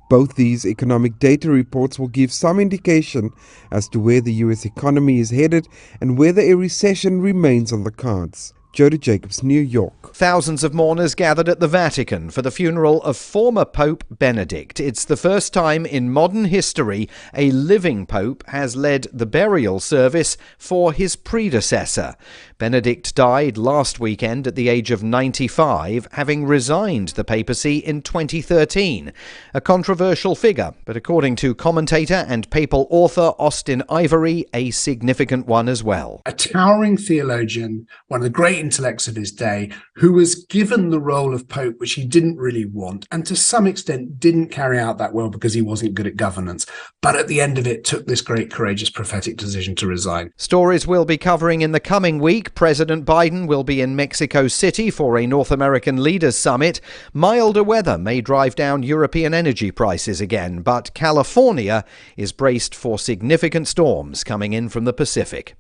Both these economic data reports will give some indication as to where the US economy is headed and whether a recession remains on the cards. Jody Jacobs, New York. Thousands of mourners gathered at the Vatican for the funeral of former Pope Benedict. It's the first time in modern history a living pope has led the burial service for his predecessor. Benedict died last weekend at the age of 95, having resigned the papacy in 2013. A controversial figure, but according to commentator and papal author Austin Ivory, a significant one as well. A towering theologian, one of the great intellects of his day, who was given the role of Pope, which he didn't really want, and to some extent didn't carry out that well because he wasn't good at governance. But at the end of it, took this great, courageous, prophetic decision to resign. Stories we'll be covering in the coming week. President Biden will be in Mexico City for a North American Leaders Summit. Milder weather may drive down European energy prices again, but California is braced for significant storms coming in from the Pacific.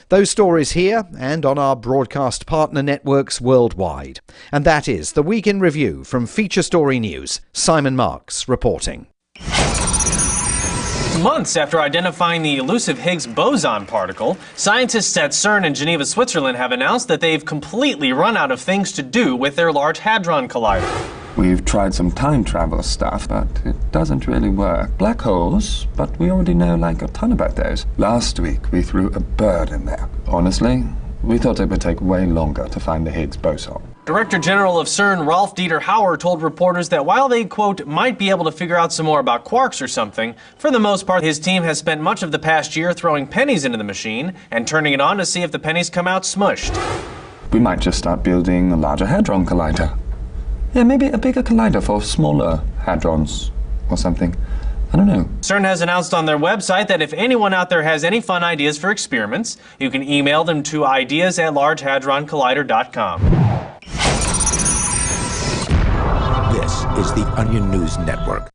Those stories here and on our broadcast partner networks worldwide. And that is the Week in Review from Feature Story News. Simon Marks reporting. Months after identifying the elusive Higgs boson particle, scientists at CERN in Geneva, Switzerland have announced that they've completely run out of things to do with their Large Hadron Collider. We've tried some time travel stuff, but it doesn't really work. Black holes, but we already know like a ton about those. Last week we threw a bird in there. Honestly, we thought it would take way longer to find the Higgs boson. Director General of CERN, Rolf Dieter Hauer, told reporters that while they, quote, might be able to figure out some more about quarks or something, for the most part, his team has spent much of the past year throwing pennies into the machine and turning it on to see if the pennies come out smushed. We might just start building a larger hadron collider. Yeah, maybe a bigger collider for smaller hadrons or something. I don't know. CERN has announced on their website that if anyone out there has any fun ideas for experiments, you can email them to ideas@largehadroncollider.com. This is the Onion News Network.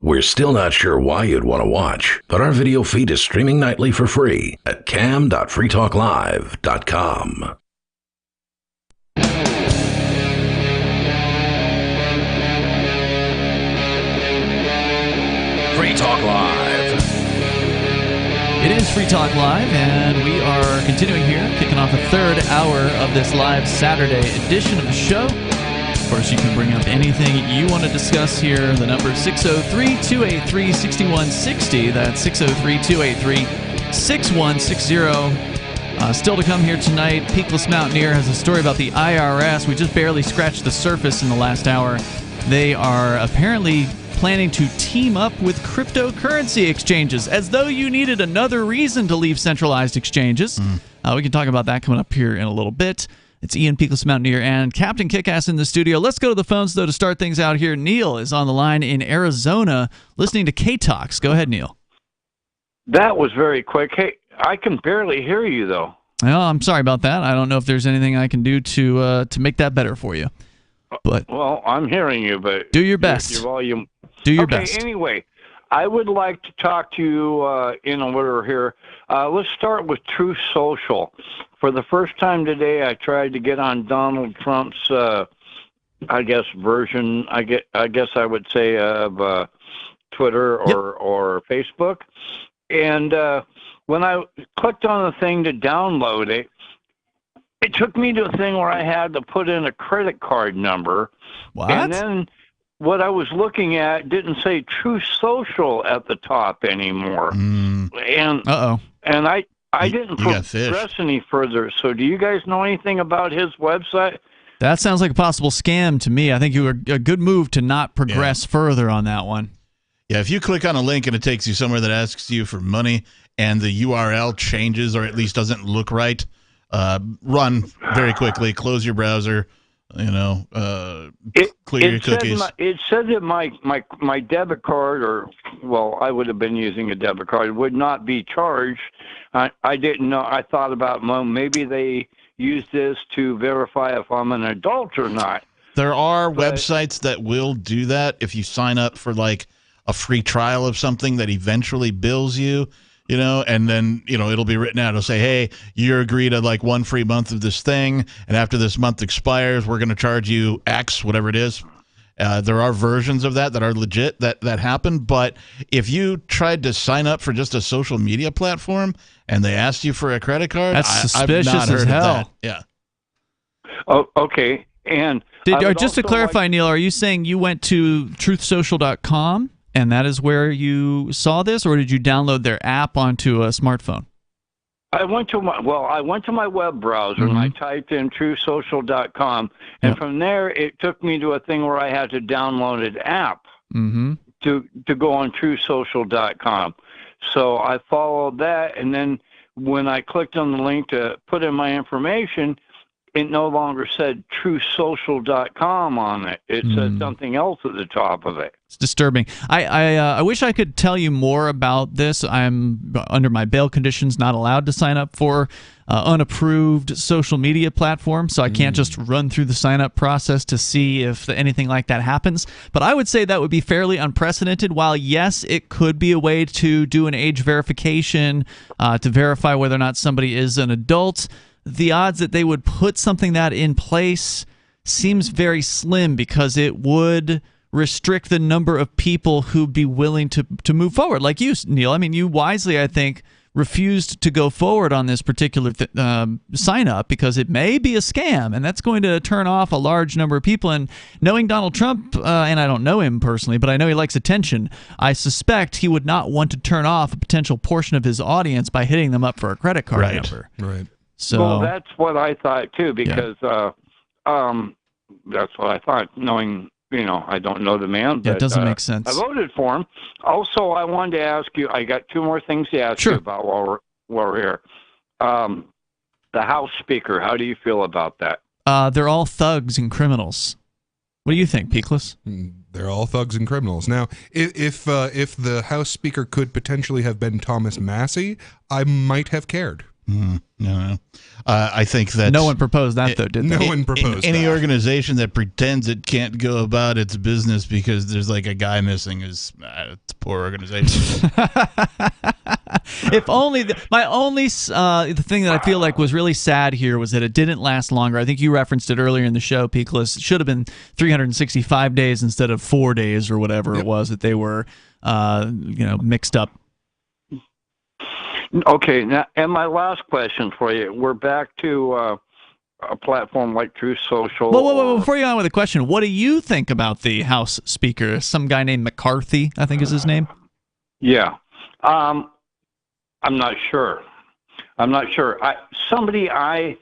We're still not sure why you'd want to watch, but our video feed is streaming nightly for free at cam.freetalklive.com. Free Talk Live. It is Free Talk Live, and we are continuing here, kicking off the third hour of this live Saturday edition of the show. Of course, you can bring up anything you want to discuss here. The number is 603-283-6160. That's 603-283-6160. Still to come here tonight, Peakless Mountaineer has a story about the IRS. We just barely scratched the surface in the last hour. They are apparently planning to team up with cryptocurrency exchanges, as though you needed another reason to leave centralized exchanges. We can talk about that coming up here in a little bit. It's Ian Peakless Mountaineer and Captain Kickass in the studio. Let's go to the phones, though, to start things out here. Neil is on the line in Arizona listening to K-Talks. Go ahead, Neil. That was very quick. Hey, I can barely hear you, though. Well, I'm sorry about that. I don't know if there's anything I can do to make that better for you. But well, I'm hearing you, but do your best. Your volume. Do your best. Okay, anyway, I would like to talk to you in order here. Let's start with Truth Social. For the first time today, I tried to get on Donald Trump's, version. I guess I would say of Twitter or Facebook. And when I clicked on the thing to download it, it took me to a thing where I had to put in a credit card number. What? And then what I was looking at didn't say Truth Social at the top anymore. And I I didn't progress any further. So do you guys know anything about his website? That sounds like a possible scam to me. I think you were a good move to not progress further on that one. Yeah, if you click on a link and it takes you somewhere that asks you for money and the URL changes or at least doesn't look right, run very quickly, close your browser, clear your cookies. It said that my debit card, I would have been using a debit card, would not be charged. I didn't know. I thought about, well, maybe they use this to verify if I'm an adult or not. There are websites that will do that if you sign up for like a free trial of something that eventually bills you, and then, it'll be written out. It'll say, hey, you agree to like 1 free month of this thing, and after this month expires, we're going to charge you X, whatever it is. There are versions of that are legit that happen, but if you tried to sign up for just a social media platform and they asked you for a credit card, that's suspicious I've not heard as hell. Of that. Yeah. Oh, okay. And just to clarify, Neil, are you saying you went to truthsocial.com and that is where you saw this, or did you download their app onto a smartphone? I went to my web browser and I typed in truthsocial.com, and from there it took me to a thing where I had to download an app to go on truthsocial.com. So I followed that, and then when I clicked on the link to put in my information, it no longer said truthsocial.com on it. It said something else at the top of it. It's disturbing. I wish I could tell you more about this. I'm under my bail conditions not allowed to sign up for unapproved social media platforms, so I can't just run through the sign-up process to see if anything like that happens. But I would say that would be fairly unprecedented. While, yes, it could be a way to do an age verification to verify whether or not somebody is an adult, the odds that they would put something that in place seems very slim, because it would restrict the number of people who'd be willing to move forward. Like you, Neil. I mean, you wisely, I think, refused to go forward on this particular sign up because it may be a scam, and that's going to turn off a large number of people. And knowing Donald Trump, and I don't know him personally, but I know he likes attention, I suspect he would not want to turn off a potential portion of his audience by hitting them up for a credit card number. Right. So that's what I thought too, because that's what I thought, knowing, I don't know the man. But, it doesn't make sense. I voted for him. Also, I wanted to ask you, I got 2 more things to ask you about while we're here. The House Speaker, how do you feel about that? They're all thugs and criminals. What do you think, Peakless? They're all thugs and criminals. Now, if the House Speaker could potentially have been Thomas Massey, I might have cared. No. I think that no one proposed that, though, did they? No one proposed any that. organization that pretends it can't go about its business because there's like a guy missing is it's a poor organization. If only the thing that I feel like was really sad here was that it didn't last longer. I think you referenced it earlier in the show, Peakless. It should have been 365 days instead of 4 days or whatever it was that they were mixed up. Okay, now, and my last question for you. We're back to a platform like Truth Social. Whoa, before you go on with the question, what do you think about the House Speaker? Some guy named McCarthy, I think is his name. Yeah. I'm not sure. Somebody I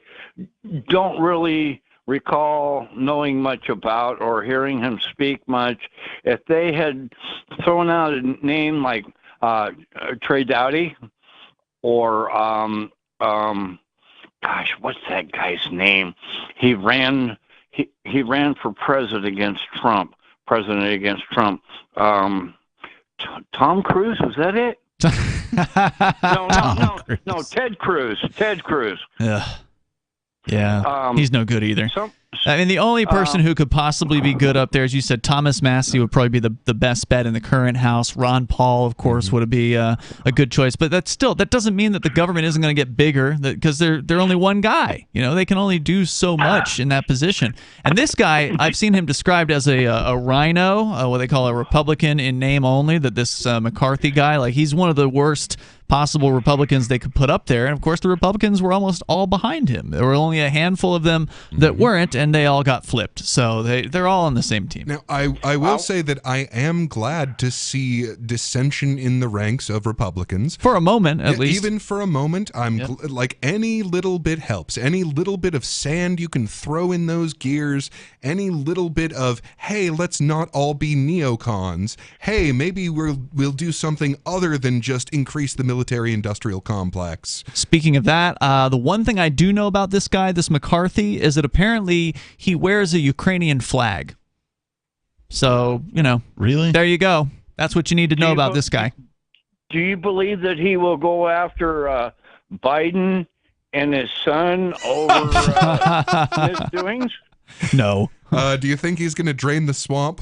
don't really recall knowing much about or hearing him speak much. If they had thrown out a name like Trey Dowdy, or gosh, what's that guy's name? He ran for president against Trump. Tom Cruise, was that it? No, Ted Cruz. Yeah, he's no good either. I mean, the only person who could possibly be good up there, as you said, Thomas Massey would probably be the best bet in the current House. Ron Paul, of course, would be a good choice. But that doesn't mean that the government isn't going to get bigger, because they're only one guy. They can only do so much in that position. And this guy, I've seen him described as a rhino, what they call a Republican in name only. That this McCarthy guy, like, he's one of the worst possible Republicans they could put up there. And, of course, the Republicans were almost all behind him. There were only a handful of them that weren't, and they all got flipped. So they're all on the same team. Now, I will say that I am glad to see dissension in the ranks of Republicans. For a moment, at least. Even for a moment, like any little bit helps. Any little bit of sand you can throw in those gears, any little bit of, hey, let's not all be neocons. Hey, maybe we'll do something other than just increase the military-industrial complex. Speaking of that, the one thing I do know about this guy, this McCarthy, is that apparently he wears a Ukrainian flag. So, really, there you go. That's what you need to know about this guy. Do you believe that he will go after Biden and his son over misdoings? No. Do you think he's going to drain the swamp?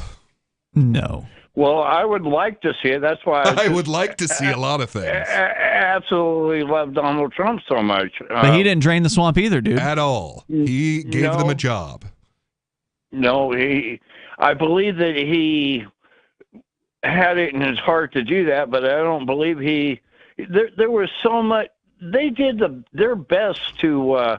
No. Well, I would like to see it. That's why I would like to see a lot of things. Absolutely love Donald Trump so much. But he didn't drain the swamp either, dude. At all. He gave them a job. No, I believe that he had it in his heart to do that, but I don't believe there was so much. They did their best to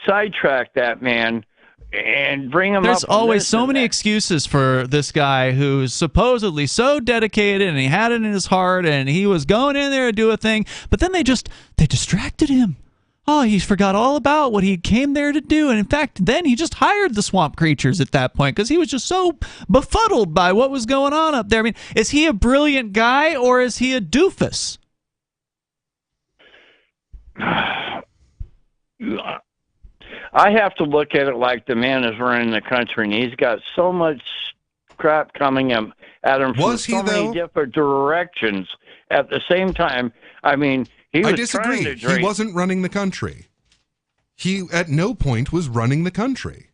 sidetrack that man and bring him up. There's always so many excuses for this guy who's supposedly so dedicated and he had it in his heart and he was going in there to do a thing, but then they distracted him. Oh, he forgot all about what he came there to do. And in fact, then he just hired the swamp creatures at that point because he was just so befuddled by what was going on up there. I mean, is he a brilliant guy or is he a doofus? I have to look at it like the man is running the country, and he's got so much crap coming at him from many different directions at the same time. I mean, I disagree. He wasn't running the country. He at no point was running the country.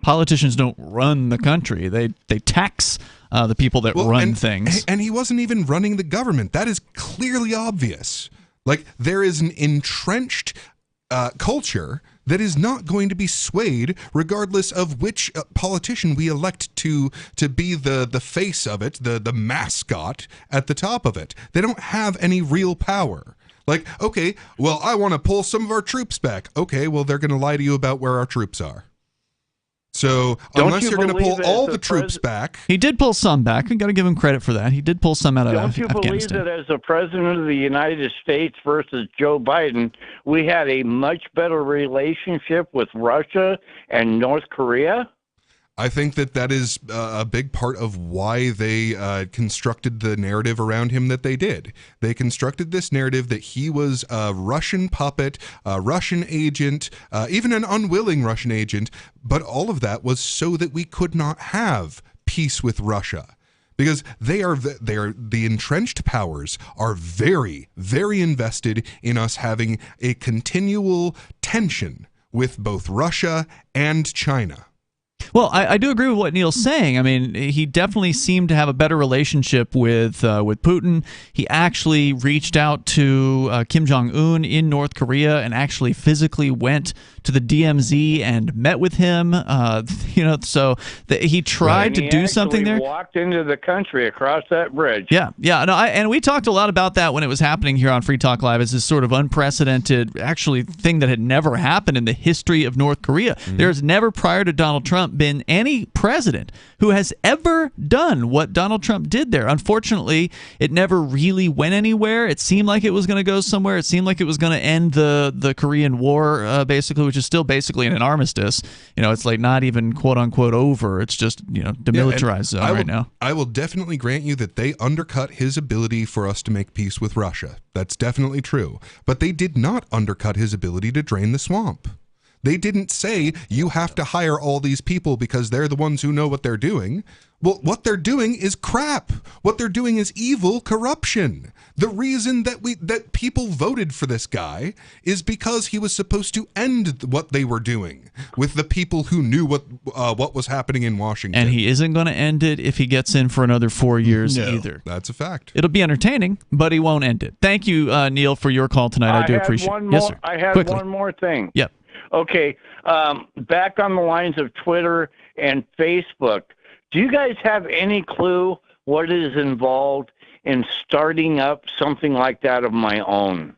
Politicians don't run the country. They tax the people that run things. And he wasn't even running the government. That is clearly obvious. Like, there is an entrenched culture that is not going to be swayed regardless of which politician we elect to be the face of it, the mascot at the top of it. They don't have any real power. Like, okay, well, I want to pull some of our troops back. Okay, well, they're going to lie to you about where our troops are. So unless you're going to pull all the troops back. He did pull some back. We got to give him credit for that. He did pull some out of Afghanistan. Don't you believe that as a president of the United States versus Joe Biden, we had a much better relationship with Russia and North Korea? I think that is a big part of why they constructed the narrative around him that they did. They constructed this narrative that he was a Russian puppet, a Russian agent, even an unwilling Russian agent, but all of that was so that we could not have peace with Russia. Because the entrenched powers are very, very invested in us having a continual tension with both Russia and China. Well, I do agree with what Neil's saying. I mean, he definitely seemed to have a better relationship with Putin. He actually reached out to Kim Jong-un in North Korea and actually physically went to the DMZ and met with him. So he tried to do something there. Walked into the country across that bridge. Yeah. No, and we talked a lot about that when it was happening here on Free Talk Live as this sort of unprecedented, actually, thing that had never happened in the history of North Korea. Mm-hmm. There's never, prior to Donald Trump, been any president who has ever done what Donald Trump did there. Unfortunately, it never really went anywhere. It seemed like it was going to go somewhere. It seemed like it was going to end the Korean War, basically, which is still basically an armistice. It's like not even quote unquote over. It's just demilitarized zone right now. I will definitely grant you that they undercut his ability for us to make peace with Russia. That's definitely true. But they did not undercut his ability to drain the swamp. They didn't say you have to hire all these people because they're the ones who know what they're doing. Well, what they're doing is crap. What they're doing is evil corruption. The reason that people voted for this guy is because he was supposed to end what they were doing with the people who knew what was happening in Washington. And he isn't going to end it if he gets in for another 4 years either. That's a fact. It'll be entertaining, but he won't end it. Thank you, Neil, for your call tonight. I do appreciate it. Yes, sir. I had Quickly. one more thing. Yep. Okay, back on the lines of Twitter and Facebook, do you guys have any clue what is involved in starting up something like that of my own?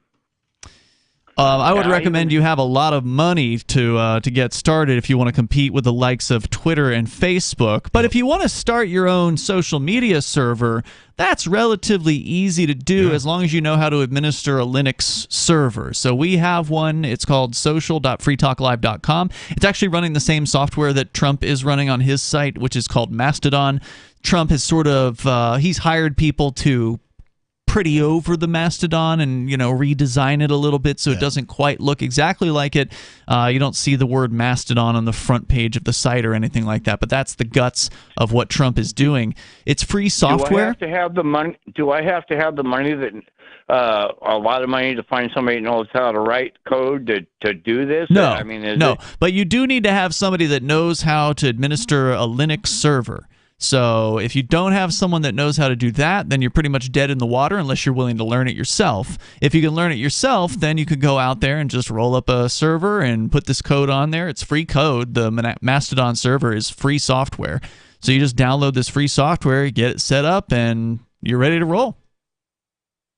I would recommend you have a lot of money to get started if you want to compete with the likes of Twitter and Facebook. But if you want to start your own social media server, that's relatively easy to do as long as you know how to administer a Linux server. So we have one. It's called social.freetalklive.com. It's actually running the same software that Trump is running on his site, which is called Mastodon. Trump has sort of he's hired people to pretty over the Mastodon and redesign it a little bit so it doesn't quite look exactly like it. You don't see the word Mastodon on the front page of the site or anything like that, but that's the guts of what Trump is doing. It's free software. Do I have to have the money? That a lot of money to find somebody who knows how to write code to do this? No, I mean, but you do need to have somebody that knows how to administer a Linux server. So if you don't have someone that knows how to do that, then you're pretty much dead in the water unless you're willing to learn it yourself. If you can learn it yourself, then you could go out there and just roll up a server and put this code on there. It's free code. The Mastodon server is free software. So you just download this free software, get it set up, and you're ready to roll.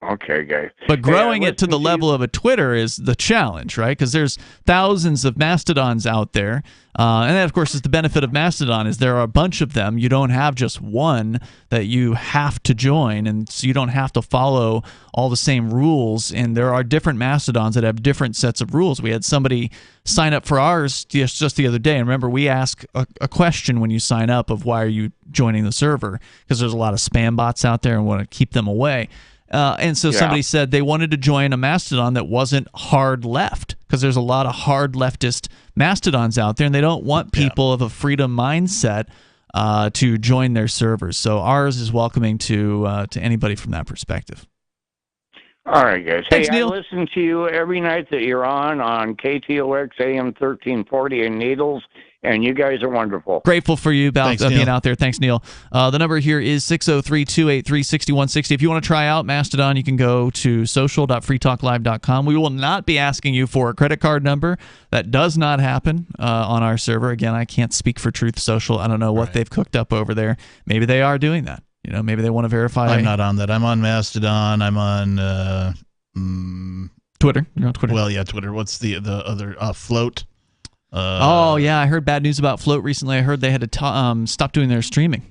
Okay, guys. But growing it to the level of a Twitter is the challenge, right? Because there's thousands of Mastodons out there. And that, of course, is the benefit of Mastodon is there are a bunch of them. You don't have just one that you have to join, and so you don't have to follow all the same rules. And there are different Mastodons that have different sets of rules. We had somebody sign up for ours just the other day. And remember, we ask a question when you sign up of why are you joining the server? Because there's a lot of spam bots out there and want to keep them away. And so somebody said they wanted to join a Mastodon that wasn't hard left, because there's a lot of hard leftist Mastodons out there, and they don't want people of a freedom mindset to join their servers. So ours is welcoming to anybody from that perspective. All right, guys. Thanks, Neil. Neil. I listen to you every night that you're on KTOX AM 1340 in Needles, and you guys are wonderful. Grateful for you about being out there. Thanks, Neil. The number here is 603-283-6160. If you want to try out Mastodon, you can go to social.freetalklive.com. We will not be asking you for a credit card number. That does not happen on our server. Again, I can't speak for Truth Social. I don't know what they've cooked up over there. Maybe they are doing that. Maybe they want to verify. I'm not on that. I'm on Mastodon. I'm on Twitter. You're on Twitter. Well, yeah, Twitter. What's the other Float? I heard bad news about Float recently. I heard they had to stop doing their streaming.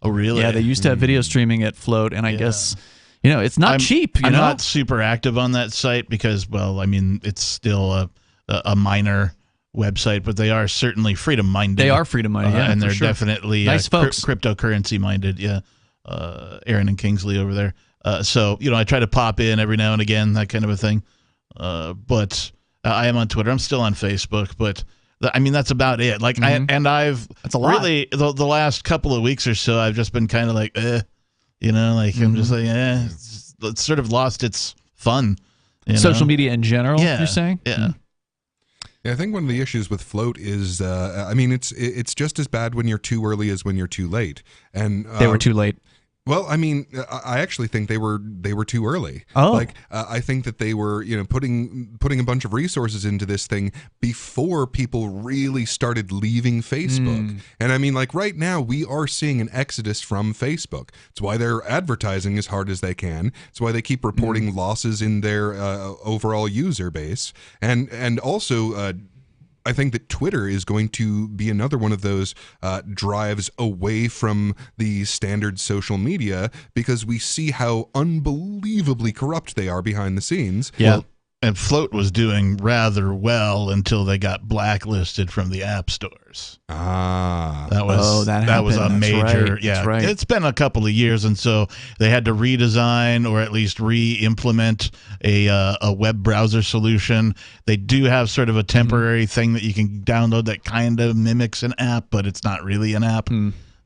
Oh, really? Yeah, they used to have video streaming at Float, and I guess it's not cheap. I'm not super active on that site because, it's still a minor website, but they are certainly freedom-minded. They are freedom-minded, and they're definitely nice folks. Cryptocurrency-minded. Yeah, Aaron and Kingsley over there. So I try to pop in every now and again, that kind of a thing. But I am on Twitter. I'm still on Facebook, but that's about it. Like, that's a lot. Really the last couple of weeks or so, I've just been kind of like, I'm just like, it's sort of lost its fun. Social media in general, you're saying? Yeah. Yeah, I think one of the issues with Float is, it's just as bad when you're too early as when you're too late. And they were too late. Well, I actually think they were too early. Oh, I think that they were, putting a bunch of resources into this thing before people really started leaving Facebook. And right now we are seeing an exodus from Facebook. It's why they're advertising as hard as they can. It's why they keep reporting losses in their overall user base, and also. I think that Twitter is going to be another one of those drives away from the standard social media because we see how unbelievably corrupt they are behind the scenes. Yeah. Well, and Float was doing rather well until they got blacklisted from the app stores. That was a major. Right. That's right. It's been a couple of years, and so they had to redesign or at least re-implement a web browser solution. They do have sort of a temporary thing that you can download that kind of mimics an app, but it's not really an app.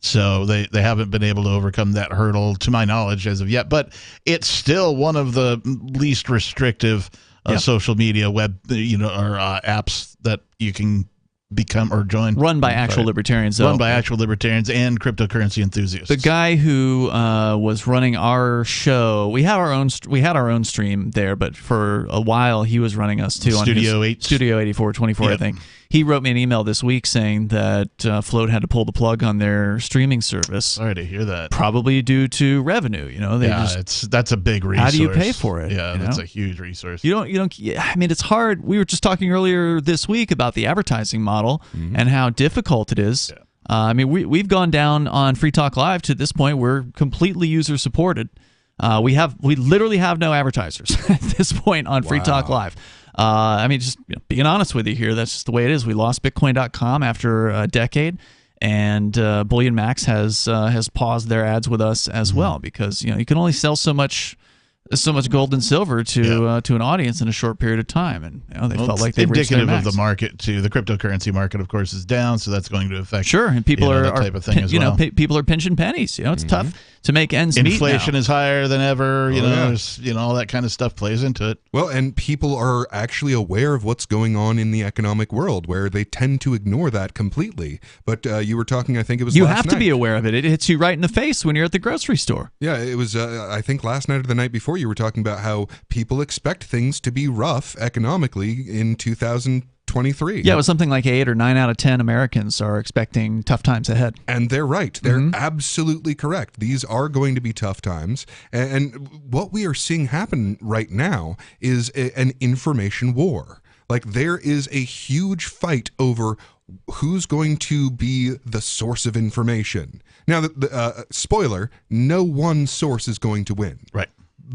So they haven't been able to overcome that hurdle, to my knowledge, as of yet. But it's still one of the least restrictive social media web, or apps that you can become or join. Run by actual libertarians, though. Run by actual libertarians and cryptocurrency enthusiasts. The guy who was running our show, we had our own stream there, but for a while he was running us too. Studio on Studio 8424, I think. he wrote me an email this week saying that Float had to pull the plug on their streaming service. Sorry to hear that. Probably due to revenue. That's a big resource. How do you pay for it? Yeah, that's a huge resource. You don't. I mean, it's hard. We were just talking earlier this week about the advertising model and how difficult it is. Yeah. I mean, we've gone down on Free Talk Live to this point. We're completely user supported. We literally have no advertisers at this point on Free Talk Live. I mean, just being honest with you here, that's just the way it is. We lost Bitcoin.com after a decade, and Bullion Max has paused their ads with us as well, because you can only sell so much gold and silver to an audience in a short period of time, and they felt like they reached their indicative max. of the market too. The cryptocurrency market, of course, is down, so that's going to affect and people are that type of thing as well. People are pinching pennies. It's tough to make ends meet. Inflation now. is higher than ever. There's, all that kind of stuff plays into it. Well, and people are actually aware of what's going on in the economic world, where they tend to ignore that completely. But you were talking, I think it was you last have night. to be aware of it. It hits you right in the face when you're at the grocery store. Yeah, it was, I think last night or the night before, you were talking about how people expect things to be rough economically in 2023. Yeah, it was something like 8 or 9 out of 10 Americans are expecting tough times ahead. And they're right. They're absolutely correct. These are going to be tough times. And what we are seeing happen right now is an information war. Like, there is a huge fight over who's going to be the source of information. Now, spoiler, no one source is going to win. Right.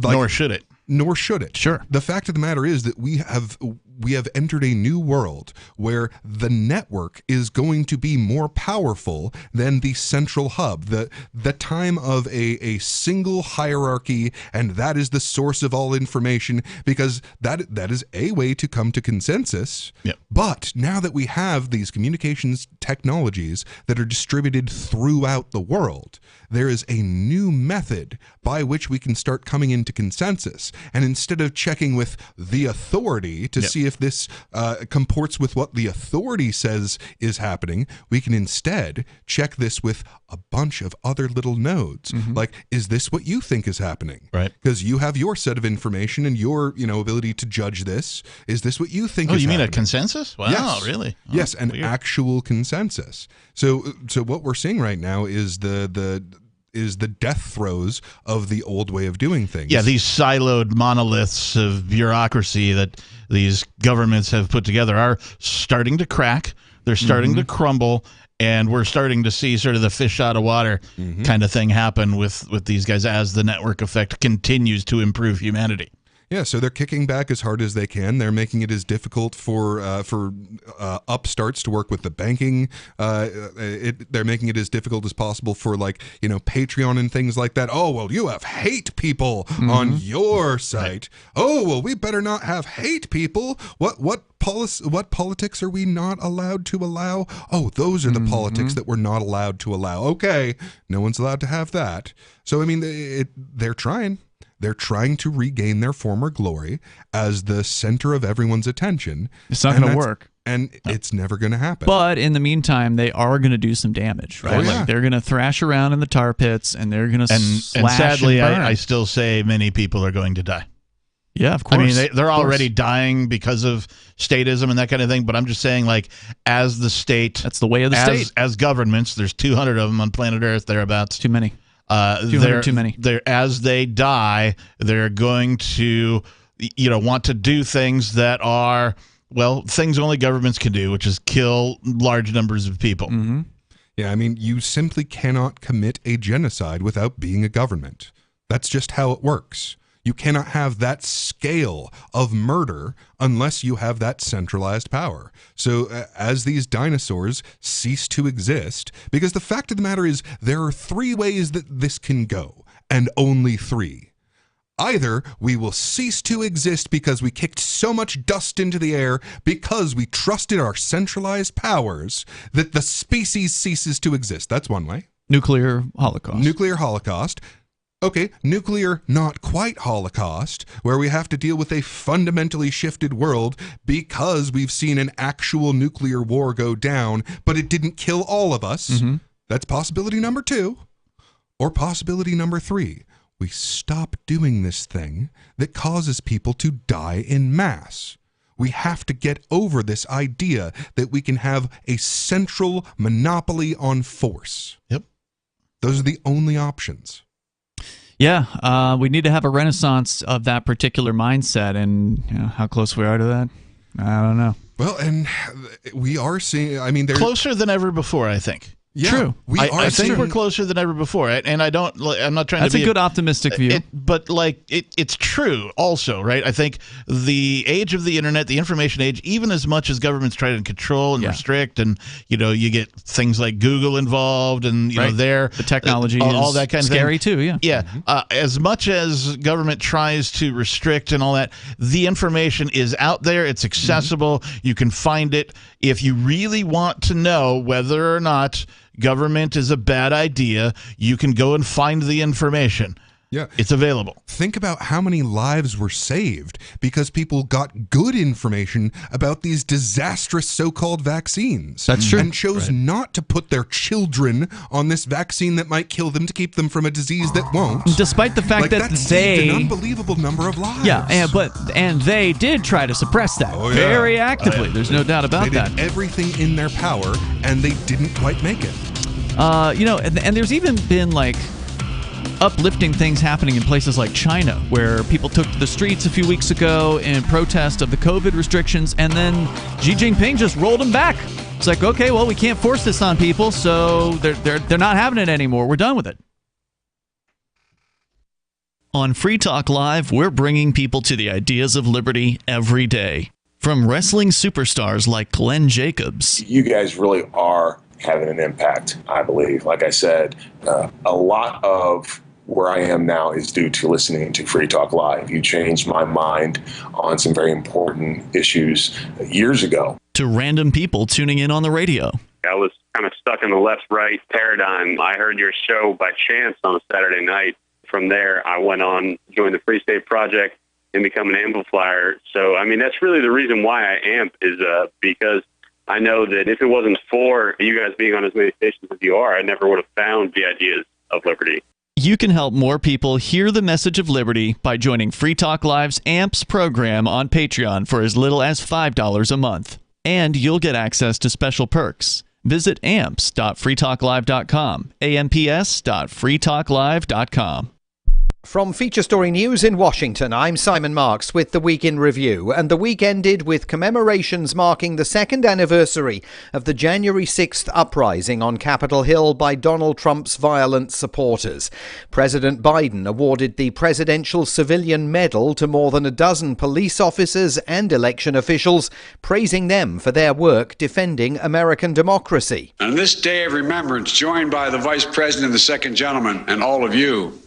Nor should it. Nor should it. Sure. The fact of the matter is that we have entered a new world where the network is going to be more powerful than the central hub. The time of a single hierarchy, and that is the source of all information, because that is a way to come to consensus. Yep. But now that we have these communications technologies that are distributed throughout the world, there is a new method by which we can start coming into consensus. And instead of checking with the authority to see if this comports with what the authority says is happening, we can instead check this with a bunch of other little nodes. Like, is this what you think is happening? Right. Because you have your set of information and your ability to judge this. Is this what you think is happening? Oh, you mean a consensus? Wow, yes. Really? Oh, yes, an weird. actual consensus. So what we're seeing right now is the death throes of the old way of doing things. Yeah, these siloed monoliths of bureaucracy that these governments have put together are starting to crack. They're starting to crumble, and we're starting to see sort of the fish out of water kind of thing happen with these guys as the network effect continues to improve humanity. Yeah, so they're kicking back as hard as they can. They're making it as difficult for upstarts to work with the banking. They're making it as difficult as possible for, Patreon and things like that. Oh, well, you have hate people on your site. Right. Oh, well, we better not have hate people. What politics are we not allowed to allow? Oh, those are the politics that we're not allowed to allow. Okay, no one's allowed to have that. So, I mean, they're trying. They're trying to regain their former glory as the center of everyone's attention. It's not going to work. And it's never going to happen. But in the meantime, they are going to do some damage, right? Oh, yeah. Like, they're going to thrash around in the tar pits, and they're going to slash and sadly, and burn. I still say many people are going to die. Yeah, of course. I mean, they're already dying because of statism and that kind of thing, but I'm just saying, as the state... That's the way of the state. As governments, there's 200 of them on planet Earth, thereabouts. Too many. 200 too many. As they die, they're going to, want to do things that are, things only governments can do, which is kill large numbers of people. Yeah, I mean, you simply cannot commit a genocide without being a government. That's just how it works. You cannot have that scale of murder unless you have that centralized power. So as these dinosaurs cease to exist, because the fact of the matter is there are 3 ways that this can go, and only 3. Either we will cease to exist because we kicked so much dust into the air because we trusted our centralized powers that the species ceases to exist. That's one way. Nuclear holocaust. Nuclear holocaust. Okay, nuclear not quite holocaust, where we have to deal with a fundamentally shifted world because we've seen an actual nuclear war go down, but it didn't kill all of us. That's possibility number 2. Or possibility number 3. We stop doing this thing that causes people to die in mass. We have to get over this idea that we can have a central monopoly on force. Yep. Those are the only options. Yeah, we need to have a renaissance of that particular mindset, and how close we are to that, I don't know. Well, and we are seeing, I mean, they're closer than ever before, I think. Yeah, true. I think we're closer than ever before, and I'm not trying That's to be a good optimistic view. But it's true also, right? I think the age of the internet, the information age, even as much as governments try to control and restrict, and you get things like Google involved, and the technology, all that kind of scary thing. too. Yeah. As much as government tries to restrict and all that, the information is out there. It's accessible. You can find it if you really want to know whether or not government is a bad idea. You can go and find the information. Yeah. It's available. Think about how many lives were saved because people got good information about these disastrous so-called vaccines. That's true. And chose not to put their children on this vaccine that might kill them to keep them from a disease that won't. Despite the fact that saved an unbelievable number of lives. Yeah, and they did try to suppress that very actively. There's no doubt about that. They did everything in their power, and they didn't quite make it. And there's even been uplifting things happening in places like China, where people took to the streets a few weeks ago in protest of the COVID restrictions, and then Xi Jinping just rolled them back. It's like, okay, well, we can't force this on people, so they're not having it anymore. We're done with it. On Free Talk Live, we're bringing people to the ideas of liberty every day. From wrestling superstars like Glenn Jacobs. You guys really are having an impact, I believe. Like I said, a lot of where I am now is due to listening to Free Talk Live. You changed my mind on some very important issues years ago. To random people tuning in on the radio. I was kind of stuck in the left-right paradigm. I heard your show by chance on a Saturday night. From there, I went on, joined the Free State Project, and become an amplifier. So, I mean, that's really the reason why I amp is because I know that if it wasn't for you guys being on as many stations as you are, I never would have found the ideas of liberty. You can help more people hear the message of liberty by joining Free Talk Live's AMPS program on Patreon for as little as $5 a month. And you'll get access to special perks. Visit amps.freetalklive.com, amps.freetalklive.com. From Feature Story News in Washington, I'm Simon Marks with the Week in Review, and the week ended with commemorations marking the second anniversary of the January 6th uprising on Capitol Hill by Donald Trump's violent supporters. President Biden awarded the Presidential Civilian Medal to more than a dozen police officers and election officials, praising them for their work defending American democracy. On this day of remembrance, joined by the Vice President, the Second Gentleman, and all of you,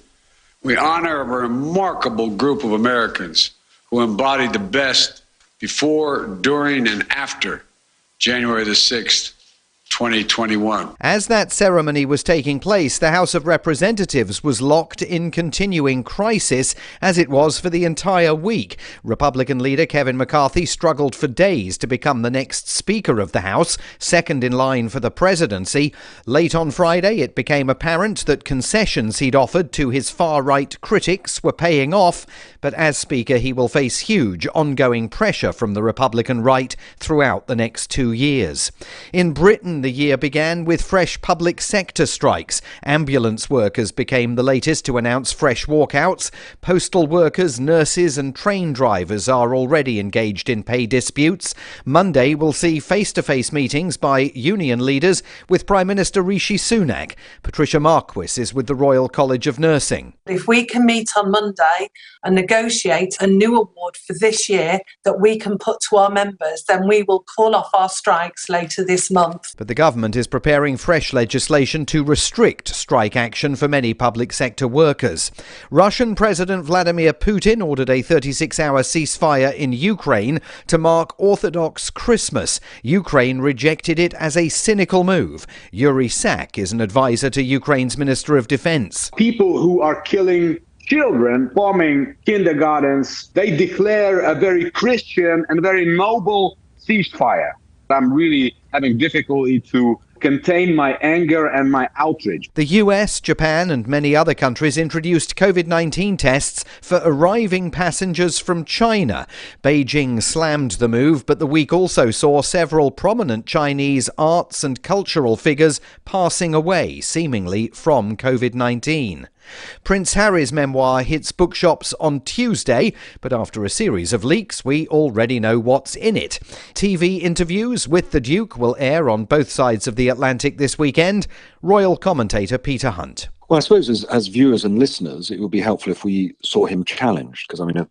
we honor a remarkable group of Americans who embodied the best before, during, and after January the 6th, 2021. As that ceremony was taking place, the House of Representatives was locked in continuing crisis, as it was for the entire week. Republican leader Kevin McCarthy struggled for days to become the next Speaker of the House, second in line for the presidency. Late on Friday, it became apparent that concessions he'd offered to his far-right critics were paying off, but as Speaker, he will face huge ongoing pressure from the Republican right throughout the next 2 years. In Britain, the year began with fresh public sector strikes. Ambulance workers became the latest to announce fresh walkouts. Postal workers, nurses and train drivers are already engaged in pay disputes. Monday will see face-to-face meetings by union leaders with Prime Minister Rishi Sunak. Patricia Marquis is with the Royal College of Nursing. If we can meet on Monday and negotiate a new award for this year that we can put to our members, then we will call off our strikes later this month. But the government is preparing fresh legislation to restrict strike action for many public sector workers. Russian President Vladimir Putin ordered a 36-hour ceasefire in Ukraine to mark Orthodox Christmas. Ukraine rejected it as a cynical move. Yuri Sak is an advisor to Ukraine's Minister of Defense. People who are killing children, bombing kindergartens, they declare a very Christian and very noble ceasefire. I'm really having difficulty to contain my anger and my outrage. The US, Japan, and many other countries introduced COVID-19 tests for arriving passengers from China. Beijing slammed the move, but the week also saw several prominent Chinese arts and cultural figures passing away, seemingly from COVID-19. Prince Harry's memoir hits bookshops on Tuesday, but after a series of leaks, we already know what's in it. TV interviews with the Duke will air on both sides of the Atlantic this weekend. Royal commentator Peter Hunt. Well, I suppose as viewers and listeners, it would be helpful if we saw him challenged, because I mean,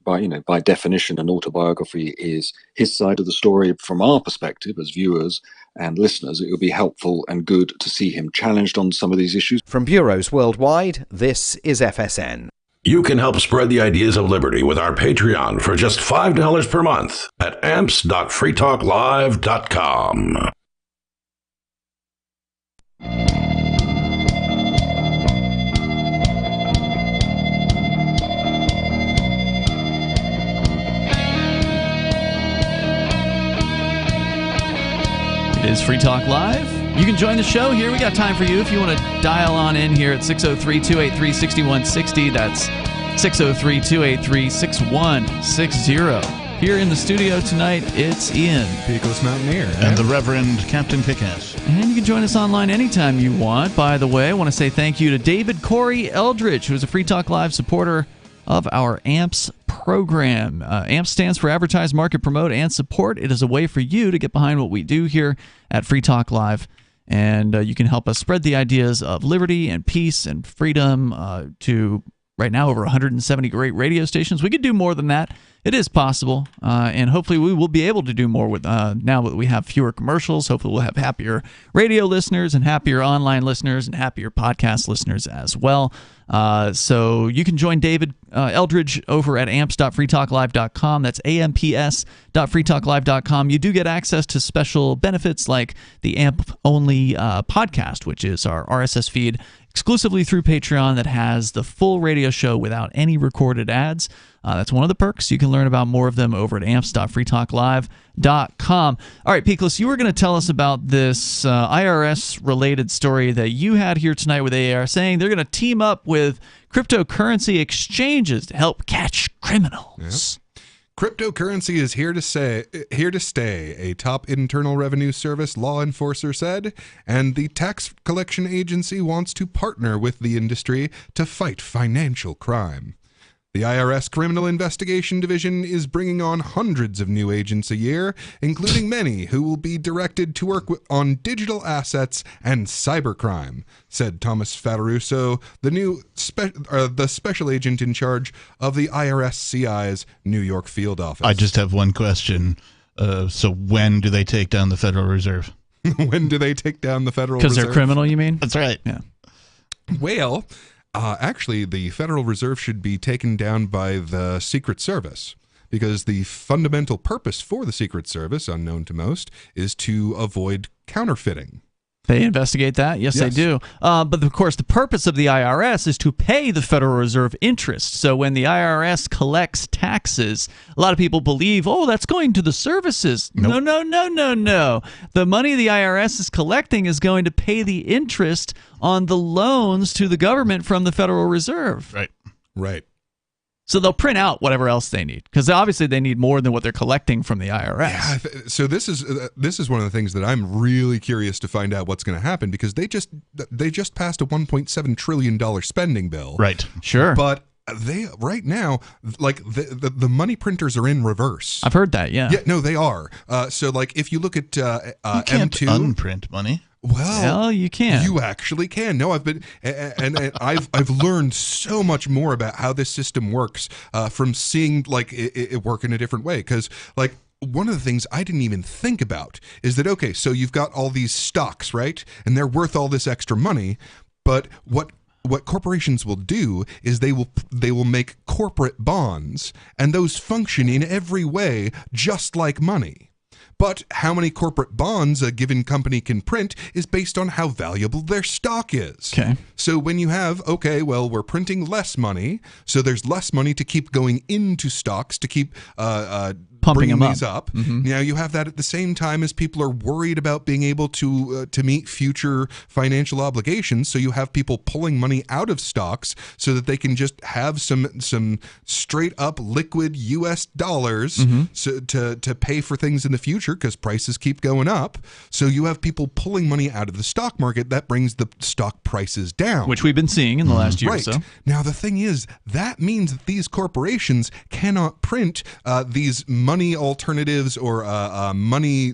by definition, an autobiography is his side of the story. From our perspective, as viewers and listeners, it would be helpful and good to see him challenged on some of these issues. From bureaus worldwide, this is FSN. You can help spread the ideas of liberty with our Patreon for just $5 per month at amps.freetalklive.com. It is Free Talk Live. You can join the show here. We got time for you if you want to dial on in here at 603-283-6160. That's 603-283-6160. Here in the studio tonight, it's Ian, Peakless Mountaineer, and the Reverend Captain Kickass. And you can join us online anytime you want. By the way, I want to say thank you to David Corey Eldridge, who is a Free Talk Live supporter of our AMPS program. AMPS stands for Advertise, Market, Promote, and Support. It is a way for you to get behind what we do here at Free Talk Live, and you can help us spread the ideas of liberty and peace and freedom to right now over 170 great radio stations. We could do more than that. It is possible, and hopefully we will be able to do more with now that we have fewer commercials. Hopefully we'll have happier radio listeners and happier online listeners and happier podcast listeners as well. So you can join David Eldridge over at amps.freetalklive.com. That's amps.freetalklive.com. You do get access to special benefits like the AMP-only podcast, which is our RSS feed exclusively through Patreon that has the full radio show without any recorded ads. That's one of the perks. You can learn about more of them over at amps.freetalklive.com. All right, Peakless, you were going to tell us about this IRS-related story that you had here tonight with AAR, saying they're going to team up with cryptocurrency exchanges to help catch criminals. Yep. Cryptocurrency is here to stay, a top Internal Revenue Service law enforcer said, and the tax collection agency wants to partner with the industry to fight financial crime. The IRS Criminal Investigation Division is bringing on hundreds of new agents a year, including many who will be directed to work on digital assets and cybercrime, said Thomas Fataruso, the special agent in charge of the IRS-CI's New York field office. I just have one question. So when do they take down the Federal Reserve? When do they take down the Federal Reserve? Because they're criminal, you mean? That's right. Yeah. Well, actually, the Federal Reserve should be taken down by the Secret Service, because the fundamental purpose for the Secret Service, unknown to most, is to avoid counterfeiting. They investigate that? Yes, they do. But, of course, the purpose of the IRS is to pay the Federal Reserve interest. So when the IRS collects taxes, a lot of people believe, oh, that's going to the services. Nope. No. The money the IRS is collecting is going to pay the interest on the loans to the government from the Federal Reserve. Right. So they'll print out whatever else they need, because obviously they need more than what they're collecting from the IRS. Yeah, so this is one of the things that I'm really curious to find out what's going to happen, because they just passed a $1.7 trillion spending bill. Right. Sure. But they right now, like the money printers are in reverse. I've heard that. Yeah. Yeah. No, they are. So like if you look at you can't M2 unprint money. Well, you can. You actually can. No, I've been and I've learned so much more about how this system works from seeing like it work in a different way. Because like one of the things I didn't even think about is that okay, so you've got all these stocks, right, and they're worth all this extra money, but what corporations will do is they will make corporate bonds, and those function in every way just like money. But how many corporate bonds a given company can print is based on how valuable their stock is. Okay. So when you have, okay, well, we're printing less money, so there's less money to keep going into stocks to keep Pumping bringing them these up. Now you have that at the same time as people are worried about being able to meet future financial obligations. So you have people pulling money out of stocks so that they can just have some straight up liquid U.S. dollars to pay for things in the future because prices keep going up. So you have people pulling money out of the stock market. That brings the stock prices down, which we've been seeing in the last year or right. so. Now the thing is, that means that these corporations cannot print these money alternatives or money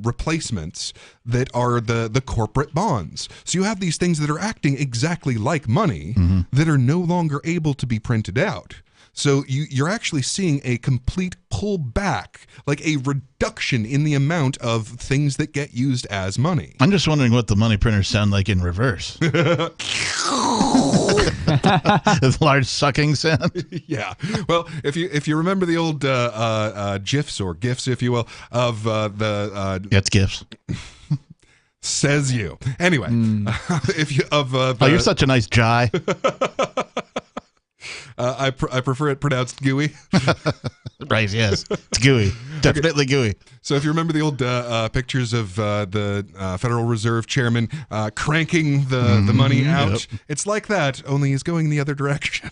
replacements that are the corporate bonds. So you have these things that are acting exactly like money that are no longer able to be printed out. So you're actually seeing a complete pullback, like a reduction in the amount of things that get used as money. I'm just wondering what the money printers sound like in reverse. Large sucking sound. Yeah. Well, if you remember the old GIFs or GIFs, if you will, of it's GIFs. Says you. Anyway, if you you're such a nice jai. I prefer it pronounced gooey. Right, yes. It's gooey. Definitely gooey. So if you remember the old pictures of the Federal Reserve chairman cranking the money out, it's like that, only he's going the other direction.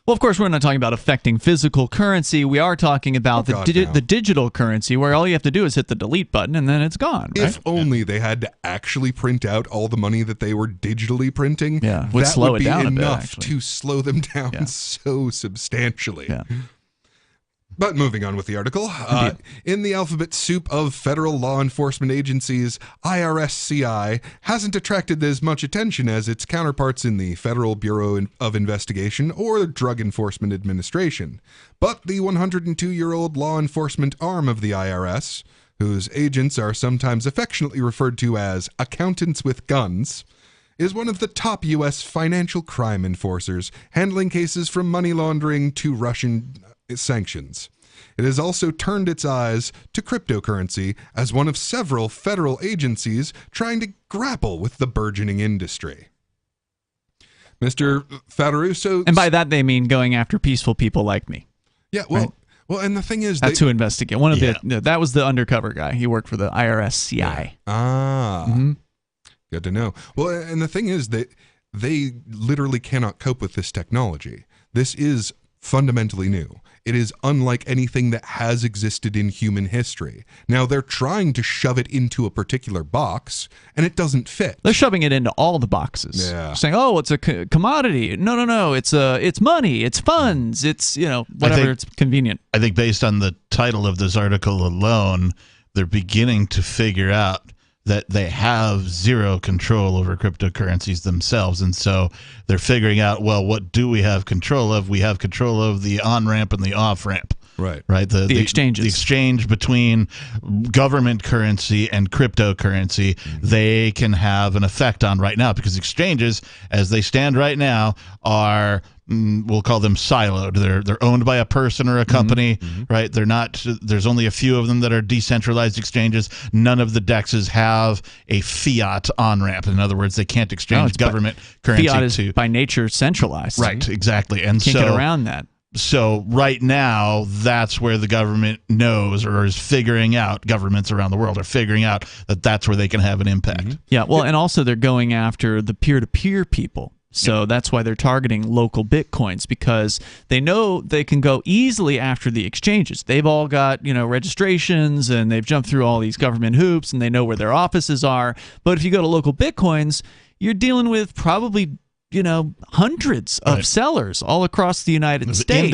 Well, of course, we're not talking about affecting physical currency. We are talking about the digital currency, where all you have to do is hit the delete button and then it's gone. Right? If only they had to actually print out all the money that they were digitally printing, would that slow would it be down a bit, enough actually. to slow them down so substantially. Yeah. But moving on with the article, in the alphabet soup of federal law enforcement agencies, IRS-CI hasn't attracted as much attention as its counterparts in the Federal Bureau of Investigation or the Drug Enforcement Administration. But the 102-year-old law enforcement arm of the IRS, whose agents are sometimes affectionately referred to as accountants with guns, is one of the top U.S. financial crime enforcers, handling cases from money laundering to Russian sanctions. It has also turned its eyes to cryptocurrency as one of several federal agencies trying to grapple with the burgeoning industry. Mr. Fataruso... And by that they mean going after peaceful people like me. Yeah, well... Right? Well, and the thing is... That's who investigate. One of that was the undercover guy. He worked for the IRS-CI. Yeah. Good to know. Well, and the thing is that they literally cannot cope with this technology. This is fundamentally new. It is unlike anything that has existed in human history. Now, they're trying to shove it into a particular box, and it doesn't fit. They're shoving it into all the boxes. Yeah. Saying, oh, it's a commodity. No. It's money. It's funds. It's, whatever. It's convenient. I think based on the title of this article alone, they're beginning to figure out that they have zero control over cryptocurrencies themselves. And so they're figuring out, well, what do we have control of? We have control of the on-ramp and the off-ramp. Right. The exchanges. The exchange between government currency and cryptocurrency, they can have an effect on right now, because exchanges, as they stand right now, are... we'll call them siloed. They're owned by a person or a company, right? They're not. There's only a few of them that are decentralized exchanges. None of the DEXs have a fiat on ramp. In other words, they can't exchange government currency. Fiat is by nature centralized. Right. Exactly. And can't get around that. So right now, that's where the government knows, or is figuring out. Governments around the world are figuring out that that's where they can have an impact. Yeah. Well, and also they're going after the peer-to-peer people. So that's why they're targeting local Bitcoins, because they know they can go easily after the exchanges. They've all got, registrations, and they've jumped through all these government hoops, and they know where their offices are. But if you go to local Bitcoins, you're dealing with probably, hundreds of sellers all across the United States.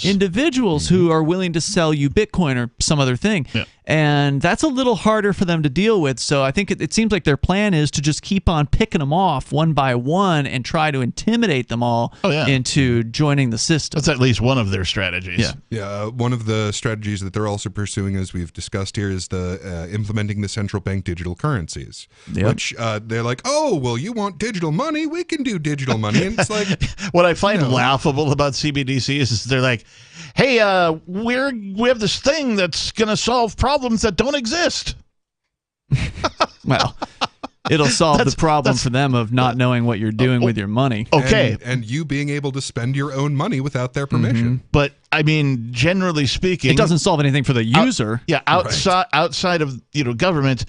Individuals who are willing to sell you Bitcoin or some other thing. Yeah. And that's a little harder for them to deal with. So I think it seems like their plan is to just keep on picking them off one by one and try to intimidate them all into joining the system. That's at least one of their strategies. Yeah. One of the strategies that they're also pursuing, as we've discussed here, is the implementing the central bank digital currencies, which they're like, oh, well, you want digital money? We can do digital money. And it's like, what I find laughable about CBDC is they're like, hey, we have this thing that's going to solve problems that don't exist. Well, it'll solve the problem for them of not knowing what you're doing with your money. Okay. And you being able to spend your own money without their permission. But I mean, generally speaking, it doesn't solve anything for the user. Outside of government,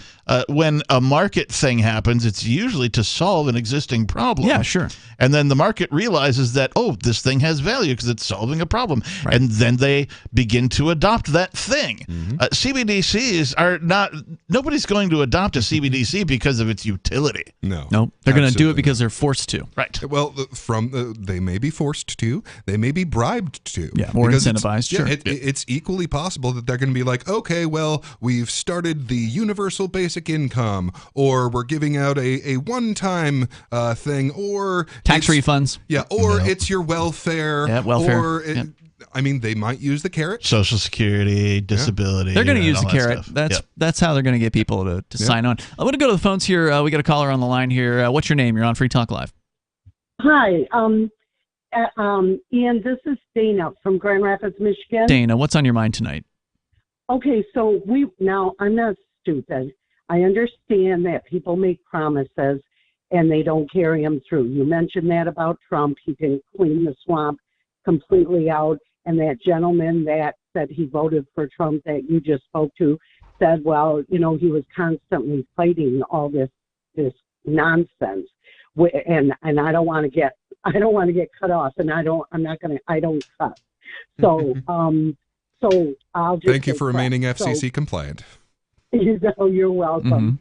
when a market thing happens, it's usually to solve an existing problem. Yeah, sure. And then the market realizes that, oh, this thing has value because it's solving a problem, and then they begin to adopt that thing. CBDCs are not. Nobody's going to adopt a CBDC because of its utility. No, they're going to do it because they're forced to. Right. Well, they may be forced to. They may be bribed to. Yeah, or incentivized. Sure. It's equally possible that they're going to be like, okay, well, we've started the universal basic income, or we're giving out a one-time thing, or tax refunds. Yeah, or it's your welfare. Yeah, welfare. Or I mean, they might use the carrot. Social Security, disability. They're going to use the carrot. Stuff. That's how they're going to get people to sign on. I'm going to go to the phones here. We got a caller on the line here. What's your name? You're on Free Talk Live. Hi, Ian, this is Dana from Grand Rapids, Michigan. Dana, what's on your mind tonight? Okay, so I'm not stupid. I understand that people make promises and they don't carry them through. You mentioned that about Trump. He didn't clean the swamp completely out. And that gentleman that said he voted for Trump that you just spoke to said, well, he was constantly fighting all this nonsense. And I don't want to get cut off, and I don't cut. So so I'll just thank you for remaining FCC compliant. You're welcome.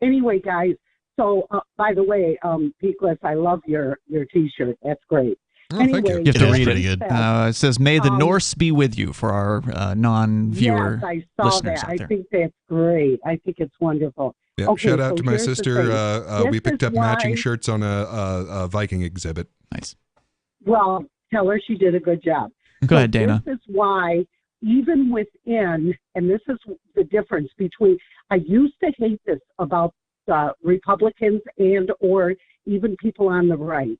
Anyway, guys. So by the way, Peakless, I love your T-shirt. That's great. Thank you. You have to read it. It says, "May the Norse be with you," for our non-viewer yes, I saw listeners that. out there. I think that's great. I think it's wonderful. Yeah, okay, shout out so to my here's the sister. thing. We picked up why, matching shirts on a Viking exhibit. Nice. Well, tell her she did a good job. Go ahead, Dana. This is why, even within, and this is the difference between, I used to hate this about Republicans and or even people on the right.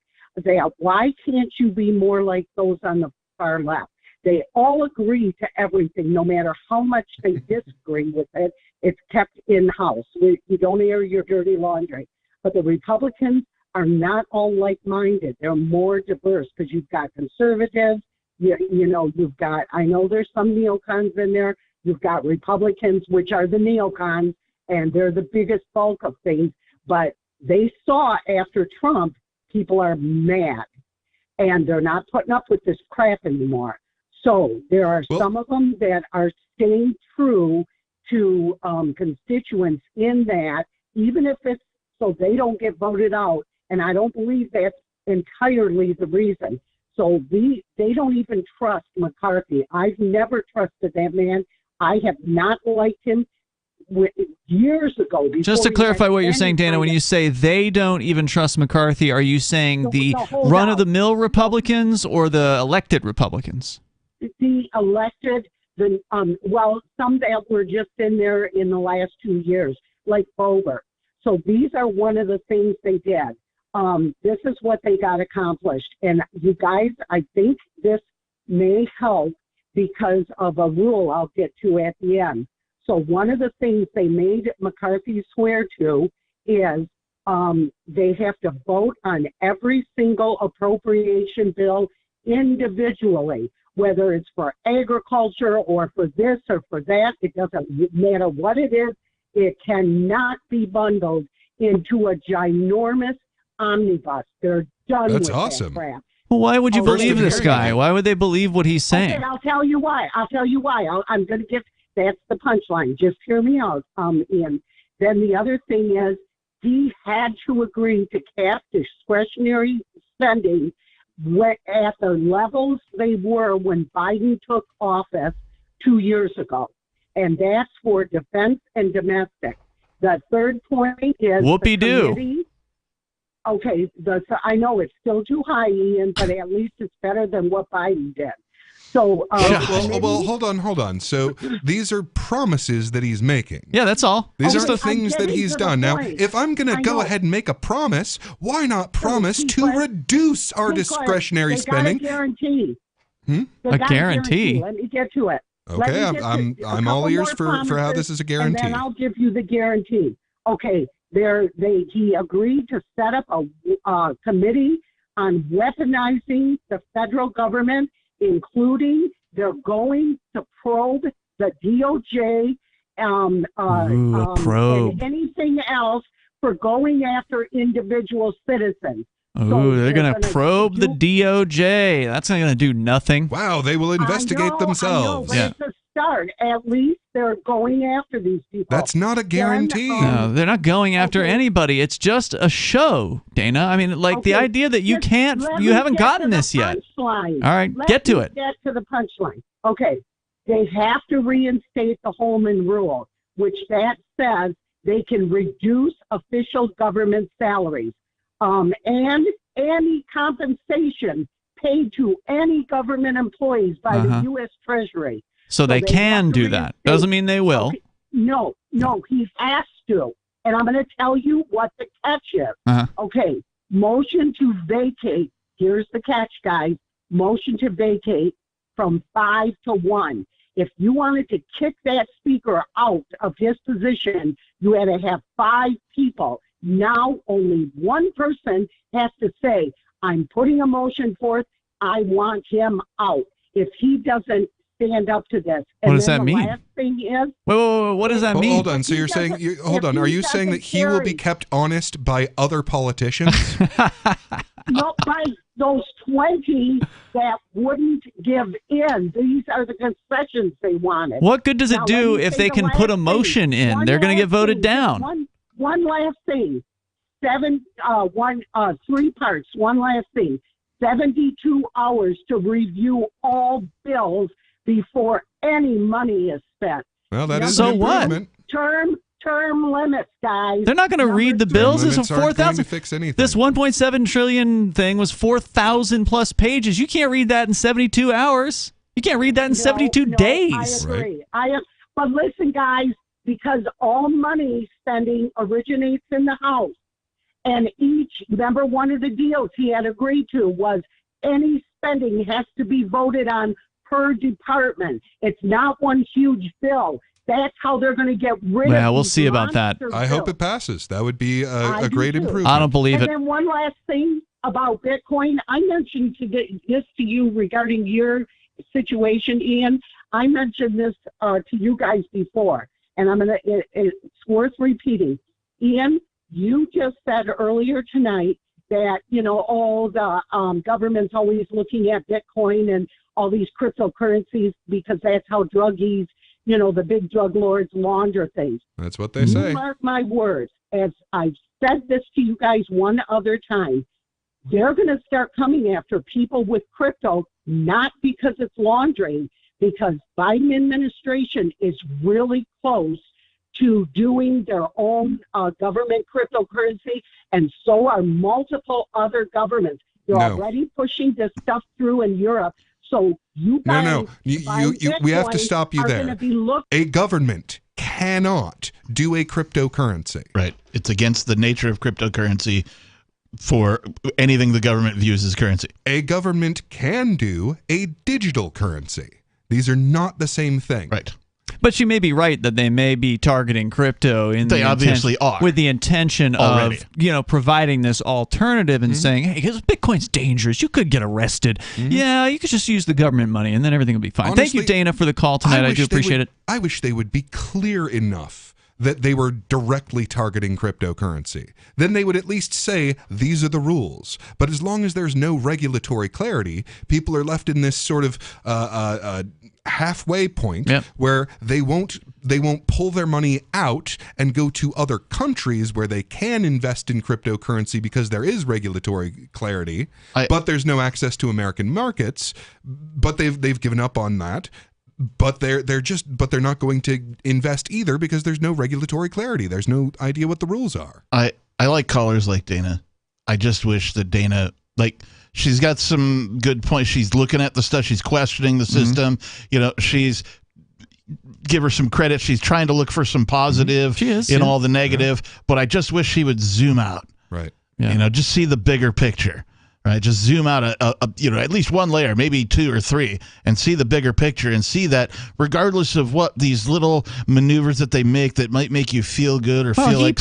Why can't you be more like those on the far left? They all agree to everything, no matter how much they disagree with it. It's kept in-house. You don't air your dirty laundry. But the Republicans are not all like-minded. They're more diverse because you've got conservatives. You've got, I know there's some neocons in there. You've got Republicans, which are the neocons, and they're the biggest bulk of things. But they saw after Trump, people are mad, and they're not putting up with this crap anymore. So there are some of them that are staying true to constituents in that, even if it's so they don't get voted out. And I don't believe that's entirely the reason. So they don't even trust McCarthy. I've never trusted that man. I have not liked him years ago. Just to clarify what you're saying, Dana, when you say they don't even trust McCarthy, are you saying the run-of-the-mill Republicans or the elected Republicans? The elected, some that were just in there in the last 2 years, like Bober. So these are one of the things they did. This is what they got accomplished. And you guys, I think this may help because of a rule I'll get to at the end. So one of the things they made McCarthy swear to is they have to vote on every single appropriation bill individually, whether it's for agriculture or for this or for that. It doesn't matter what it is. It cannot be bundled into a ginormous omnibus. They're done with that crap. Well, why would you believe this guy? Why would they believe what he's saying? Okay, I'll tell you why. I'm going to give... That's the punchline. Just hear me out, Ian. Then the other thing is he had to agree to cap discretionary spending at the levels they were when Biden took office 2 years ago. And that's for defense and domestic. The third point is... Whoopee-doo. Okay, I know it's still too high, Ian, but at least it's better than what Biden did. So, well, hold on. So these are promises that he's making. Yeah, that's all. These are the things that he's done. Now, if I'm going to go ahead and make a promise, why not promise to reduce our discretionary spending? Got a guarantee. A guarantee? Let me get to it. Okay, I'm all ears for how this is a guarantee. And then I'll give you the guarantee. Okay, he agreed to set up a committee on weaponizing the federal government, including They're going to probe the DOJ probe. and anything else for going after individual citizens. Oh, they're going to probe the DOJ. That's not going to do nothing. Wow, they will investigate themselves. I know, but it's a start. At least they're going after these people. That's not a guarantee. No, they're not going after anybody. It's just a show, Dana. I mean, the idea that you haven't gotten this yet. All right, get to it. Get to the punchline. Okay, they have to reinstate the Holman Rule, which that says they can reduce official government salaries. And any compensation paid to any government employees by the U.S. Treasury. So they can do that. Doesn't mean they will. Okay. No, he has to. And I'm going to tell you what the catch is. Okay, motion to vacate. Here's the catch, guys. Motion to vacate from 5 to 1. If you wanted to kick that speaker out of his position, you had to have 5 people. Now only one person has to say, I'm putting a motion forth. I want him out. If he doesn't stand up to this. What does that mean? Last thing is, wait, what does that mean? Hold on. So you're saying, are you saying that he will be kept honest by other politicians? Not by those 20 that wouldn't give in. These are the concessions they wanted. What good does it do if they can put a motion in? They're going to get voted down. One last thing. 3 parts. One last thing. 72 hours to review all bills before any money is spent. Well, that is an improvement. Term limits, guys. They're not going to read the bills. This is 4,000. Fix anything. This 1.7 trillion thing was 4,000 plus pages. You can't read that in 72 hours. You can't read that in 72 days. I agree. But listen, guys, because all money spending originates in the House, and remember, one of the deals he had agreed to was any spending has to be voted on per department. It's not one huge bill. That's how they're going to get rid of it. Yeah, we'll see about that. I hope it passes. That would be a great improvement. I don't believe it. And then one last thing about Bitcoin. I mentioned this to you regarding your situation, Ian. I mentioned this to you guys before, and it's worth repeating. Ian, you just said earlier tonight that, the government's always looking at Bitcoin and all these cryptocurrencies because that's how druggies, the big drug lords launder things. That's what they say. Mark my words, as I've said this to you guys one other time, they're going to start coming after people with crypto, not because it's laundering, because Biden administration is really close to doing their own government cryptocurrency, and so are multiple other governments. They're already pushing this stuff through in Europe. So you guys, we have to stop you there. A government cannot do a cryptocurrency. Right. It's against the nature of cryptocurrency for anything the government views as currency. A government can do a digital currency. These are not the same thing. Right. But you may be right that they may be targeting crypto they obviously are with the intention already of providing this alternative and saying, hey, because Bitcoin's dangerous, you could get arrested. Yeah, you could just use the government money and then everything will be fine. Honestly, thank you, Dana, for the call tonight. I do appreciate it. I wish they would be clear enough that they were directly targeting cryptocurrency. Then they would at least say, these are the rules. But as long as there's no regulatory clarity, people are left in this sort of halfway point where they won't pull their money out and go to other countries where they can invest in cryptocurrency because there is regulatory clarity, but there's no access to American markets. But they've given up on that. But they're not going to invest either because there's no regulatory clarity. There's no idea what the rules are. I like callers like Dana. I just wish that Dana, she's got some good points. She's looking at the stuff. She's questioning the system. She's give her some credit. She's trying to look for some positive in all the negative. But I just wish she would zoom out. Right. Yeah. Just see the bigger picture. Right, just zoom out at least one layer, maybe 2 or 3, and see the bigger picture, and see that regardless of what these little maneuvers that they make that might make you feel good or feel like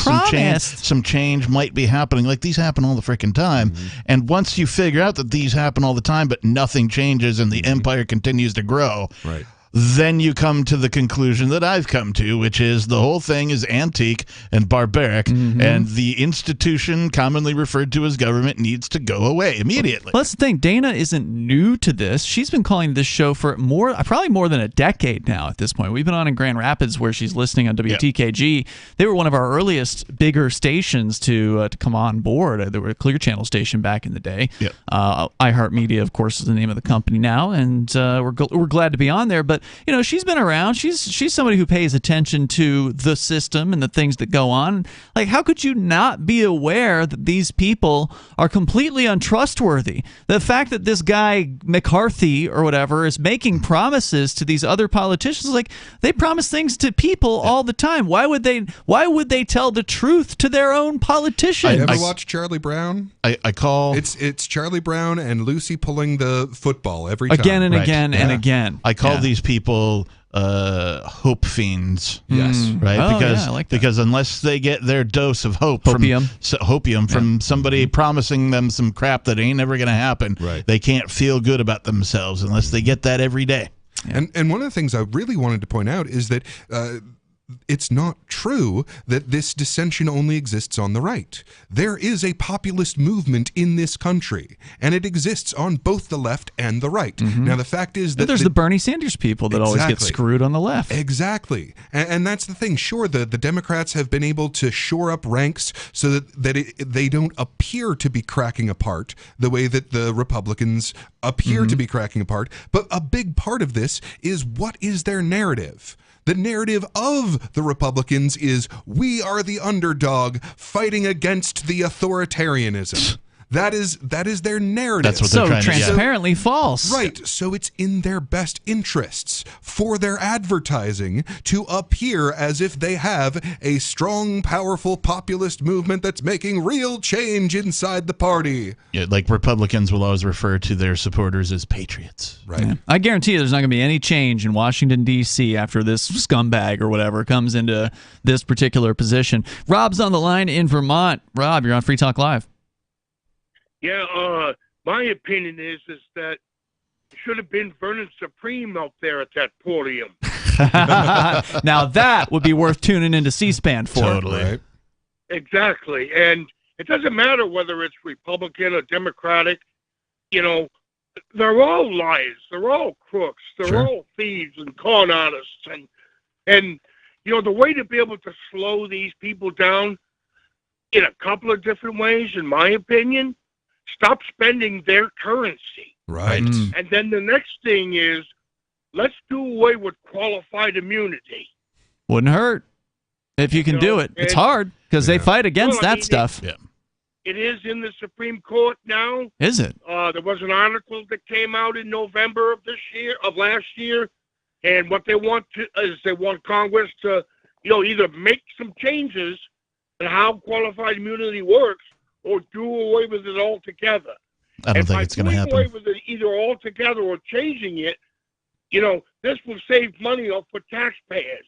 some change might be happening, like these happen all the freaking time. And once you figure out that these happen all the time, but nothing changes and the empire continues to grow, right, then you come to the conclusion that I've come to, which is the whole thing is antique and barbaric, and the institution commonly referred to as government needs to go away immediately. Well, that's the thing. Dana isn't new to this. She's been calling this show for probably more than a decade now at this point. We've been on in Grand Rapids where she's listening on WTKG. Yep. They were one of our earliest, bigger stations to come on board. They were a Clear Channel station back in the day. Yep. iHeartMedia, of course, is the name of the company now, and we're glad to be on there. But she's been around. She's somebody who pays attention to the system and the things that go on. Like, how could you not be aware that these people are completely untrustworthy? The fact that this guy McCarthy or whatever is making promises to these other politicians, like they promise things to people all the time. Why would they tell the truth to their own politicians? I ever watch Charlie Brown? I call it's Charlie Brown and Lucy pulling the football every time. Again and again and again. I call these people hope fiends. Yes. Right? Because unless they get their dose of hopium from somebody promising them some crap that ain't never going to happen, they can't feel good about themselves unless they get that every day. Yeah. And one of the things I really wanted to point out is that it's not true that this dissension only exists on the right. There is a populist movement in this country, and it exists on both the left and the right. Now, the fact is that there's the Bernie Sanders people that always get screwed on the left. Exactly. And that's the thing. Sure, the Democrats have been able to shore up ranks so that they don't appear to be cracking apart the way that the Republicans appear to be cracking apart. But a big part of this is, what is their narrative? The narrative of the Republicans is, we are the underdog fighting against the authoritarianism. That is their narrative. That's what they're trying to get. So transparently false. Right. So it's in their best interests for their advertising to appear as if they have a strong, powerful populist movement that's making real change inside the party. Yeah, like Republicans will always refer to their supporters as patriots. Right. Yeah. I guarantee you there's not going to be any change in Washington, D.C. after this scumbag or whatever comes into this particular position. Rob's on the line in Vermont. Rob, you're on Free Talk Live. Yeah, my opinion is that it should have been Vernon Supreme out there at that podium. Now that would be worth tuning into C-SPAN for. Totally. Right. Exactly. And it doesn't matter whether it's Republican or Democratic. They're all liars. They're all crooks. They're all thieves and con artists. And the way to be able to slow these people down in a couple of different ways, in my opinion, stop spending their currency. Right. And then the next thing is, let's do away with qualified immunity. Wouldn't hurt if you can do it. It's hard because they fight against that stuff. It is in the Supreme Court now. Is it? There was an article that came out in November of last year, and what they want is they want Congress to, either make some changes in how qualified immunity works, or do away with it altogether. I don't think it's going to happen. Away with it either altogether or changing it, this will save money for taxpayers.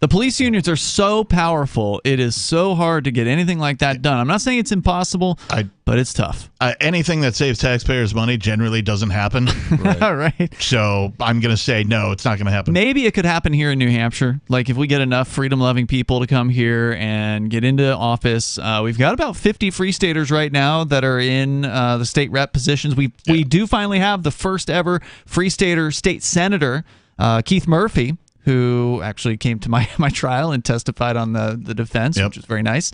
The police unions are so powerful, it is so hard to get anything like that done. I'm not saying it's impossible, but it's tough. Anything that saves taxpayers money generally doesn't happen. Right. So I'm going to say no, it's not going to happen. Maybe it could happen here in New Hampshire. Like if we get enough freedom-loving people to come here and get into office. We've got about 50 Free Staters right now that are in the state rep positions. We do finally have the first ever Free Stater state senator, Keith Murphy, who actually came to my trial and testified on the defense, which is very nice.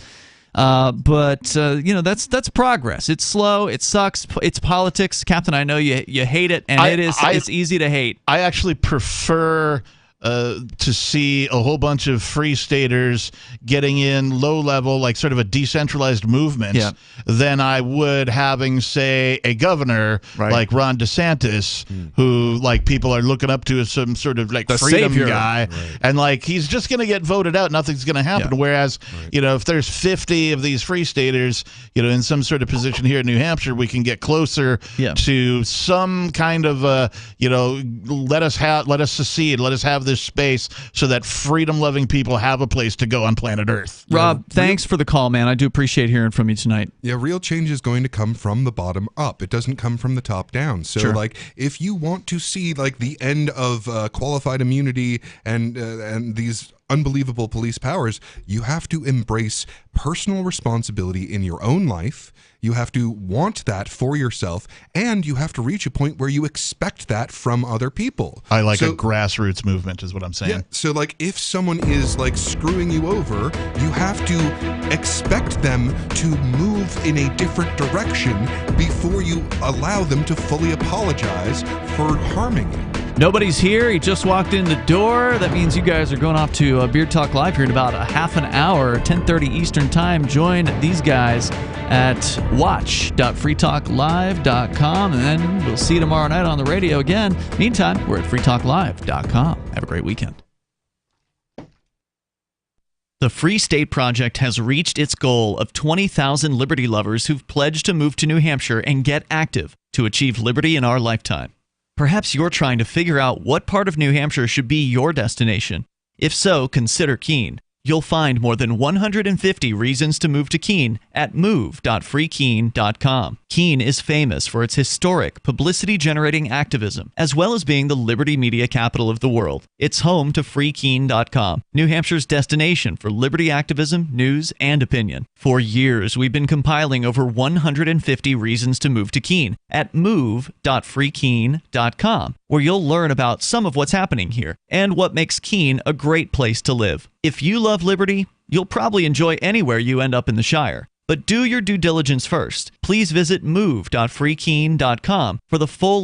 But that's progress. It's slow. It sucks. It's politics, Captain. I know you hate it, and it's easy to hate. I actually prefer to see a whole bunch of free staters getting in low-level, like sort of a decentralized movement, than I would having, say, a governor like Ron DeSantis, who like people are looking up to as some sort of like the freedom savior. guy, and like he's just going to get voted out. Nothing's going to happen. Whereas, if there's 50 of these free staters, in some sort of position here in New Hampshire, we can get closer to some kind of, let us secede, let us have this space so that freedom-loving people have a place to go on planet Earth. Rob, thanks for the call, man. I do appreciate hearing from you tonight. Yeah, real change is going to come from the bottom up. It doesn't come from the top down. So, like, if you want to see like the end of qualified immunity and these unbelievable police powers, you have to embrace personal responsibility in your own life. You have to want that for yourself, and you have to reach a point where you expect that from other people. I like a grassroots movement is what I'm saying. Yeah, so like if someone is like screwing you over, you have to expect them to move in a different direction before you allow them to fully apologize for harming you. Nobody's here. He just walked in the door. That means you guys are going off to Beard Talk Live here in about a half an hour, 10:30 Eastern Time. Join these guys at watch.freetalklive.com, and then we'll see you tomorrow night on the radio again. Meantime, we're at freetalklive.com. Have a great weekend. The Free State Project has reached its goal of 20,000 liberty lovers who've pledged to move to New Hampshire and get active to achieve liberty in our lifetime. Perhaps you're trying to figure out what part of New Hampshire should be your destination. If so, consider Keene. You'll find more than 150 reasons to move to Keene at move.freekeene.com. Keene is famous for its historic, publicity-generating activism, as well as being the liberty media capital of the world. It's home to freekeene.com, New Hampshire's destination for liberty activism, news, and opinion. For years, we've been compiling over 150 reasons to move to Keene at move.freekeene.com, where you'll learn about some of what's happening here and what makes Keene a great place to live. If you love liberty, you'll probably enjoy anywhere you end up in the Shire. But do your due diligence first. Please visit move.freekeene.com for the full